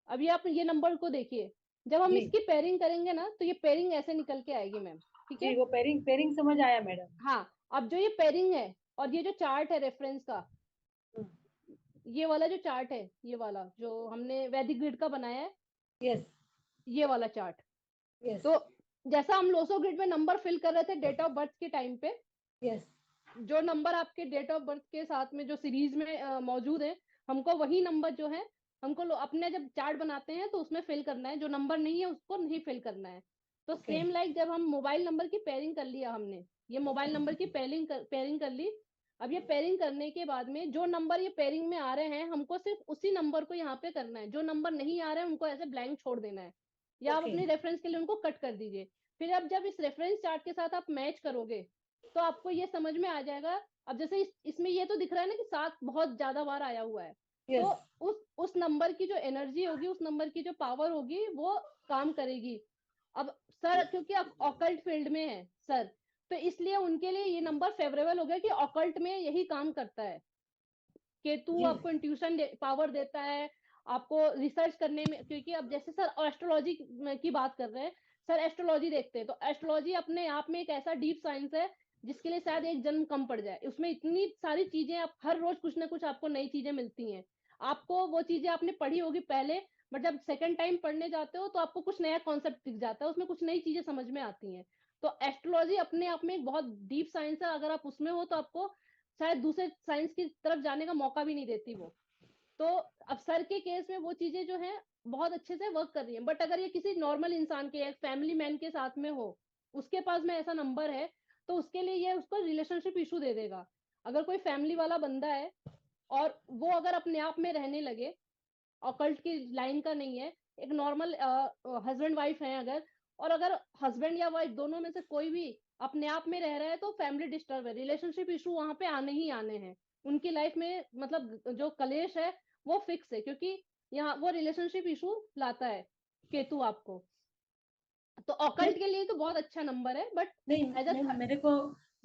अभी आप ये नंबर को देखिए, जब हम जी इसकी पेयरिंग करेंगे ना, तो ये पेयरिंग ऐसे निकल के आएगी मैम, ठीक जी, है। वो पेयरिंग पेयरिंग समझ आया मैडम। हाँ, अब जो ये पेयरिंग है और ये जो चार्ट है रेफरेंस का, ये वाला जो चार्ट है, ये वाला जो हमने वैदिक ग्रिड का बनाया है, यस ये वाला चार्ट। यस तो जैसा हम लोसो ग्रिड में नंबर फिल कर रहे थे डेट ऑफ बर्थ के टाइम पे, यस। जो नंबर आपके डेट ऑफ बर्थ के साथ में जो सीरीज में मौजूद है, हमको वही नंबर जो है, हमको अपने जब चार्ट बनाते हैं तो उसमें फिल करना है, जो नंबर नहीं है उसको नहीं फिल करना है। तो ओके सेम लाइक जब हम मोबाइल नंबर की पेयरिंग कर लिया हमने, ये मोबाइल नंबर की पेयरिंग कर ली। अब ये पेयरिंग करने के बाद में जो नंबर ये पेयरिंग में आ रहे हैं, हमको सिर्फ उसी नंबर को यहाँ पे करना है, जो नंबर नहीं आ रहे हैं उनको ऐसे ब्लैंक छोड़ देना है, या आप ओके अपने रेफरेंस के लिए उनको कट कर दीजिए। फिर अब जब इस रेफरेंस चार्ट के साथ आप मैच करोगे, तो आपको ये समझ में आ जाएगा। अब जैसे इसमें ये तो दिख रहा है ना कि 7 बहुत ज्यादा बार आया हुआ है, तो यस उस नंबर की जो एनर्जी होगी, उस नंबर की जो पावर होगी, वो काम करेगी। अब सर क्योंकि आप ऑकल्ट फील्ड में है सर, तो इसलिए उनके लिए ये नंबर फेवरेबल हो गया कि ऑकल्ट में यही काम करता है। केतु जी आपको इंट्यूशन पावर देता है, आपको रिसर्च करने में, क्योंकि अब जैसे सर एस्ट्रोलॉजी की बात कर रहे हैं, सर एस्ट्रोलॉजी देखते हैं, तो एस्ट्रोलॉजी अपने आप में एक ऐसा डीप साइंस है जिसके लिए शायद एक जन्म कम पड़ जाए। उसमें इतनी सारी चीजें, आप हर रोज कुछ ना कुछ आपको नई चीजें मिलती हैं। आपको वो चीजें आपने पढ़ी होगी पहले, बट जब सेकंड टाइम पढ़ने जाते हो तो आपको कुछ नया कॉन्सेप्ट दिख जाता है, उसमें कुछ नई चीजें समझ में आती हैं। तो एस्ट्रोलॉजी अपने आप में एक बहुत डीप साइंस है, अगर आप उसमें हो तो आपको शायद दूसरे साइंस की तरफ जाने का मौका भी नहीं देती वो। तो अब सर के केस में वो चीजें जो है बहुत अच्छे से वर्क कर रही है। बट अगर ये किसी नॉर्मल इंसान के, एक फैमिली मैन के साथ में हो, उसके पास में ऐसा नंबर है, तो उसके लिए ये उसको रिलेशनशिप इशू दे देगा। अगर कोई फैमिली वाला बंदा है और वो अगर अपने आप में रहने लगे, ऑकल्ट की लाइन का नहीं है, एक नॉर्मल हस्बैंड वाइफ है अगर, और अगर हस्बैंड या वाइफ दोनों में से कोई भी अपने आप में रह रहा है, तो फैमिली डिस्टर्ब है, रिलेशनशिप इशू वहां पे आने ही आने हैं उनकी लाइफ में। मतलब जो कलेश है वो फिक्स है, क्योंकि यहाँ वो रिलेशनशिप इशू लाता है केतु आपको। तो नहीं ऑकल्ट के लिए तो बहुत अच्छा नंबर है, बट नहीं एज मैम, अ मेरे को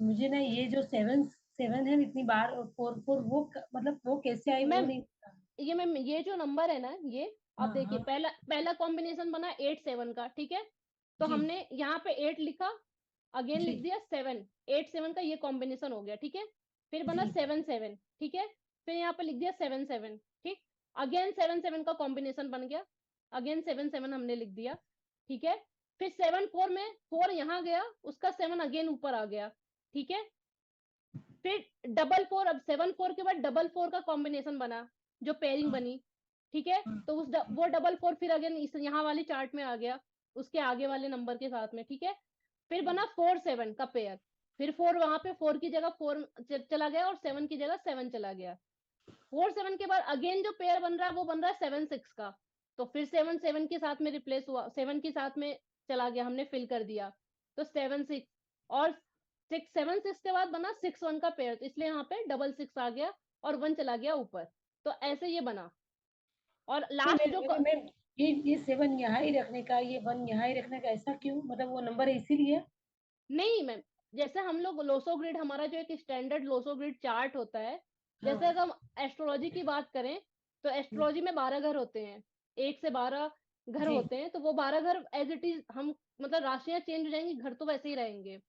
मुझे ना ये जो सेवन सेवन है इतनी बार, और फोर फोर वो मतलब वो कैसे आई वो मैम, नहीं। ये जो नंबर है ना, ये आप हाँ देखिए, हाँ पहला पहला कॉम्बिनेशन बना 8 7 का, ठीक है। तो जी हमने यहाँ पे 8 लिखा, अगेन लिख जी दिया 7, 8 7 का ये कॉम्बिनेशन हो गया, ठीक है। फिर बना जी 7 7, ठीक है। फिर यहाँ पे लिख दिया 7 7, ठीक। अगेन 7 7 का कॉम्बिनेशन बन गया, अगेन 7 7 हमने लिख दिया, ठीक है। फिर 7 4 में 4 यहाँ गया, उसका 7 अगेन ऊपर आ गया, ठीक है। फिर डबल 4, अब 7 4 के बाद डबल 4 का कॉम्बिनेशन बना, जो पेयरिंग हाँ बनी, ठीक है। हाँ तो वो डबल 4 फिर अगेन इस यहाँ वाली चार्ट में आ गया, उसके आगे वाले नंबर के साथ में, ठीक है। फिर बना 4 7 का पेयर, फिर 4 वहां पे 4 की जगह 4 चला गया, और 7 की जगह 7 चला गया। 4 7 के बाद अगेन जो पेयर बन रहा है वो बन रहा है 7 6 का, तो फिर 7 7 के साथ में रिप्लेस हुआ, 7 के साथ में चला गया, हमने फिल कर दिया, तो 7 6। और 6 7 6 के बाद बना 6 1 का पेयर, तो इसलिए यहाँ पे डबल 6 आ गया और 1 चला गया ऊपर। तो ऐसे ये बना। और नहीं लास्ट जो मैम मैम, ये सेवन यहाँ ही रखने का, ये वन यहाँ ही रखने का, ऐसा क्यों? मतलब वो नंबर है इसीलिए? नहीं मैम, जैसे हम लोग लोसो ग्रिड, हमारा जो एक स्टैंडर्ड लोसो ग्रिड चार्ट होता है, जैसे हाँ अगर हम एस्ट्रोलॉजी की बात करें, तो एस्ट्रोलॉजी में 12 घर होते हैं, 1 से 12 घर जी होते हैं, तो वो 12 घर एज इट इज हम, मतलब राशियां चेंज हो जाएंगी, घर तो वैसे ही रहेंगे।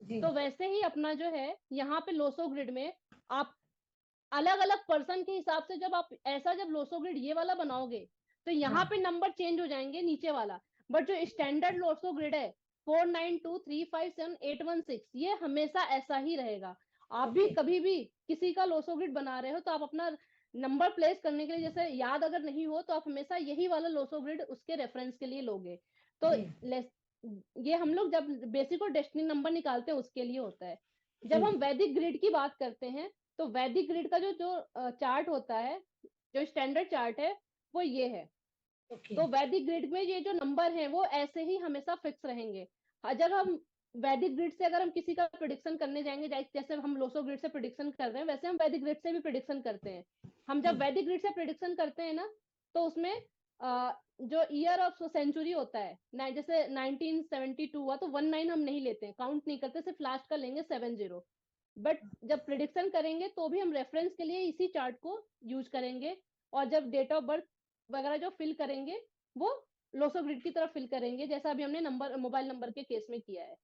जी तो वैसे ही अपना जो है यहाँ पे लोसो ग्रिड में, आप अलग अलग पर्सन के हिसाब से जब आप ऐसा जब लोसो ग्रिड ये वाला बनाओगे, तो यहाँ हाँ पे नंबर चेंज हो जाएंगे नीचे वाला। बट जो स्टैंडर्ड लोसो ग्रिड है, 4 9 2 3 5 7 8 1 6, ये हमेशा ऐसा ही रहेगा। आप भी ओके कभी भी किसी का लोसो ग्रिड बना रहे हो, तो आप अपना नंबर प्लेस करने के लिए, जैसे याद अगर नहीं हो, तो आप हमेशा यही वाला लोसो ग्रिड उसके रेफरेंस के लिए लोगे। तो जी ये हम लोग जब बेसिक और डेस्टिनी नंबर निकालते हैं उसके लिए होता है। जब जी हम वैदिक ग्रिड की बात करते हैं तो वैदिक ग्रिड का जो जो चार्ट होता है, जो स्टैंडर्ड चार्ट है, वो ये है। ओके तो वैदिक ग्रिड में ये जो नंबर हैं वो ऐसे ही हमेशा फिक्स रहेंगे। अगर हम वैदिक ग्रिड से अगर हम किसी का प्रिडिक्शन करने जाएंगे, जैसे हम लोसो ग्रिड से प्रिडिक्शन कर रहे हैं, वैसे हम वैदिक ग्रिड से भी प्रिडिक्शन करते हैं। हम जब जी वैदिक ग्रिड से प्रिडिक्शन करते हैं ना, तो उसमें जो ईयर ऑफ सेंचुरी होता है जैसे 1972 हुआ तो 19 हम नहीं लेते हैं, काउंट नहीं करते, सिर्फ लास्ट का लेंगे 70। बट जब प्रिडिक्शन करेंगे तो भी हम रेफरेंस के लिए इसी चार्ट को यूज करेंगे। और जब डेट ऑफ बर्थ वगैरह जो फिल करेंगे वो लोसो ग्रिड की तरफ फिल करेंगे, जैसा अभी हमने नंबर मोबाइल नंबर के केस में किया है।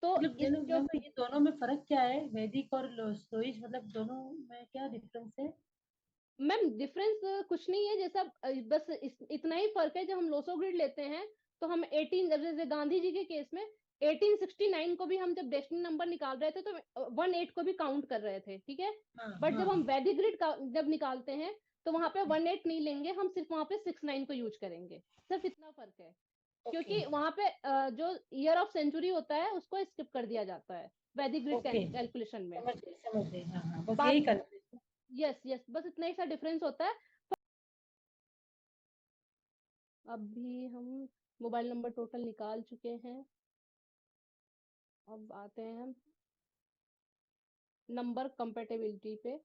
तो मतलब इस जो मैम ये दोनों में फर्क क्या है, वैदिक और स्टोइज, मतलब दोनों में क्या डिफरेंस है? मैम डिफरेंस कुछ नहीं है, जैसा बस इतना ही फर्क है। जब हम लोसो ग्रिड लेते हैं तो हम 18, जैसे गांधी जी के केस में 1869 को भी हम जब डेस्टिनी नंबर निकाल रहे थे तो 18 को भी काउंट कर रहे थे, ठीक है। हाँ बट जब हम हाँ वैदिक ग्रिड जब निकालते हैं तो वहां पे 18 नहीं लेंगे, हम सिर्फ वहां पे 69 को यूज करेंगे। सिर्फ इतना फर्क है, ओके क्योंकि वहां पे जो ईयर ऑफ सेंचुरी होता है उसको स्किप कर दिया जाता है वैदिक ग्रिड ओके कैलकुलेशन में। समझ गई, हाँ हाँ, बस यही बाद कंफ्यूजन। यस यस, बस इतना ही सा डिफरेंस होता है। अभी हम मोबाइल नंबर टोटल निकाल चुके हैं। अब आते हैं हम नंबर कंपेटेबिलिटी पे।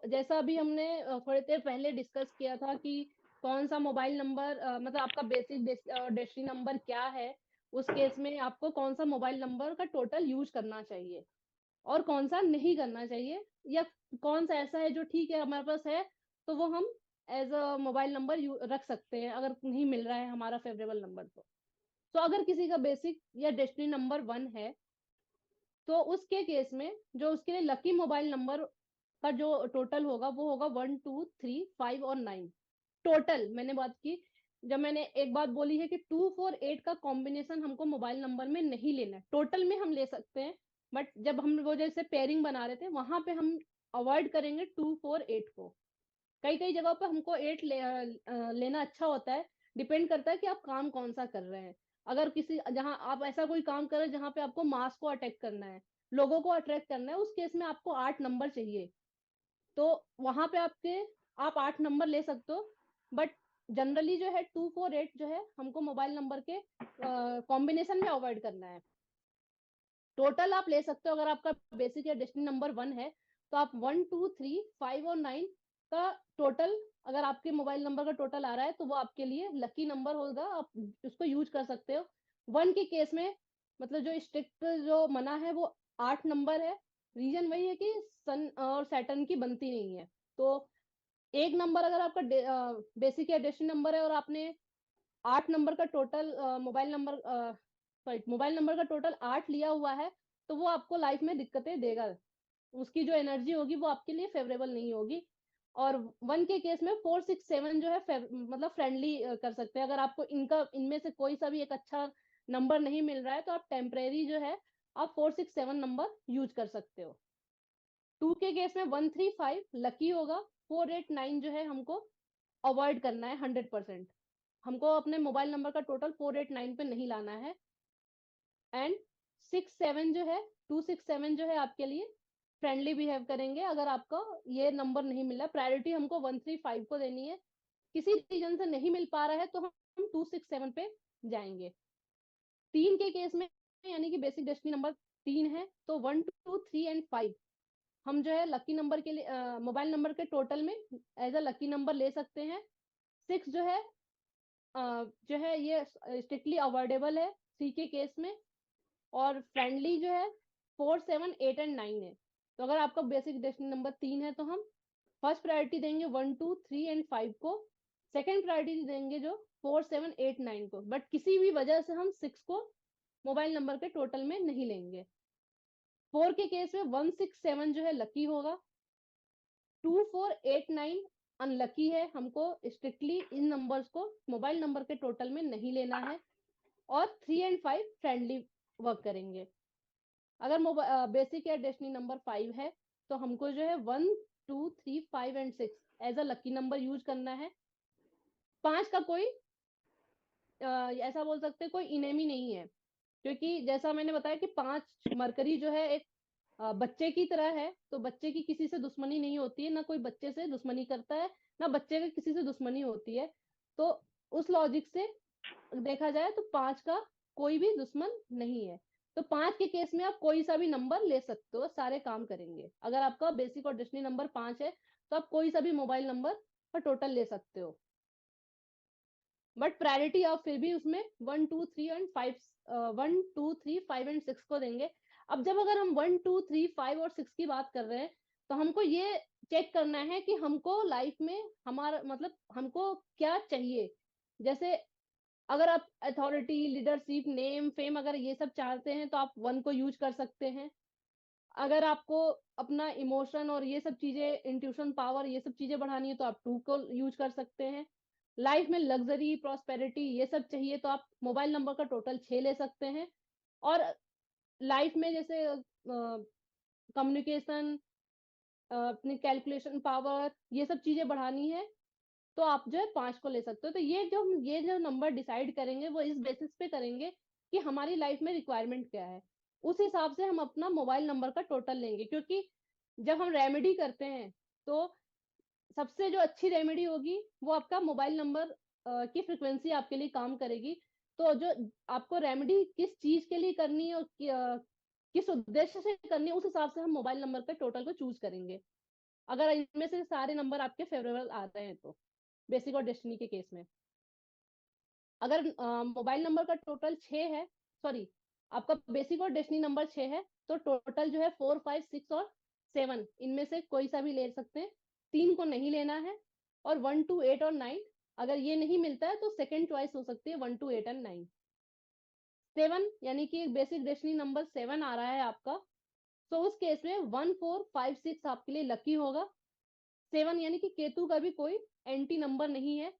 जैसा अभी हमने थोड़ी देर पहले डिस्कस किया था कि कौन सा मोबाइल नंबर मतलब आपका बेसिक डेस्टिनी नंबर क्या है, उस केस में आपको कौन सा मोबाइल नंबर का टोटल यूज करना चाहिए और कौन सा नहीं करना चाहिए, या कौन सा ऐसा है जो ठीक है हमारे पास है तो वो हम एज अ मोबाइल नंबर रख सकते हैं अगर नहीं मिल रहा है हमारा फेवरेबल नंबर। तो अगर किसी का बेसिक या डेस्टिनी नंबर 1 है तो उसके केस में जो उसके लिए लकी मोबाइल नंबर का जो टोटल होगा वो होगा 1 2 3 5 और 9 टोटल। मैंने बात की, जब मैंने एक बात बोली है कि 2 4 8 का कॉम्बिनेशन हमको मोबाइल नंबर में नहीं लेना है, टोटल में हम ले सकते हैं। बट जब हम वो जैसे पेयरिंग बना रहे थे वहां पे हम अवॉइड करेंगे 2 4 8 को। कई कई जगहों पे हमको लेना अच्छा होता है, डिपेंड करता है कि आप काम कौन सा कर रहे हैं। अगर किसी जहां आप ऐसा कोई काम कर रहे हैं जहां पे आपको मास को अटैक करना है, लोगों को अट्रैक्ट करना है, उस केस में आपको 8 नंबर चाहिए। तो वहां पे आप 8 नंबर ले सकते हो। बट जनरली जो है 2 4 8 जो है हमको मोबाइल नंबर के कॉम्बिनेशन में अवॉइड करना है। टोटल आप ले सकते हो, अगर आपका बेसिक या डेस्टिनी नंबर 1 है तो आप 1 2 3 5 और 9 का टोटल, अगर आपके मोबाइल नंबर का टोटल आ रहा है तो वो आपके लिए लकी नंबर होगा, आप उसको यूज कर सकते हो। 1 के केस में मतलब जो स्ट्रिक्ट जो मना है वो 8 नंबर है। रीजन वही है कि सन और सैटर्न की बनती नहीं है। तो एक नंबर अगर आपका बेसिक या डेस्टिनी नंबर है और आपने 8 नंबर का टोटल मोबाइल नंबर का टोटल 8 लिया हुआ है तो वो आपको लाइफ में दिक्कतें देगा। उसकी जो एनर्जी होगी वो आपके लिए फेवरेबल नहीं होगी। और 1 के केस में 4 6 7 जो है मतलब फ्रेंडली कर सकते हैं। अगर आपको इनका इनमें से कोई सा भी एक अच्छा नंबर नहीं मिल रहा है तो आप टेम्परेरी जो है आप 4 6 7 नंबर यूज कर सकते हो। 2 के केस में 1 3 5 लकी होगा। 4 8 9 जो है हमको अवॉइड करना है 100%। हमको अपने मोबाइल नंबर का टोटल 4 8 9 पे नहीं लाना है। एंड 6 7 जो है 2 6 7 जो है आपके लिए फ्रेंडली बिहेव करेंगे। अगर आपका ये नंबर नहीं मिला, प्रायोरिटी हमको 1 3 5 को देनी है। किसी रीजन से नहीं मिल पा रहा है तो हम 2 6 7 पे जाएंगे। 3 के केस में यानी कि बेसिक डेस्टिनी नंबर 3 है तो 1 2 3 एंड 5 हम जो है लकी नंबर के लिए मोबाइल नंबर के टोटल में एज अ लकी नंबर ले सकते हैं। 6 जो है ये स्ट्रिक्टली अवॉइडेबल है सी के केस में। और फ्रेंडली जो है 4 7 8 एंड 9 है। तो अगर आपका बेसिक डेस्टिनी नंबर 3 है तो हम फर्स्ट प्रायोरिटी देंगे 1 2 3 एंड 5 को। सेकेंड प्रायोरिटी देंगे जो 4 7 8 9 को। बट किसी भी वजह से हम 6 को मोबाइल नंबर के टोटल में नहीं लेंगे। 4 के केस में 1 6 7 जो है लकी होगा। 2 4 8 9 अनलकी है, हमको स्ट्रिक्टली इन नंबर्स को मोबाइल नंबर के टोटल में नहीं लेना है। और 3 एंड 5 फ्रेंडली वर्क करेंगे। अगर बेसिक या डेस्टिनी नंबर 5 है तो हमको जो है 1 2 3 5 and 6 as a lucky number use करना है। 5 का कोई ऐसा बोल सकते कोई इनेमी नहीं है। क्योंकि जैसा मैंने बताया कि 5 मरकरी जो है एक बच्चे की तरह है, तो बच्चे की किसी से दुश्मनी नहीं होती है, ना कोई बच्चे से दुश्मनी करता है, ना बच्चे की किसी से दुश्मनी होती है। तो उस लॉजिक से देखा जाए तो 5 का कोई भी दुश्मन नहीं है। तो 5 के केस में आप कोई सा भी नंबर ले सकते हो, सारे काम करेंगे। अगर आपका बेसिक और डेस्टिनी नंबर 5 है तो आप कोई सा भी मोबाइल नंबर का टोटल ले सकते हो, बट प्रायोरिटी आप फिर भी उसमें 1 2 3 एंड 5 1 2 3 5 एंड 6 को देंगे। अब जब अगर हम 1 2 3 5 और 6 की बात कर रहे हैं तो हमको ये चेक करना है कि हमको लाइफ में हमारा मतलब हमको क्या चाहिए। जैसे अगर आप अथॉरिटी, लीडरशिप, नेम, फेम अगर ये सब चाहते हैं तो आप 1 को यूज कर सकते हैं। अगर आपको अपना इमोशन और ये सब चीजें, इंट्यूशन पावर, ये सब चीजें बढ़ानी है तो आप 2 को यूज कर सकते हैं। लाइफ में लग्जरी, प्रॉस्पेरिटी ये सब चाहिए तो आप मोबाइल नंबर का टोटल 6 ले सकते हैं। और लाइफ में जैसे कम्युनिकेशन, अपनी कैलकुलेशन पावर, ये सब चीजें बढ़ानी है तो आप जो है 5 को ले सकते हो। तो ये जो नंबर डिसाइड करेंगे वो इस बेसिस पे करेंगे कि हमारी लाइफ में रिक्वायरमेंट क्या है। उस हिसाब से हम अपना मोबाइल नंबर का टोटल लेंगे, क्योंकि जब हम रेमेडी करते हैं तो सबसे जो अच्छी रेमेडी होगी वो आपका मोबाइल नंबर की फ्रिक्वेंसी आपके लिए काम करेगी। तो जो आपको रेमेडी किस चीज के लिए करनी है और किस उद्देश्य से करनी है, उस हिसाब से हम मोबाइल नंबर पे टोटल को चूज करेंगे, अगर इनमें से सारे नंबर आपके फेवरेबल आ रहे हैं तो। बेसिक और डेस्टिनी के केस में अगर मोबाइल नंबर का टोटल 6 है, सॉरी आपका बेसिक और डेस्टिनी नंबर 6 है, तो टोटल जो है 4 5 6 और 7 इनमें से कोई सा भी ले सकते हैं, 3 को नहीं लेना है। और 1 2 8 और 9 अगर ये नहीं मिलता है तो सेकंड चॉइस हो सकती है 1 2 8 एंड 9। 7 यानी कि बेसिक डेस्टिनी नंबर 7 आ रहा है आपका, तो उस केस में 1 4 5 6 आपके लिए लकी होगा। 7 यानी कि केतु का भी कोई एंटी नंबर नहीं है,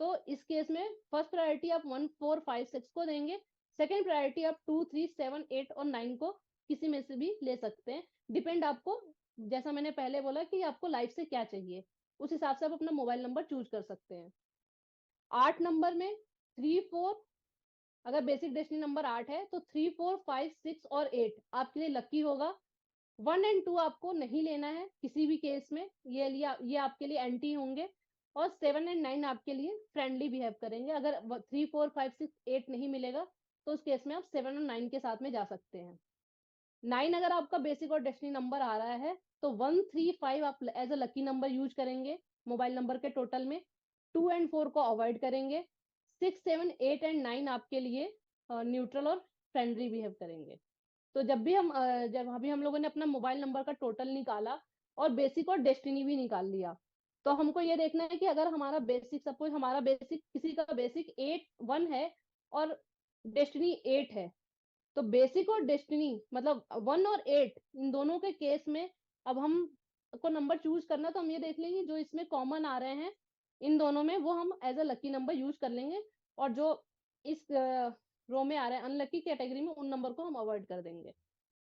तो इस केस में फर्स्ट प्रायोरिटी आप 1 4 5 6 को देंगे। सेकंड प्रायोरिटी आप 2 3 7 8 और 9 को किसी में से भी ले सकते हैं। डिपेंड आपको, जैसा मैंने पहले बोला कि आपको लाइफ से क्या चाहिए, उस हिसाब से आप अपना मोबाइल नंबर चूज कर सकते हैं। 8 नंबर में 3 4, अगर बेसिक डेस्टिनी नंबर 8 है तो 3 4 5 6 और 8 आपके लिए लकी होगा। 1 एंड 2 आपको नहीं लेना है किसी भी केस में, ये आपके लिए एंटी होंगे। और 7 एंड 9 आपके लिए फ्रेंडली बिहेव करेंगे। अगर 3 4 5 6 8 नहीं मिलेगा तो उस केस में आप 7 और 9 के साथ में जा सकते हैं। 9 अगर आपका बेसिक और डेस्टिनी नंबर आ रहा है तो 1 3 5 आप as a lucky number use करेंगे मोबाइल नंबर के टोटल में। 2 एंड 4 को अवॉइड करेंगे। 6 7 8 एंड 9 आपके लिए न्यूट्रल और फ्रेंडली बिहेव करेंगे। तो जब अभी हम लोगों ने अपना मोबाइल नंबर का टोटल निकाला और बेसिक और डेस्टिनी भी निकाल लिया, तो हमको ये देखना है कि अगर हमारा बेसिक, सपोज हमारा बेसिक, किसी का बेसिक 8 1 है और डेस्टिनी 8 है, तो बेसिक और डेस्टिनी मतलब 1 और 8 इन दोनों के केस में अब हम को नंबर चूज करना, तो हम ये देख लेंगे जो इसमें कॉमन आ रहे हैं इन दोनों में वो हम as a lucky number use कर लेंगे, और जो इस रो में आ रहे हैं अनलकी कैटेगरी में, उन नंबर को हम अवॉइड कर देंगे।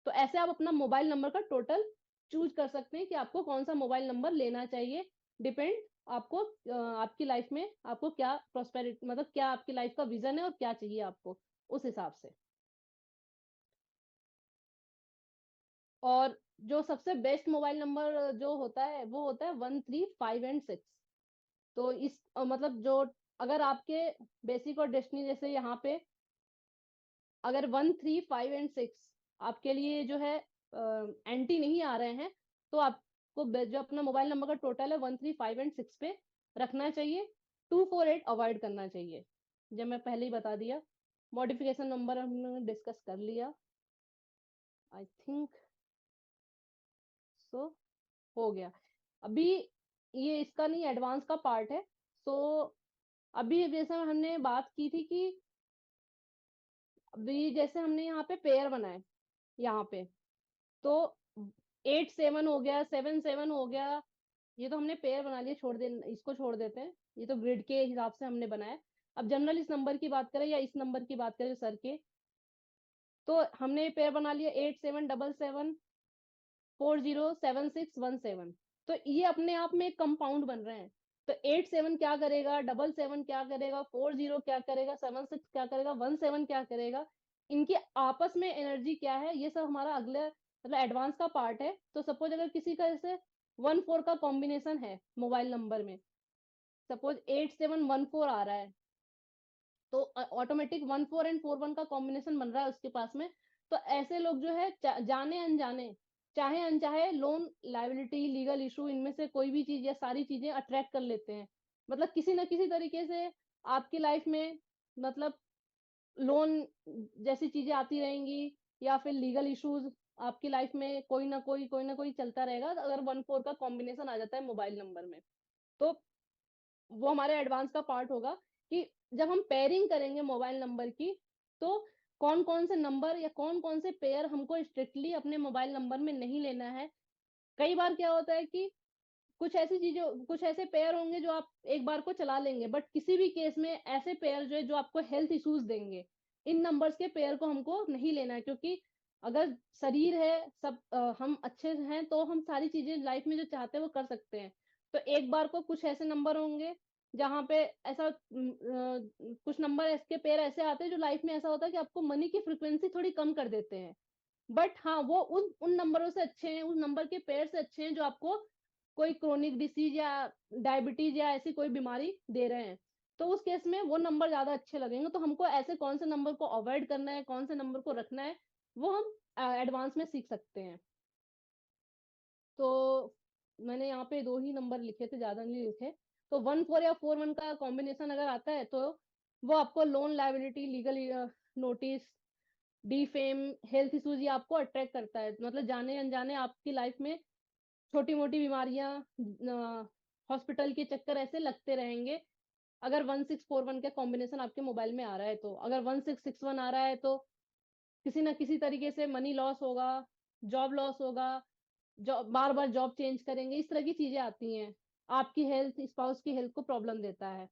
तो ऐसे आप अपना मोबाइल नंबर का टोटल चूज कर सकते हैं कि आपको कौन सा मोबाइल नंबर लेना चाहिए। डिपेंड आपको आपकी लाइफ में आपको क्या प्रॉस्पेरिटी, मतलब क्या आपकी लाइफ का विजन है और क्या चाहिए आपको, उस हिसाब से। और जो सबसे बेस्ट मोबाइल नंबर जो होता है वो होता है 1 3 5 एंड 6। तो इस मतलब जो अगर आपके बेसिक और डेस्टिनी जैसे यहाँ पे अगर 1 3 5 एंड 6 आपके लिए जो है एंटी नहीं आ रहे हैं, तो आपको जो अपना मोबाइल नंबर का टोटल है 1 3 5 एंड 6 पे रखना चाहिए। 2 4 8 अवॉइड करना चाहिए, जब मैं पहले ही बता दिया। मॉडिफिकेशन नंबर हमने डिस्कस कर लिया, आई थिंक सो हो गया। अभी ये इसका नहीं, एडवांस का पार्ट है। सो अभी जैसे हमने बात की थी कि अभी जैसे हमने यहाँ पे पेयर बनाए यहाँ पे, तो 8 7 हो गया, 7 7 हो गया, ये तो हमने पेयर बना लिया, इसको छोड़ देते हैं, ये तो ग्रिड के हिसाब से हमने बनाया। अब जनरल इस नंबर की बात करें या इस नंबर की बात करें सर के, तो हमने पेयर बना लिया 8 7 7 7 4 0 7 6 1 7। तो ये अपने आप में एक कंपाउंड बन रहे हैं। तो 8 7 क्या करेगा, 7 7 क्या करेगा, 4 0 क्या करेगा, 7 6 क्या करेगा, 1 7 क्या करेगा, इनकी आपस में एनर्जी क्या है, ये सब हमारा अगले मतलब एडवांस का पार्ट है। तो सपोज अगर किसी का जैसे 1-4 का कॉम्बिनेशन है मोबाइल नंबर में, सपोज 8714 आ रहा है, तो ऑटोमेटिक 14 एंड 41 का कॉम्बिनेशन बन रहा है उसके पास में। तो ऐसे लोग जो है जाने अनजाने, चाहे अनचाहे, लोन, लायबिलिटी, लीगल इशू, इनमें से कोई भी चीज या सारी चीजें अट्रैक्ट कर लेते हैं। मतलब किसी ना किसी तरीके से आपकी लाइफ में मतलब लोन जैसी चीजें आती रहेंगी, या फिर लीगल इश्यूज आपकी लाइफ में कोई ना कोई चलता रहेगा अगर 1-4 का कॉम्बिनेशन आ जाता है मोबाइल नंबर में। तो वो हमारे एडवांस का पार्ट होगा कि जब हम पेयरिंग करेंगे मोबाइल नंबर की, तो कौन कौन से नंबर या कौन कौन से पेयर हमको स्ट्रिक्टली अपने मोबाइल नंबर में नहीं लेना है। कई बार क्या होता है कि कुछ ऐसे पेयर होंगे जो आप एक बार को चला लेंगे, बट किसी भी केस में ऐसे पेयर जो है जो आपको हेल्थ इश्यूज देंगे, इन नंबर्स के पेयर को हमको नहीं लेना है। क्योंकि अगर शरीर है सब हम अच्छे हैं तो हम सारी चीजें लाइफ में जो चाहते हैं वो कर सकते हैं। तो एक बार को कुछ ऐसे नंबर होंगे जहाँ पे ऐसा कुछ नंबर इसके पेयर ऐसे आते हैं जो लाइफ में ऐसा होता है कि आपको मनी की फ्रिक्वेंसी थोड़ी कम कर देते हैं। बट हाँ, वो उन उन नंबरों से अच्छे हैं, उन नंबर के पेयर से अच्छे हैं जो आपको कोई क्रोनिक डिसीज या डायबिटीज या ऐसी कोई बीमारी दे रहे हैं। तो उस केस में वो नंबर ज्यादा अच्छे लगेंगे। तो हमको ऐसे कौन से नंबर को अवॉइड करना है, कौन से नंबर को रखना है, वो हम एडवांस में सीख सकते हैं। तो मैंने यहाँ पे 2 ही नंबर लिखे थे, ज्यादा नहीं लिखे। तो 1-4 या 4-1 का कॉम्बिनेशन अगर आता है तो वो आपको loan, liability, legal notice, defame, health issues ये आपको अट्रैक्ट करता है। मतलब जाने अनजाने आपकी लाइफ में छोटी मोटी बीमारियां, हॉस्पिटल के चक्कर ऐसे लगते रहेंगे। अगर 1641 का कॉम्बिनेशन आपके मोबाइल में आ रहा है, तो अगर 1661 आ रहा है तो किसी ना किसी तरीके से मनी लॉस होगा, जॉब लॉस होगा, जॉब बार बार जॉब चेंज करेंगे, इस तरह की चीजें आती हैं। आपकी हेल्थ, स्पाउस की हेल्थ को प्रॉब्लम देता है।